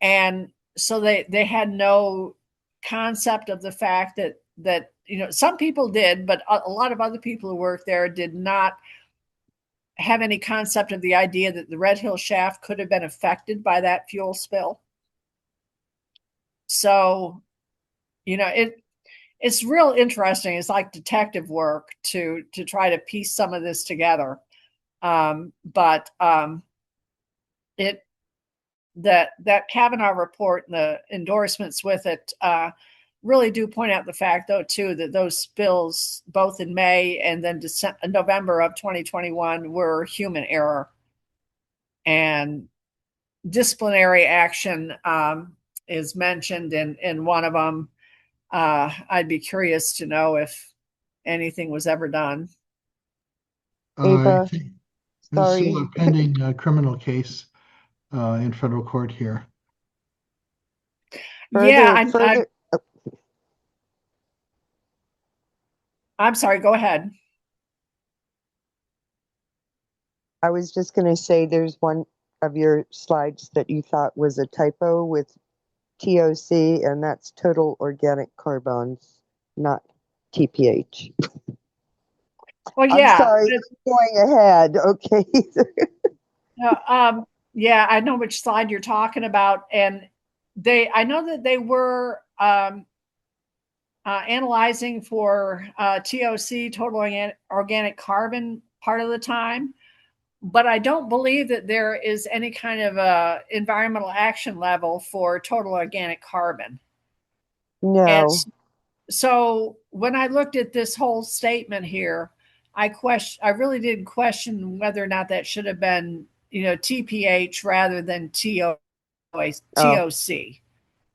And so they had no concept of the fact that some people did, but a lot of other people who worked there did not have any concept of the idea that the Red Hill shaft could have been affected by that fuel spill. So, it's real interesting. It's like detective work to try to piece some of this together. But it that Kavanaugh report and the endorsements with it really do point out the fact, though, too, that those spills, both in May and then November of 2021, were human error. And disciplinary action is mentioned in one of them. I'd be curious to know if anything was ever done. I Ava, think there's still sorry. a pending criminal case in federal court here. Yeah, Further, I'm sorry. Go ahead. I was just going to say there's one of your slides that you thought was a typo with TOC, and that's total organic carbons, not TPH. Well, I'm yeah. sorry, going ahead. Okay. Yeah, I know which slide you're talking about, and I know that they were analyzing for TOC, total organic carbon, part of the time, but I don't believe that there is any kind of environmental action level for total organic carbon. And No. so when I looked at this whole statement here, I really did question whether or not that should have been, TPH rather than TOC,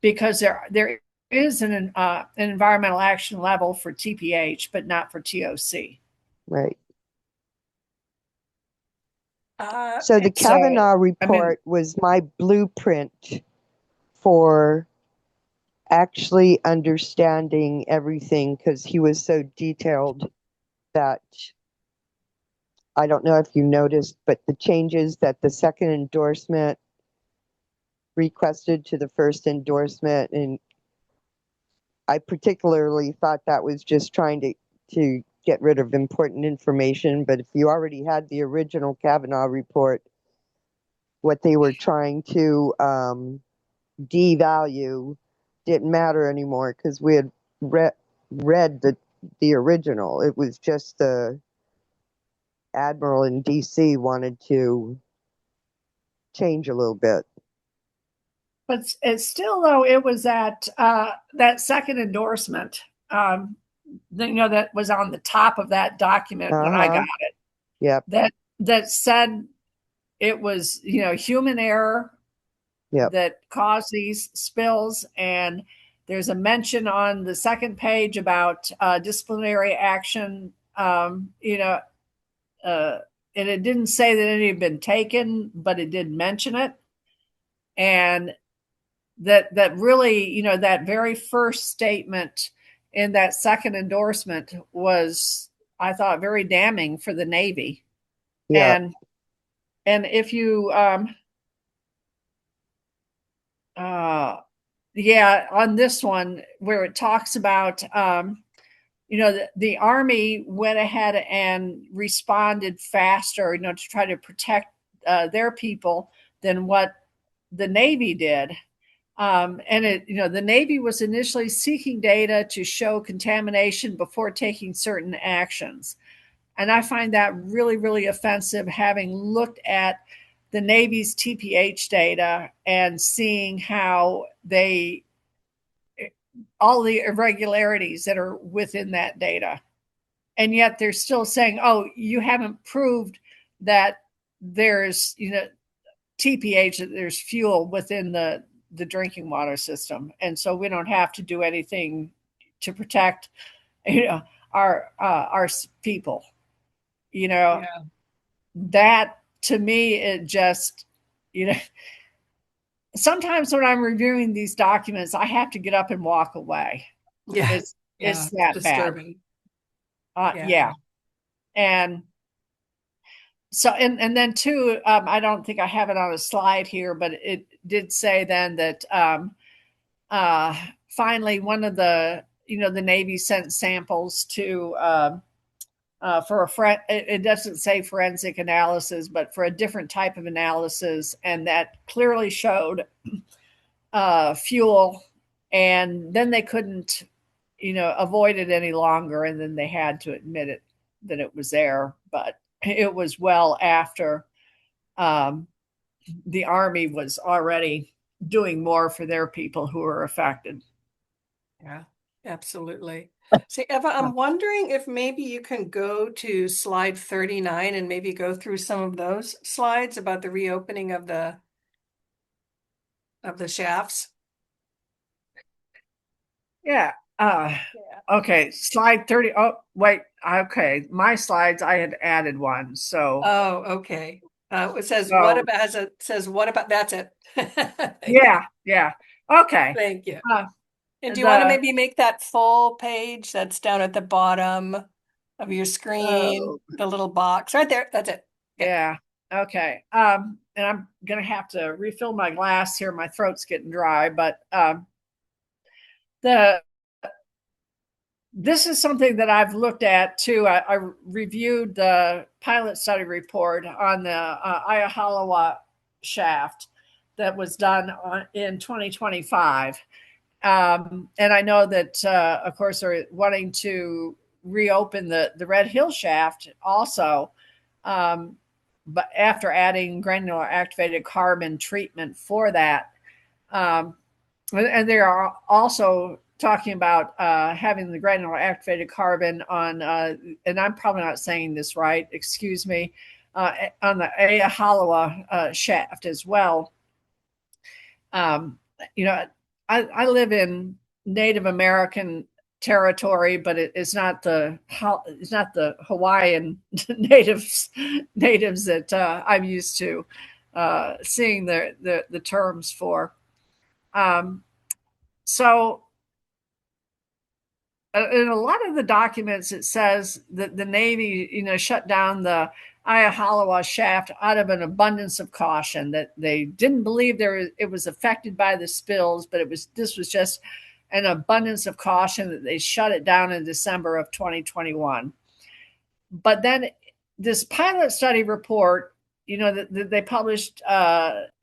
because there is an environmental action level for TPH, but not for TOC. Right. So the Kavanaugh report was my blueprint for actually understanding everything, because he was so detailed that I don't know if you noticed, but the changes that the second endorsement requested to the first endorsement, and I particularly thought that was just trying to get rid of important information. But if you already had the original Kavanaugh report, what they were trying to devalue didn't matter anymore, because we had read the original. It was just the admiral in DC wanted to change a little bit. But it's still, though, it was that second endorsement, that was on the top of that document when I got it. Yep. That said it was, human error that caused these spills. And there's a mention on the second page about disciplinary action, and it didn't say that any had been taken, but it did mention it. And that really, that very first statement in that second endorsement was, I thought, very damning for the Navy. Yeah. And if you on this one where it talks about the Army went ahead and responded faster, to try to protect their people than what the Navy did. And the Navy was initially seeking data to show contamination before taking certain actions. And I find that really, really offensive, having looked at the Navy's TPH data and seeing how all the irregularities that are within that data. And yet they're still saying, oh, you haven't proved that there's, TPH, that there's fuel within the drinking water system. And so we don't have to do anything to protect, our people. That to me, it just you know, sometimes when I'm reviewing these documents, I have to get up and walk away. Yeah. It's that bad. Disturbing. Yeah. And so, and then too, I don't think I have it on a slide here, but it did say then that finally one of the Navy sent samples to for it doesn't say forensic analysis, but for a different type of analysis, and that clearly showed fuel, and then they couldn't avoid it any longer, and then they had to admit it that it was there, but it was well after the Army was already doing more for their people who were affected. Yeah, absolutely. So Eva, I'm wondering if maybe you can go to slide 39 and maybe go through some of those slides about the reopening of the shafts. Yeah. Okay, slide 30. Oh, wait. Okay, my slides, I had added one. So. Oh, okay. It says So, what about? It says what about? That's it. yeah. Okay. Thank you. And do you want to maybe make that full page that's down at the bottom of your screen, the little box right there? That's it. Okay. Yeah. Okay. And I'm gonna have to refill my glass here. My throat's getting dry, but this is something that I've looked at too. I reviewed the pilot study report on the Iahalawa shaft that was done in 2025. And I know that, of course, they're wanting to reopen the Red Hill shaft also, but after adding granular activated carbon treatment for that. And they are also talking about having the granular activated carbon on, and I'm probably not saying this right, excuse me, on the Iahalawa shaft as well. I live in Native American territory, but it's not the Hawaiian natives that I'm used to seeing the terms for. So in a lot of the documents, it says that the Navy, shut down the Iahalawa shaft out of an abundance of caution, that they didn't believe it was affected by the spills, but this was just an abundance of caution that they shut it down in December of 2021. But then this pilot study report, that they published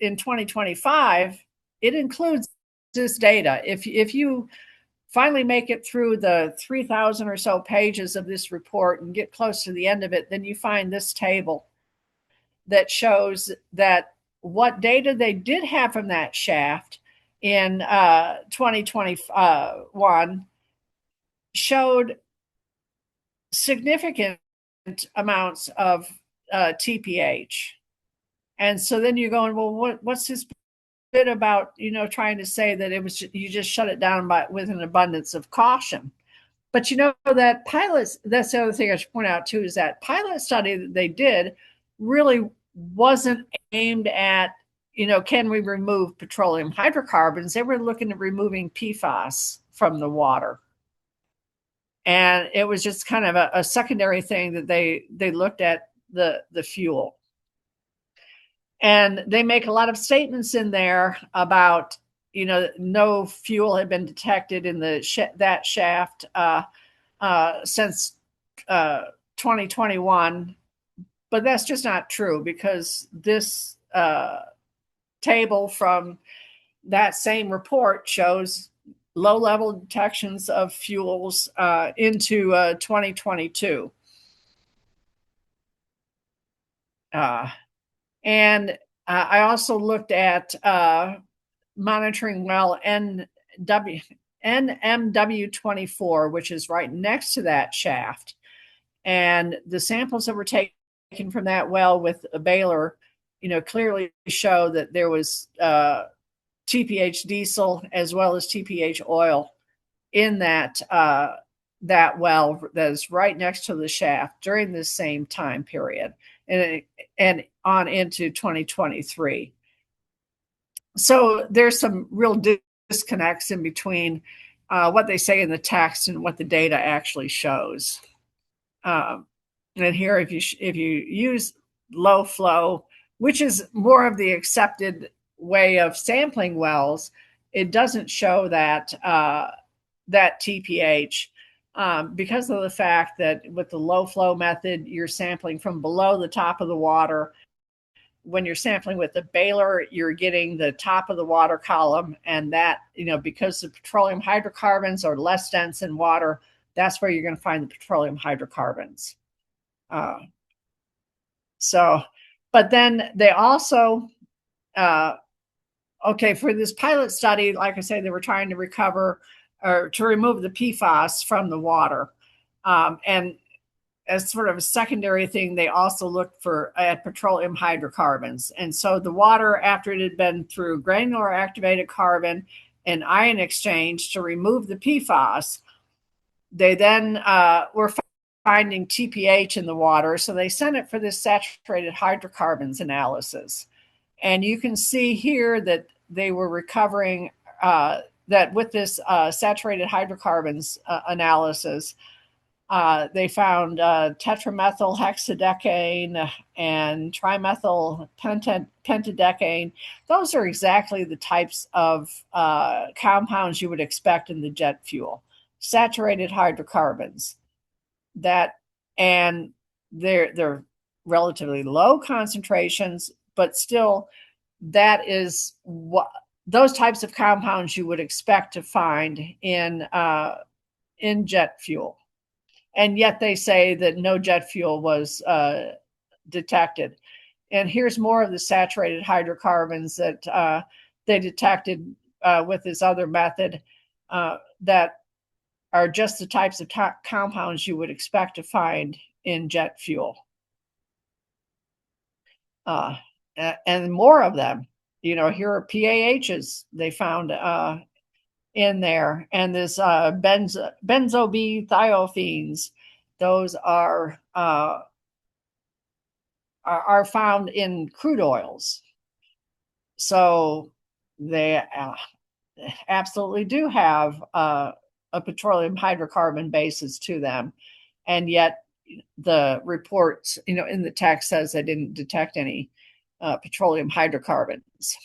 in 2025, it includes this data. If you finally make it through the 3,000 or so pages of this report and get close to the end of it, then you find this table that shows that what data they did have from that shaft in 2021 showed significant amounts of TPH. And so then you're going, well, what's this bit about, trying to say that it was you just shut it down with an abundance of caution? But that pilots, that's the other thing I should point out too, is that pilot study that they did really wasn't aimed at, can we remove petroleum hydrocarbons? They were looking at removing PFAS from the water. And it was just kind of a secondary thing that they looked at the fuel. And they make a lot of statements in there about, no fuel had been detected in that shaft since 2021. But that's just not true, because this table from that same report shows low-level detections of fuels into 2022. And I also looked at monitoring well NMW24, which is right next to that shaft. And the samples that were taken from that well with a Baylor, clearly show that there was TPH diesel as well as TPH oil in that well that is right next to the shaft during this same time period, and on into 2023. So there's some real disconnects in between what they say in the text and what the data actually shows. And here, if you use low flow, which is more of the accepted way of sampling wells, it doesn't show that that TPH because of the fact that with the low flow method, you're sampling from below the top of the water. When you're sampling with the Baylor, you're getting the top of the water column, and that, because the petroleum hydrocarbons are less dense in water, that's where you're going to find the petroleum hydrocarbons. But then they also, for this pilot study, like I say, they were trying to recover or to remove the PFAS from the water. And as sort of a secondary thing, they also looked at petroleum hydrocarbons. And so the water, after it had been through granular activated carbon and ion exchange to remove the PFAS, they then were finding TPH in the water. So they sent it for this saturated hydrocarbons analysis. And you can see here that they were recovering that with this saturated hydrocarbons analysis, they found tetramethyl hexadecane and trimethyl pentadecane. Those are exactly the types of compounds you would expect in the jet fuel. Saturated hydrocarbons. And they're relatively low concentrations, but still, that is what those types of compounds you would expect to find in jet fuel. And yet they say that no jet fuel was detected. And here's more of the saturated hydrocarbons that they detected with this other method that are just the types of compounds you would expect to find in jet fuel. And more of them. Here are PAHs they found in there, and this benzobethiophene. Those are found in crude oils. So they absolutely do have a petroleum hydrocarbon basis to them, and yet the reports, in the text says they didn't detect any petroleum hydrocarbons.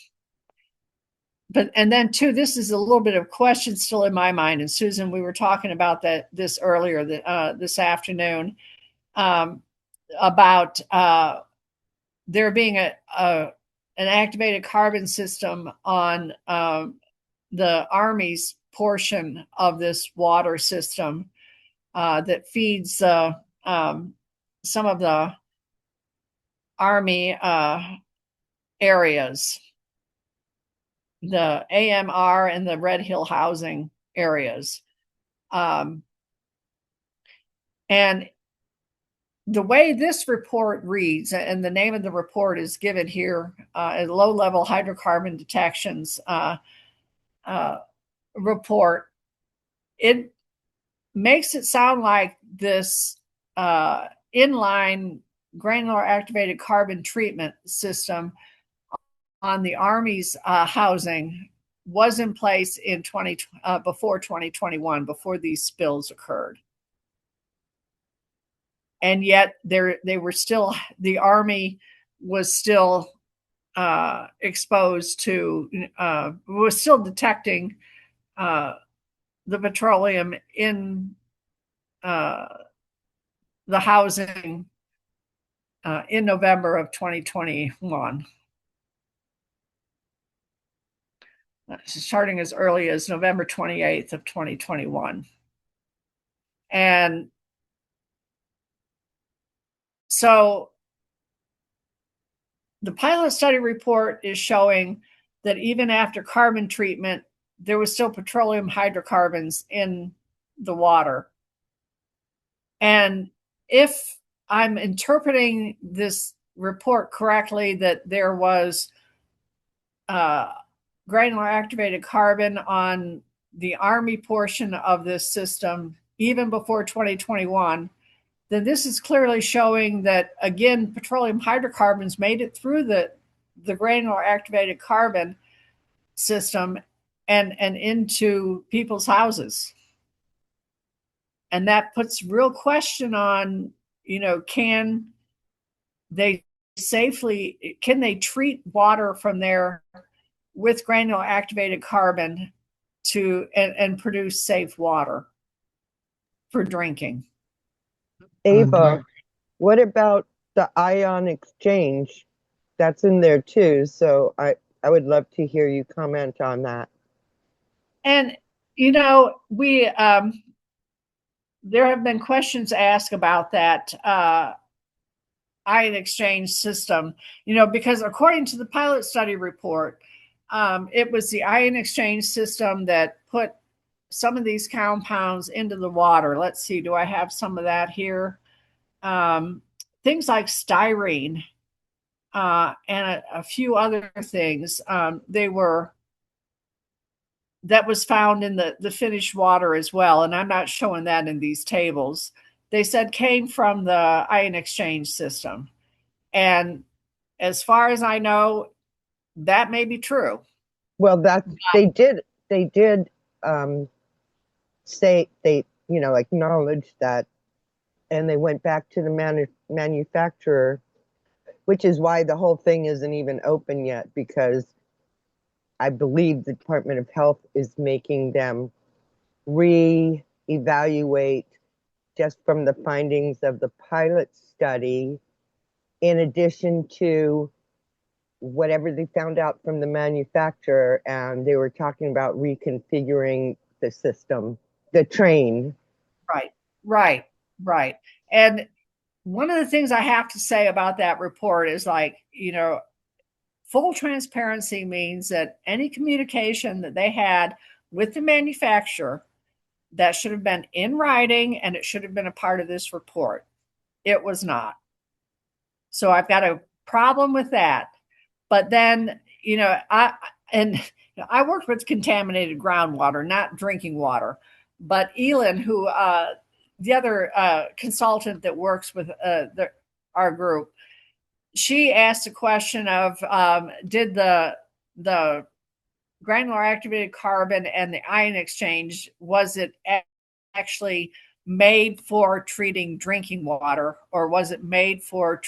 And then too, this is a little bit of question still in my mind. And Susan, we were talking about this earlier this afternoon about there being an activated carbon system on the Army's portion of this water system that feeds some of the Army areas, the AMR and the Red Hill housing areas. And the way this report reads, and the name of the report is given here, low-level hydrocarbon detections report, it makes it sound like this inline granular activated carbon treatment system on the Army's housing was in place in before 2021, before these spills occurred. And yet they were still, the Army was still exposed to, was still detecting the petroleum in the housing in November of 2021. Starting as early as November 28th of 2021. And so the pilot study report is showing that even after carbon treatment, there was still petroleum hydrocarbons in the water. And if I'm interpreting this report correctly, that there was granular activated carbon on the Army portion of this system, even before 2021, then this is clearly showing that, again, petroleum hydrocarbons made it through the granular activated carbon system and into people's houses. And that puts real question on, can they treat water from there with granular activated carbon and produce safe water for drinking? Ava, what about the ion exchange? That's in there too. So I would love to hear you comment on that. And, we, there have been questions asked about that ion exchange system, because according to the pilot study report, it was the ion exchange system that put some of these compounds into the water. Let's see, do I have some of that here? Things like styrene and a few other things. That was found in the finished water as well. And I'm not showing that in these tables. They said came from the ion exchange system. And as far as I know, that may be true. Well, they did say they, acknowledged that, and they went back to the manufacturer, which is why the whole thing isn't even open yet, because I believe the Department of Health is making them re-evaluate just from the findings of the pilot study, in addition to whatever they found out from the manufacturer. And they were talking about reconfiguring the system, the train. Right. And one of the things I have to say about that report is, full transparency means that any communication that they had with the manufacturer, that should have been in writing, and it should have been a part of this report. It was not. So I've got a problem with that. But then, I worked with contaminated groundwater, not drinking water. But Elin, who the other consultant that works with our group, she asked a question of, did the granular activated carbon and the ion exchange, was it actually made for treating drinking water, or was it made for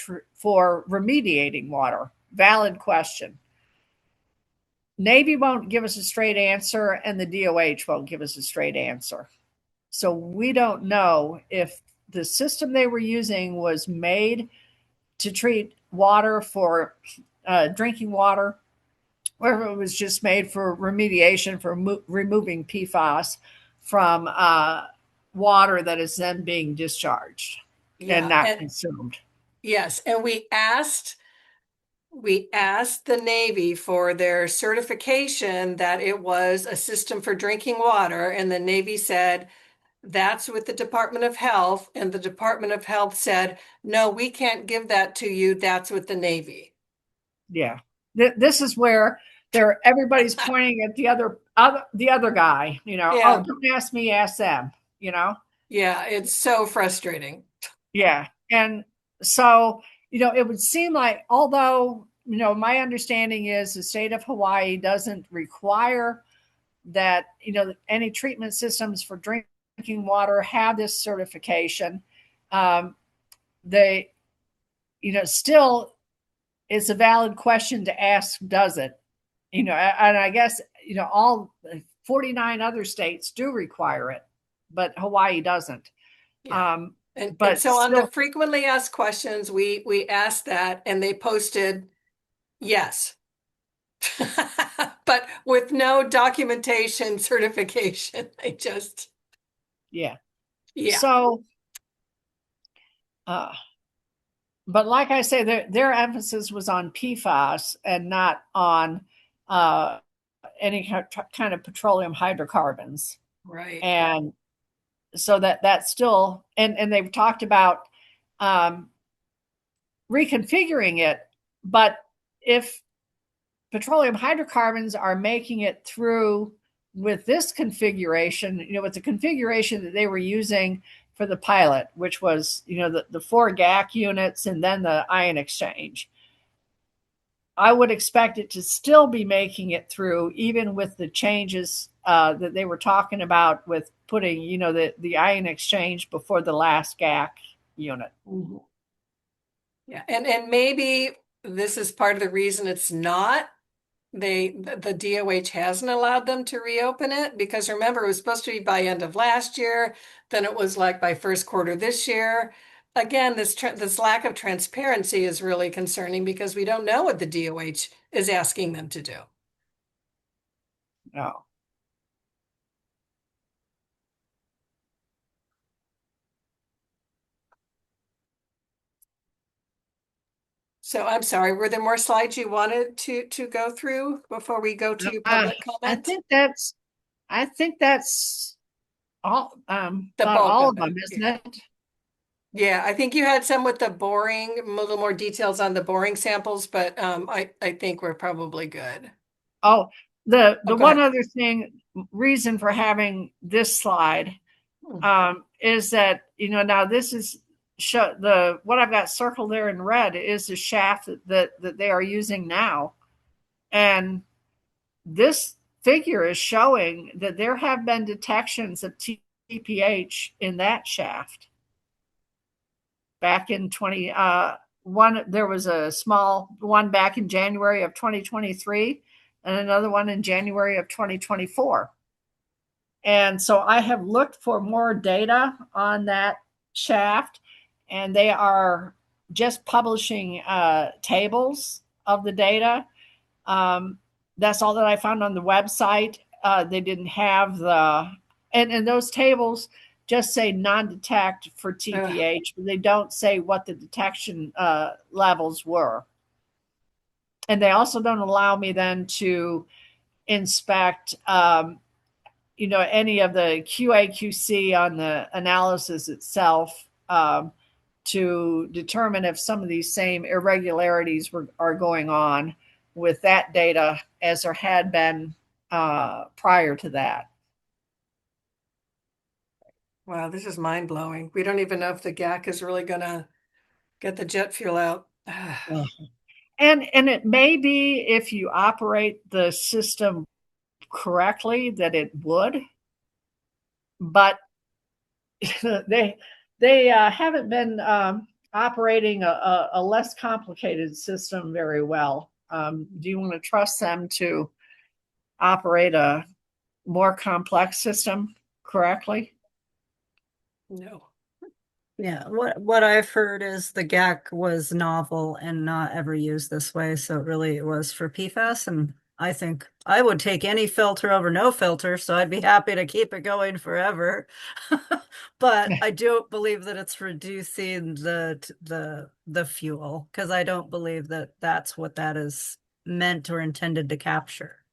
remediating water? Valid question. Navy won't give us a straight answer, and the DOH won't give us a straight answer. So we don't know if the system they were using was made to treat water for drinking water, or if it was just made for remediation, for removing PFAS from water that is then being discharged and not consumed. Yes, and we asked the Navy for their certification that it was a system for drinking water, and the Navy said, that's with the Department of Health, and the Department of Health said, no, we can't give that to you. That's with the Navy. Yeah. This is where everybody's pointing at the other guy, Oh, don't ask me, ask them, Yeah, it's so frustrating. Yeah. And so, it would seem like, although, my understanding is the state of Hawaii doesn't require that, any treatment systems for drinking water have this certification. They, still, it's a valid question to ask, does it? And I guess, all 49 other states do require it, but Hawaii doesn't. Yeah. But so on the frequently asked questions, we asked that, and they posted yes, but with no documentation certification. Yeah. So, but like I say, their emphasis was on PFAS and not on any kind of petroleum hydrocarbons. Right. And so that's still, and they've talked about reconfiguring it, but if petroleum hydrocarbons are making it through with this configuration, with the configuration that they were using for the pilot, which was, the 4 GAC units and then the ion exchange. I would expect it to still be making it through, even with the changes that they were talking about with putting, the ion exchange before the last GAC unit. Mhm. Yeah, and maybe this is part of the reason it's not. The DOH hasn't allowed them to reopen it because remember, it was supposed to be by end of last year, then it was like by first quarter this year. Again, this lack of transparency is really concerning because we don't know what the DOH is asking them to do. No. So I'm sorry, were there more slides you wanted to go through before we go to public I comment? think that's all The about bulk all of of them, it. isn't Yeah. it? Yeah, I think you had some with the boring, a little more details on the boring samples, but I think we're probably good. Oh, the Oh, go one ahead. other reason for having this slide is that now this is what I've got circled there in red is the shaft that they are using now, and this figure is showing that there have been detections of TPH in that shaft. Back in 21, there was a small one back in January of 2023 and another one in January of 2024. And so I have looked for more data on that shaft, and they are just publishing tables of the data. That's all that I found on the website. They didn't have and those tables just say non-detect for TPH, but they don't say what the detection levels were. And they also don't allow me then to inspect, any of the QA/QC on the analysis itself to determine if some of these same irregularities are going on with that data as there had been prior to that. Wow, this is mind blowing. We don't even know if the GAC is really gonna get the jet fuel out. And it may be if you operate the system correctly that it would, but they haven't been operating a less complicated system very well. Do you want to trust them to operate a more complex system correctly? No. Yeah, what I've heard is the GAC was novel and not ever used this way, so it really was for PFAS, and I think I would take any filter over no filter, so I'd be happy to keep it going forever. But I don't believe that it's reducing the fuel because I don't believe that that's what that is meant or intended to capture.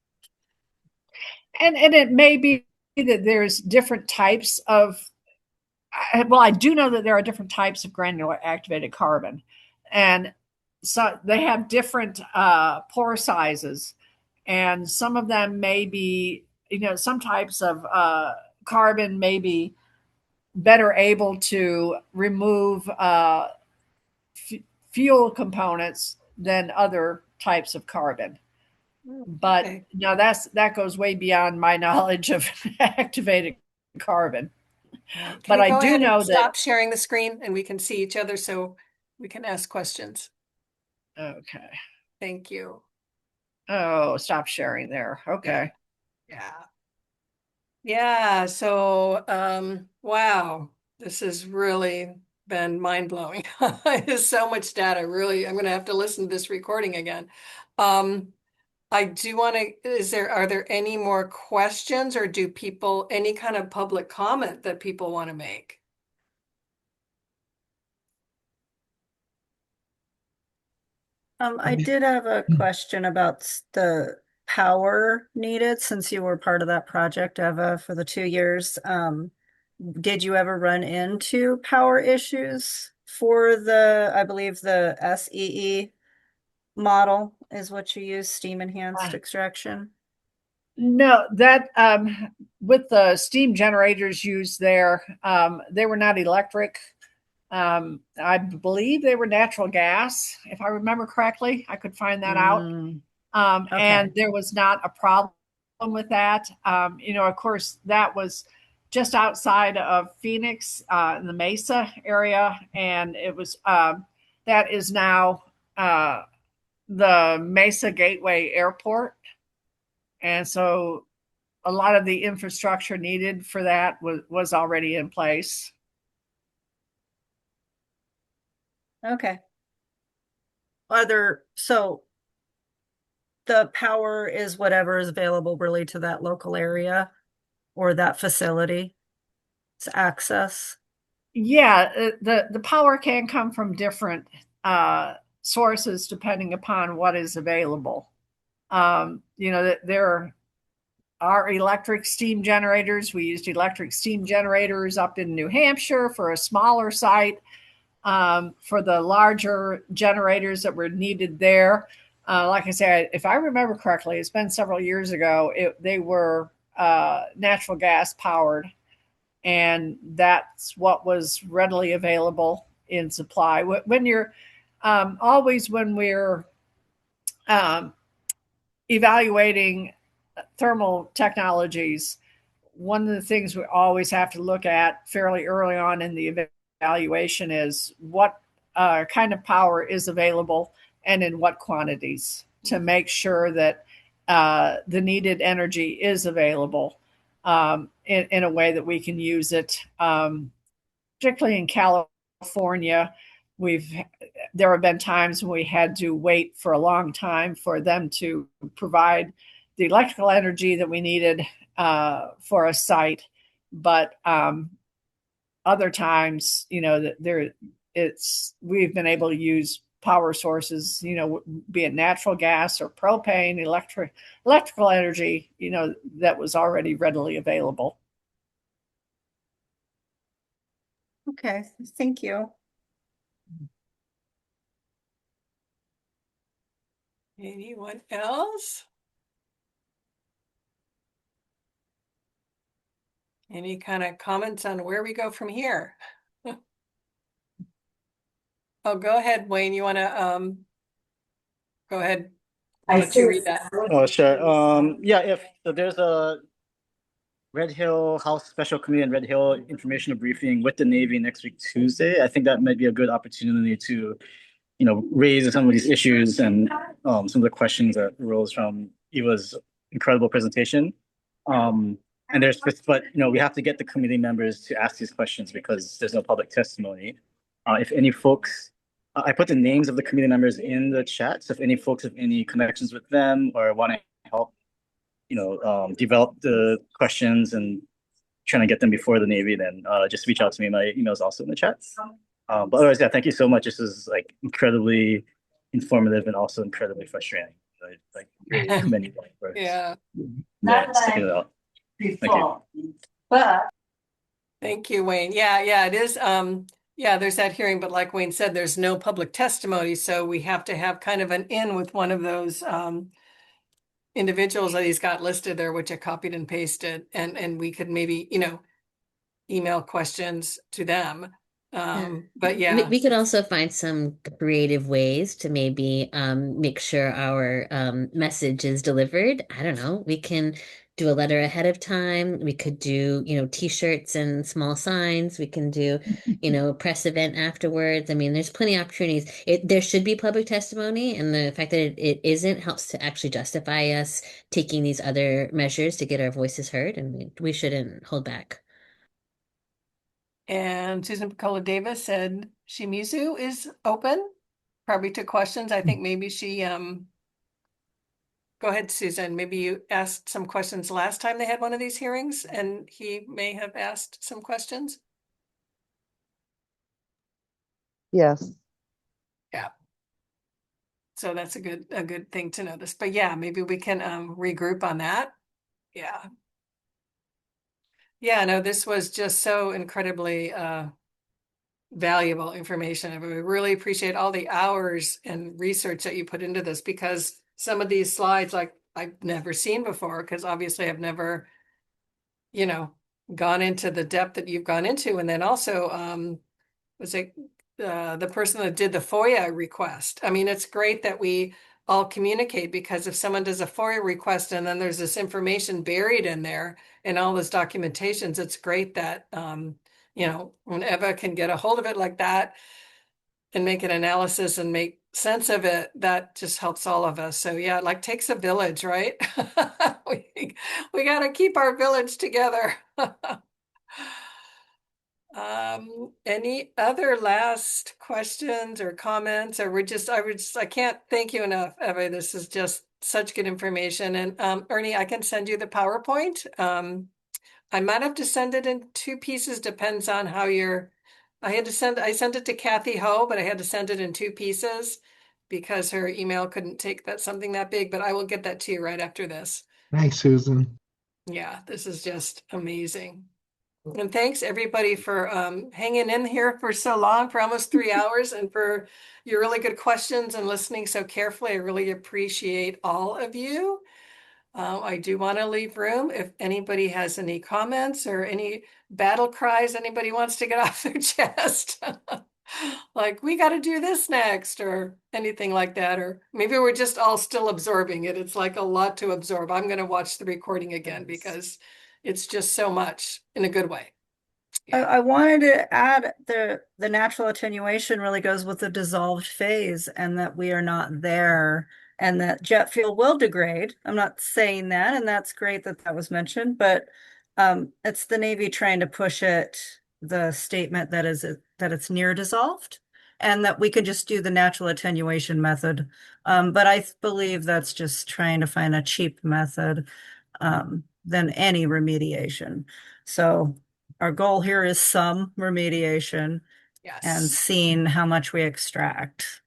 And it may be that there's different types of well, I do know that there are different types of granular activated carbon, and so they have different pore sizes, and some of them may be, some types of carbon may be better able to remove fuel components than other types of carbon. But Okay. that goes way beyond my knowledge of activated carbon. All right. Can But you I go do ahead and know that. stop sharing the screen and we can see each other so we can ask questions? Okay. Thank you. Oh, stop sharing there. Okay. Yeah. Yeah. So, wow, this has really been mind blowing. There's so much data. Really, I'm going to have to listen to this recording again. I do want to, are there any more questions or do people, any kind of public comment that people want to make? I did have a question about the power needed since you were part of that project, Eva, for the 2 years. Did you ever run into power issues for I believe the SEE model is what you use, steam enhanced extraction? No, that with the steam generators used there, they were not electric. I believe they were natural gas, if I remember correctly. I could find that out. Okay. And there was not a problem with that. Of course, that was just outside of Phoenix, in the Mesa area, and it was that is now the Mesa Gateway Airport, and so a lot of the infrastructure needed for that was already in place. Okay. So the power is whatever is available really to that local area or that facility. It's access. Yeah, the power can come from different sources depending upon what is available. There are electric steam generators. We used electric steam generators up in New Hampshire for a smaller site. For the larger generators that were needed there, like I said, if I remember correctly, it's been several years ago, they were natural gas powered, and that's what was readily available in supply. When you're always when we're um, evaluating thermal technologies, one of the things we always have to look at fairly early on in the evaluation is what kind of power is available and in what quantities to make sure that the needed energy is available in a way that we can use it. Particularly in California, we've there have been times when we had to wait for a long time for them to provide the electrical energy that we needed for a site, but other times, we've been able to use power sources, be it natural gas or propane, electrical energy, that was already readily available. Okay, thank you. Anyone else? Any kind of comments on where we go from here? Oh, go ahead, Wayne. You want to go ahead. I'll let you read that. Oh, sure. Yeah, if so there's a Red Hill House Special Committee and Red Hill informational briefing with the Navy next week, Tuesday. I think that might be a good opportunity to, raise some of these issues and some of the questions that arose from Eva's incredible presentation. And but we have to get the committee members to ask these questions because there's no public testimony. If any folks, I put the names of the committee members in the chat. So if any folks have any connections with them or want to help, develop the questions and trying to get them before the Navy, then just reach out to me. My email is also in the chat. But otherwise, yeah, thank you so much. This is like incredibly informative and also incredibly frustrating. Like really commend you for Yeah. sticking it out. Thank you. Thank you, Wayne. Yeah, it is. Yeah, there's that hearing, but like Wayne said, there's no public testimony, so we have to have kind of an in with one of those individuals that he's got listed there, which I copied and pasted, and we could maybe, email questions to them. But yeah. We could also find some creative ways to maybe make sure our message is delivered. I don't know. We can do a letter ahead of time. We could do, t-shirts and small signs. We can do, a press event afterwards. I mean, there's plenty of opportunities. There should be public testimony, and the fact that it isn't helps to actually justify us taking these other measures to get our voices heard, and we shouldn't hold back. And Susan Picola Davis said Shimizu is open, probably to questions. I think maybe she, go ahead, Susan. Maybe you asked some questions last time they had one of these hearings, and he may have asked some questions. Yes. Yeah. So that's a good thing to notice. But yeah, maybe we can regroup on that. Yeah. Yeah, no, this was just so incredibly valuable information. I mean, we really appreciate all the hours and research that you put into this, because some of these slides, like, I've never seen before, because obviously I've never, gone into the depth that you've gone into. And then also, was it the person that did the FOIA request. I mean, it's great that we all communicate, because if someone does a FOIA request and then there's this information buried in there and all this documentations, it's great that when Eva can get a hold of it like that and make an analysis and make sense of it, that just helps all of us. So yeah, it like takes a village, right? we got to keep our village together. Any other last questions or comments, or I can't thank you enough, Eva. This is just such good information. And Ernie, I can send you the PowerPoint. I might have to send it in two pieces, depends on how I sent it to Kathy Ho, but I had to send it in two pieces because her email couldn't take something that big, but I will get that to you right after this. Thanks, Susan. Yeah, this is just amazing. And thanks everybody for hanging in here for so long, for almost 3 hours, and for your really good questions and listening so carefully. I really appreciate all of you. I do want to leave room if anybody has any comments or any battle cries anybody wants to get off their chest. Like, we got to do this next, or anything like that. Or maybe we're just all still absorbing it. It's like a lot to absorb. I'm going to watch the recording again because it's just so much in a good way. I wanted to add the natural attenuation really goes with the dissolved phase, and that we are not there, and that jet fuel will degrade. I'm not saying that, and that's great that that was mentioned, but it's the Navy trying to push the statement that it's near dissolved, and that we can just do the natural attenuation method. But I believe that's just trying to find a cheap method than any remediation. So our goal here is some remediation and Yes. seeing how much we extract.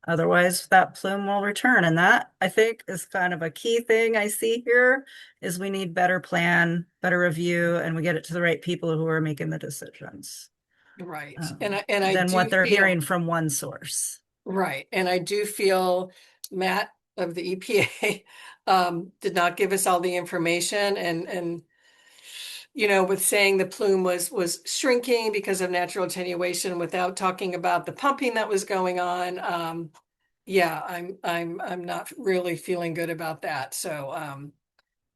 Otherwise, that plume will return. And that, I think, is kind of a key thing I see here, is we need better plan, better review, and we get it to the right people who are making the decisions. Right. And I than do what they're feel, hearing from one source. right. And I do feel Matt of the EPA did not give us all the information, and with saying the plume was shrinking because of natural attenuation without talking about the pumping that was going on. Yeah, I'm not really feeling good about that. So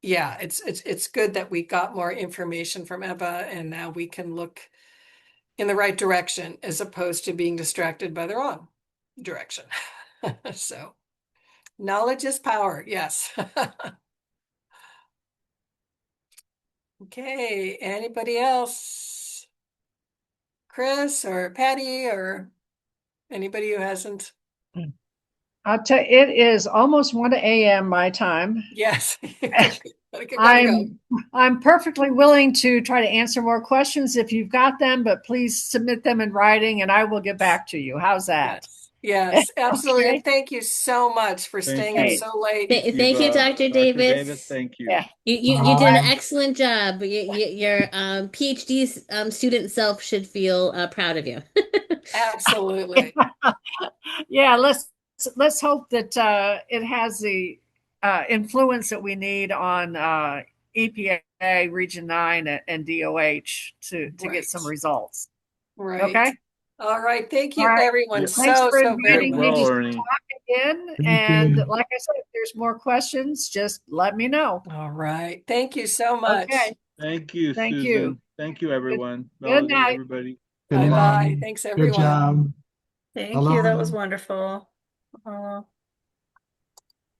yeah, it's good that we got more information from Eva, and now we can look in the right direction as opposed to being distracted by the wrong direction. So knowledge is power. Yes. Okay. Anybody else? Chris or Patty or anybody who hasn't? I'll tell you, it is almost 1 a.m. my time. Yes. Gotta go. I'm perfectly willing to try to answer more questions if you've got them, but please submit them in writing and I will get back to you. How's that? Yes, absolutely. Okay. And thank you so much for staying up so late. Thank you, Dr. Davis. Thank you. Yeah. You did an excellent job. Your PhD student self should feel proud of you. Absolutely. Yeah, let's hope that it has the influence that we need on EPA, Region 9, and DOH to get some results. Right. Okay. All right. Thank you, All right. everyone. Thanks So for very inviting me much. to talk again. And like I said, if there's more questions, just let me know. All right. Thank you so much. Okay. Thank you, Thank Susan. you. Thank you, everyone. Good night. Everybody. Good Bye-bye. night. Thanks, Good everyone. job. Thank Aloha. you. That was wonderful.